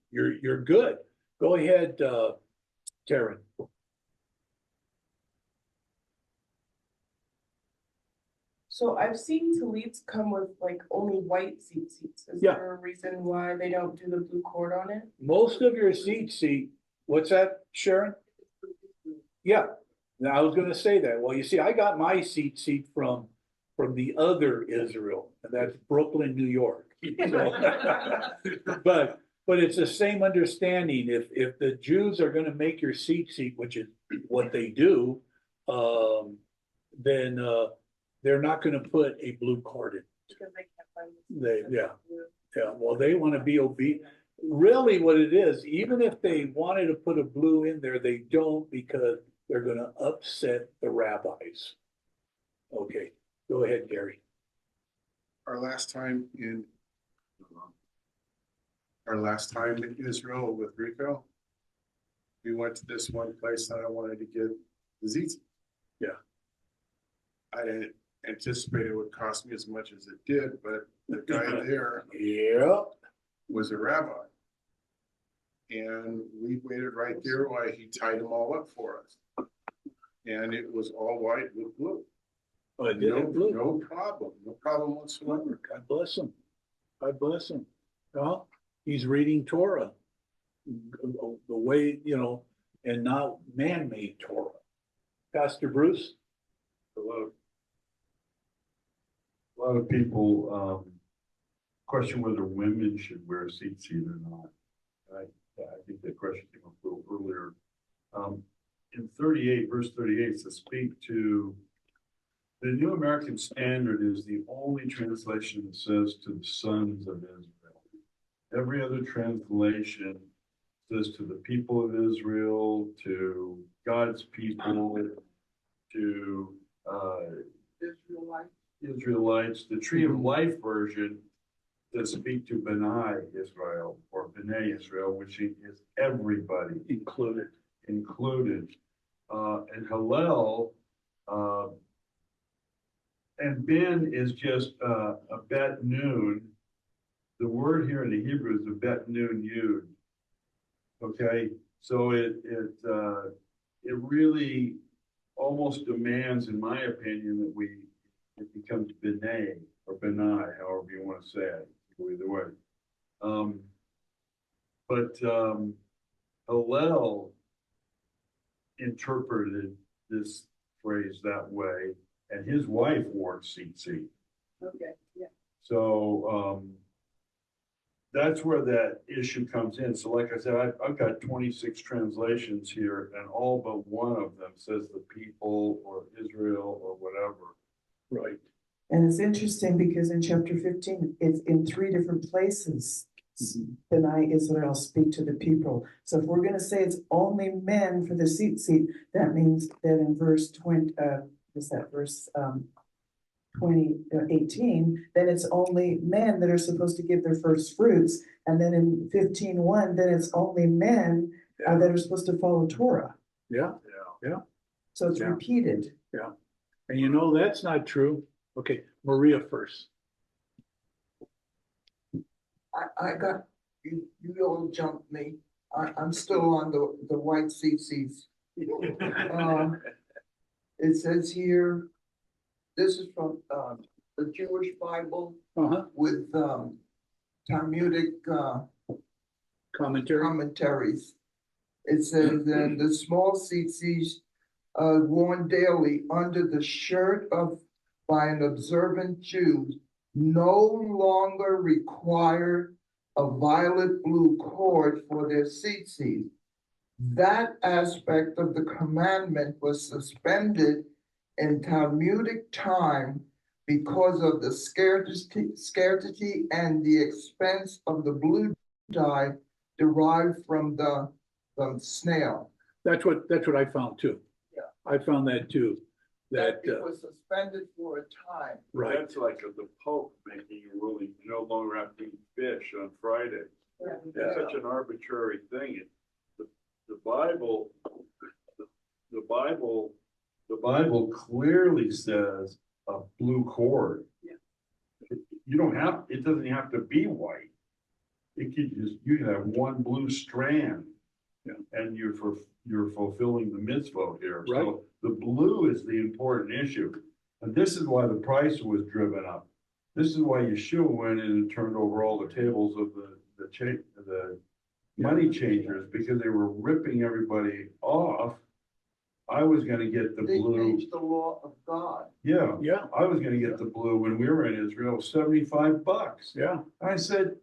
good. Go ahead, Taryn. So I've seen Tallits come with like only white seats. Is Yeah. there a reason why they don't do the blue cord on it? Most of your seat, what's that, Sharon? Yeah, now I was gonna say that. Well, you see, I got my seat from the other Israel, and that's Brooklyn, New York. So, but it's the same understanding. If the Jews are gonna make your seat, which is what they do, then they're not gonna put a blue cord in. Because they can't find Yeah. Yeah, well, they want to be obedient. Really what it is, even if they wanted to put a blue in there, they don't because they're gonna upset the rabbis. Okay, go ahead, Gary. Our last time in Israel with Rico, we went to this one place that I wanted to get the ziti. Yeah. I didn't anticipate it would cost me as much as it did, but the guy there Yeah. was a rabbi. And we waited right there while he tied them all up for us. And it was all white with blue. Oh, it did have blue. No problem whatsoever. God bless him. God bless him. Well, he's reading Torah. The way, and not man-made Torah. Pastor Bruce? A lot of people question whether women should wear a seat or not. I think that question came up a little earlier. In 38, verse 38, it says, speak to the New American Standard is the only translation that says to the sons of Israel. Every other translation says to the people of Israel, to God's people, to Israelites. The Tree of Life version does speak to B'nai Israel or B'nai Israel, which is everybody Included. And Hallel, and Ben is just a bet noon. The word here in the Hebrew is a bet noon yud. Okay, so it really almost demands, in my opinion, that it becomes B'nai or B'nai, however you want to say it, either way. But Hillel interpreted this phrase that way, and his wife wore tzitzit. Okay, yeah. So that's where that issue comes in. So like I said, I've got 26 translations here, and all but one of them says the people or Israel or whatever. Right. And it's interesting because in chapter 15, it's in 3 different places. B'nai Israel speak to the people. So if we're gonna say it's only men for the seat, that means that in verse 20, verse 18, then it's only men that are supposed to give their first fruits. And then in 15:1, then it's only men that are supposed to follow Torah. Yeah. So it's Yeah. repeated. Yeah. And that's not true. Okay, Maria first. I got, you all jumped me. I'm still on the white CCs. It says here, this is from the Jewish Bible with Talmudic commentaries. It says that the small tzitzis worn daily under the shirt by an observant Jew no longer require a violet blue cord for their tzitzis. That aspect of the commandment was suspended in Talmudic time because of the scarcity and the expense of the blue dye derived from the snail. That's what I found too. Yeah. I found that too. That it was suspended for a time. right. That's like the Pope making a ruling, you no longer have to eat fish on Friday. It's such an arbitrary thing. The Bible, the Bible clearly says a blue cord. You don't have, it doesn't have to be white. It could just, you have one blue strand. And you're fulfilling the mitzvah here. Right. So the blue is the important issue. And this is why the price was driven up. This is why Yeshua went in and turned over all the tables of the money changers, because they were ripping everybody off. I was gonna get the They blue. changed the law of God. Yeah, Yeah, I was gonna get the blue when we were in Israel, $75. yeah. I said,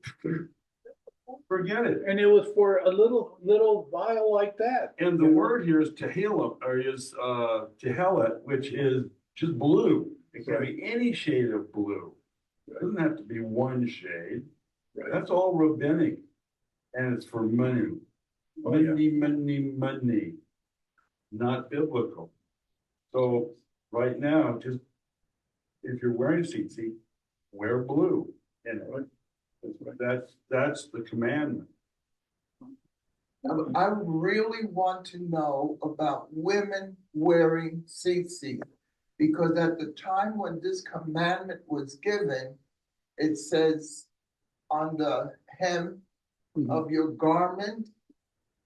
forget it. And it was for a little vial like that. And the word here is tehillah, or is tehelet, which is just blue. It can be any shade of blue. It doesn't have to be one shade. Right. That's all rabbinic. And it's for money. Oh, yeah. Money. Not biblical. So right now, just if you're wearing tzitzit, wear blue. And that's the commandment. I really want to know about women wearing tzitzit, because at the time when this commandment was given, it says on the hem of your garment,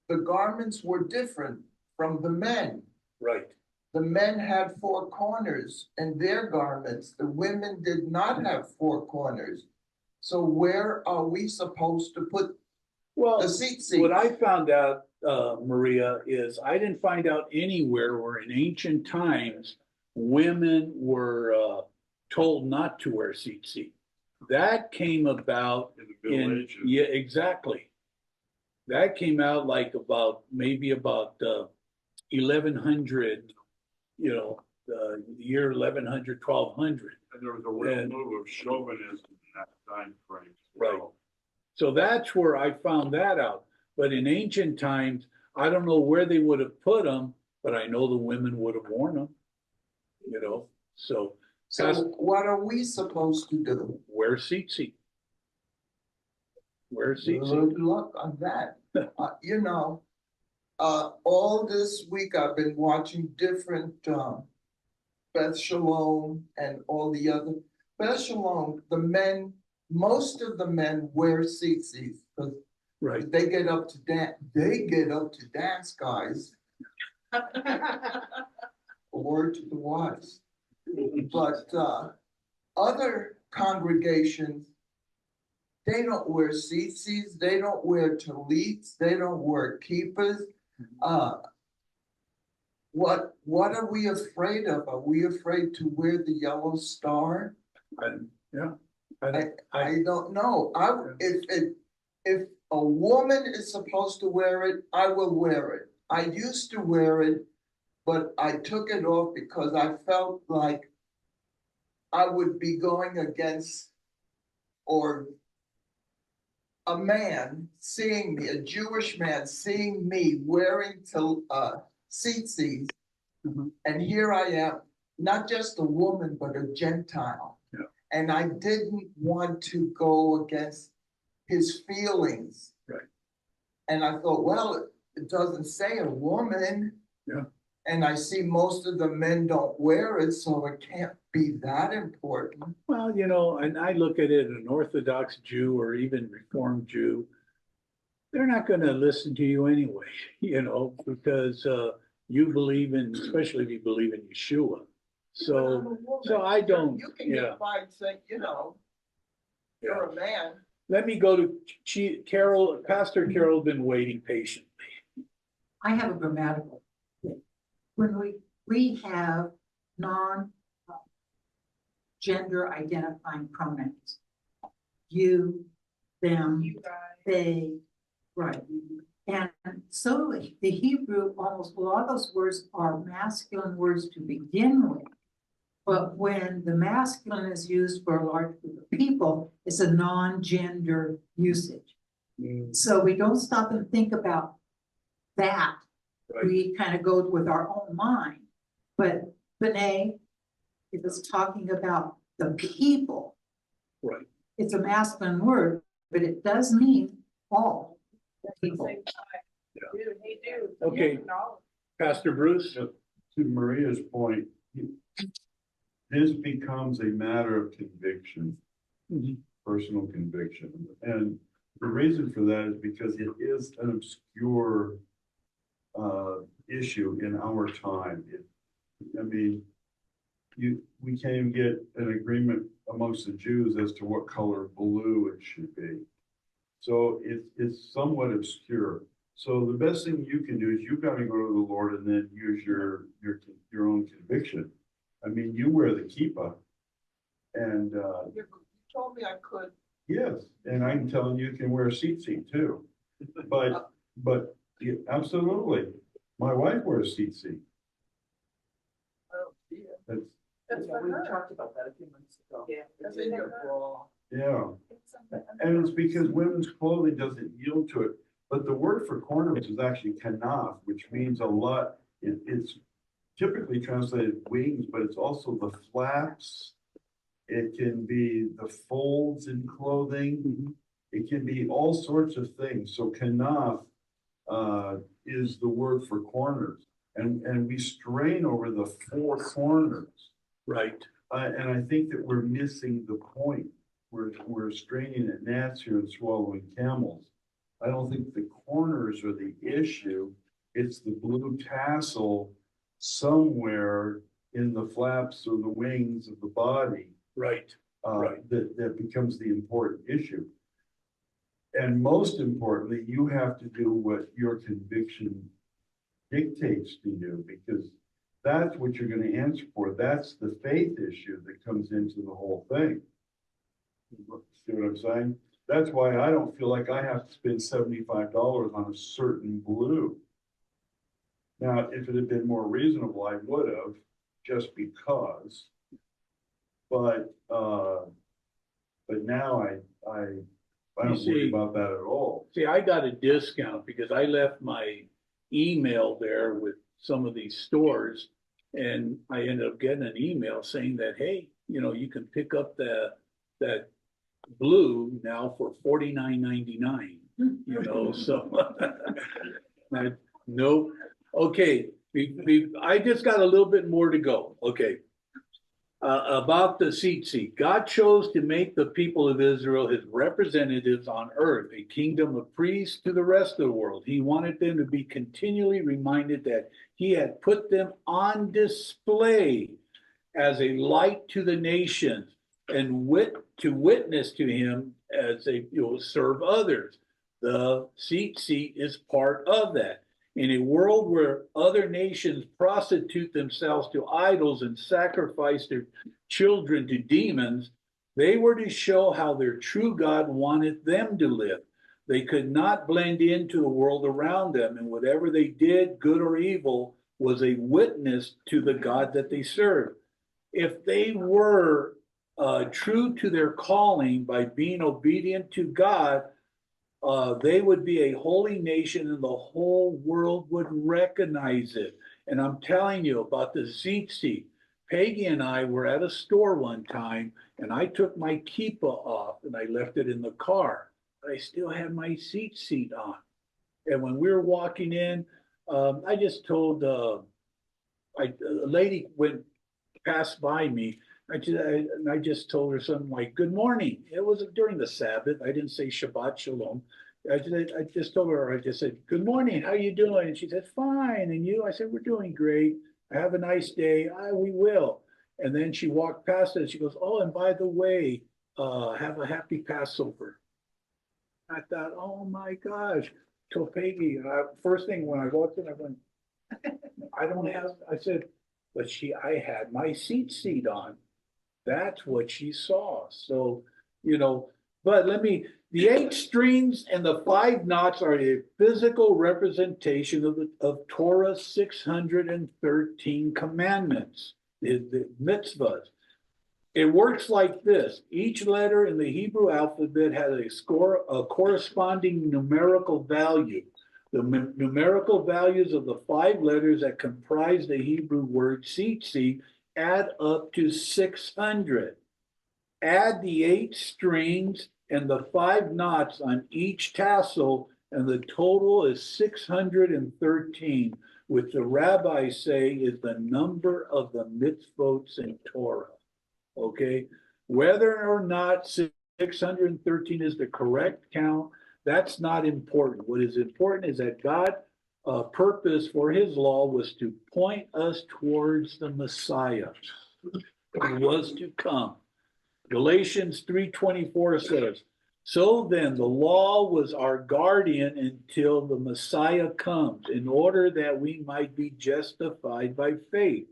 the garments were different from the men. Right. The men had 4 corners in their garments. The women did not have 4 corners. So where are we supposed to put Well, the tzitzit? what I found out, Maria, is I didn't find out anywhere where in ancient times women were told not to wear tzitzit. That came about In the Middle Ages. yeah, exactly. That came out like maybe about 1100, the year 1100, 1200. And there was a real And- move of chauvinism in that time frame. Right. So that's where I found that out. But in ancient times, I don't know where they would have put them, but I know the women would have worn them. So So what are we supposed to do? wear tzitzit. Wear tzitzit. Good luck on that. All this week I've been watching different, Beth Shalom and all the other. Beth Shalom, most of the men wear tzitzit, because Right. they get up to dance, guys. A word to the wise. But other congregations, they don't wear tzitzits, they don't wear tallits, they don't wear kippahs. What are we afraid of? Are we afraid to wear the yellow star? I don't know. If a woman is supposed to wear it, I will wear it. I used to wear it, but I took it off because I felt like I would be going against, or a man seeing me, a Jewish man seeing me wearing tzitzit, and here I am, not just a woman, but a Gentile. Yeah. And I didn't want to go against his feelings. Right. And I thought, well, it doesn't say a woman. Yeah. And I see most of the men don't wear it, so it can't be that important. Well, and I look at it, an Orthodox Jew or even Reformed Jew, they're not going to listen to you anyway, because you believe in, especially if you believe in Yeshua. But I'm a woman. I don't, You can get by saying, you're a man. Let me go to Carol. Pastor Carol, been waiting patiently. I have a grammatical thing. When we have non-gender identifying pronouns, you, them, You guys. they, right. And so the Hebrew, almost a lot of those words are masculine words to begin with. But when the masculine is used for a large group of people, it's a non-gender usage. So we don't stop and think about that. Right. We kind of go with our own mind. But B'nai, if it's talking about the people, Right. it's a masculine word, but it does mean all people. Same time. Dude, hey, dude. Okay. you acknowledge- Pastor Bruce? To Maria's point, this becomes a matter of conviction, Mhm. personal conviction. And the reason for that is because it is an obscure issue in our time. I mean, we can't even get an agreement amongst the Jews as to what color blue it should be. So it's somewhat obscure. So the best thing you can do is you've got to go to the Lord and then use your own conviction. I mean, you wear the kippah, and You told me I could. yes, and I'm telling you, you can wear a seat too. But yeah, absolutely, my wife wears seat. Oh, dear. That's That's for her. talked about that a few months ago. Yeah. It's in your bra. yeah. And it's because women's clothing doesn't yield to it. But the word for corners is actually kanaf, which means a lot. It's typically translated wings, but it's also the flaps. It can be the folds in clothing. It can be all sorts of things. So kanaf is the word for corners. And we strain over the four corners. Right. And I think that we're missing the point. We're straining at gnats here and swallowing camels. I don't think the corners are the issue. It's the blue tassel somewhere in the flaps or the wings of the body. Right. Right. That becomes the important issue. And most importantly, you have to do what your conviction dictates to you, because that's what you're going to answer for. That's the faith issue that comes into the whole thing. See what I'm saying? That's why I don't feel like I have to spend $75 on a certain blue. Now, if it had been more reasonable, I would have, just because. But now I don't worry about that at all. See, I got a discount because I left my email there with some of these stores, and I ended up getting an email saying that, hey, you can pick up that blue now for $49.99. So nope. Okay, I just got a little bit more to go. Okay. About the seat. God chose to make the people of Israel his representatives on earth, a kingdom of priests to the rest of the world. He wanted them to be continually reminded that he had put them on display as a light to the nations and to witness to him as they serve others. The seat is part of that. In a world where other nations prostitute themselves to idols and sacrifice their children to demons, they were to show how their true God wanted them to live. They could not blend into the world around them, and whatever they did, good or evil, was a witness to the God that they served. If they were true to their calling by being obedient to God, they would be a holy nation and the whole world would recognize it. And I'm telling you about the tzitzit. Peggy and I were at a store one time and I took my kippah off and I left it in the car. But I still had my tzitzit on. And when we were walking in, I just told, a lady passed by me. I just told her something like, good morning. It was during the Sabbath. I didn't say Shabbat Shalom. I just told her, I just said, good morning. How you doing? And she said, fine. And you? I said, we're doing great. Have a nice day. We will. And then she walked past it. And she goes, oh, and by the way, have a happy Passover. I thought, oh my gosh. Told Peggy, first thing when I walked in, I went, I said, but I had my seat on. That's what she saw. So, but the 8 strings and the 5 knots are a physical representation of Torah's 613 commandments, the mitzvahs. It works like this. Each letter in the Hebrew alphabet has a corresponding numerical value. The numerical values of the 5 letters that comprise the Hebrew word tzitzit add up to 600. Add the 8 strings and the 5 knots on each tassel, and the total is 613, which the rabbis say is the number of the mitzvot in Torah. Okay, whether or not 613 is the correct count, that's not important. What is important is that God purpose for his law was to point us towards the Messiah who was to come. Galatians 3:24 says, so then the law was our guardian until the Messiah comes, in order that we might be justified by faith.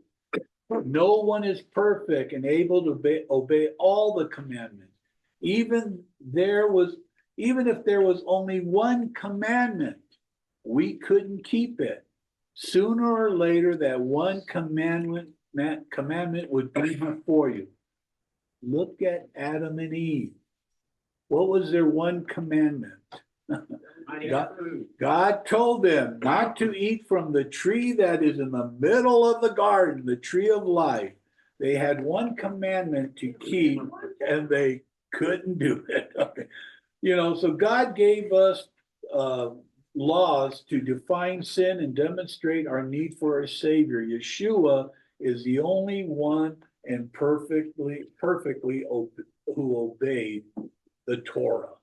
No one is perfect and able to obey all the commandments. Even if there was only one commandment, we couldn't keep it. Sooner or later, that one commandment would be before you. Look at Adam and Eve. What was their one commandment? God told them not to eat from the tree that is in the middle of the garden, the tree of life. They had one commandment to keep, and they couldn't do it. You know, so God gave us laws to define sin and demonstrate our need for a Savior. Yeshua is the only one and perfectly who obeyed the Torah.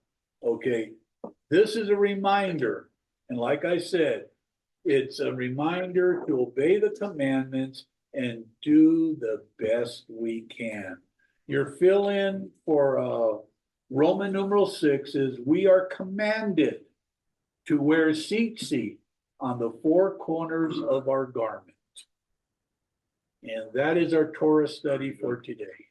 Okay, this is a reminder, and like I said, it's a reminder to obey the commandments and do the best we can. Your fill-in for Roman numeral 6 is we are commanded to wear tzitzit on the 4 corners of our garment. And that is our Torah study for today.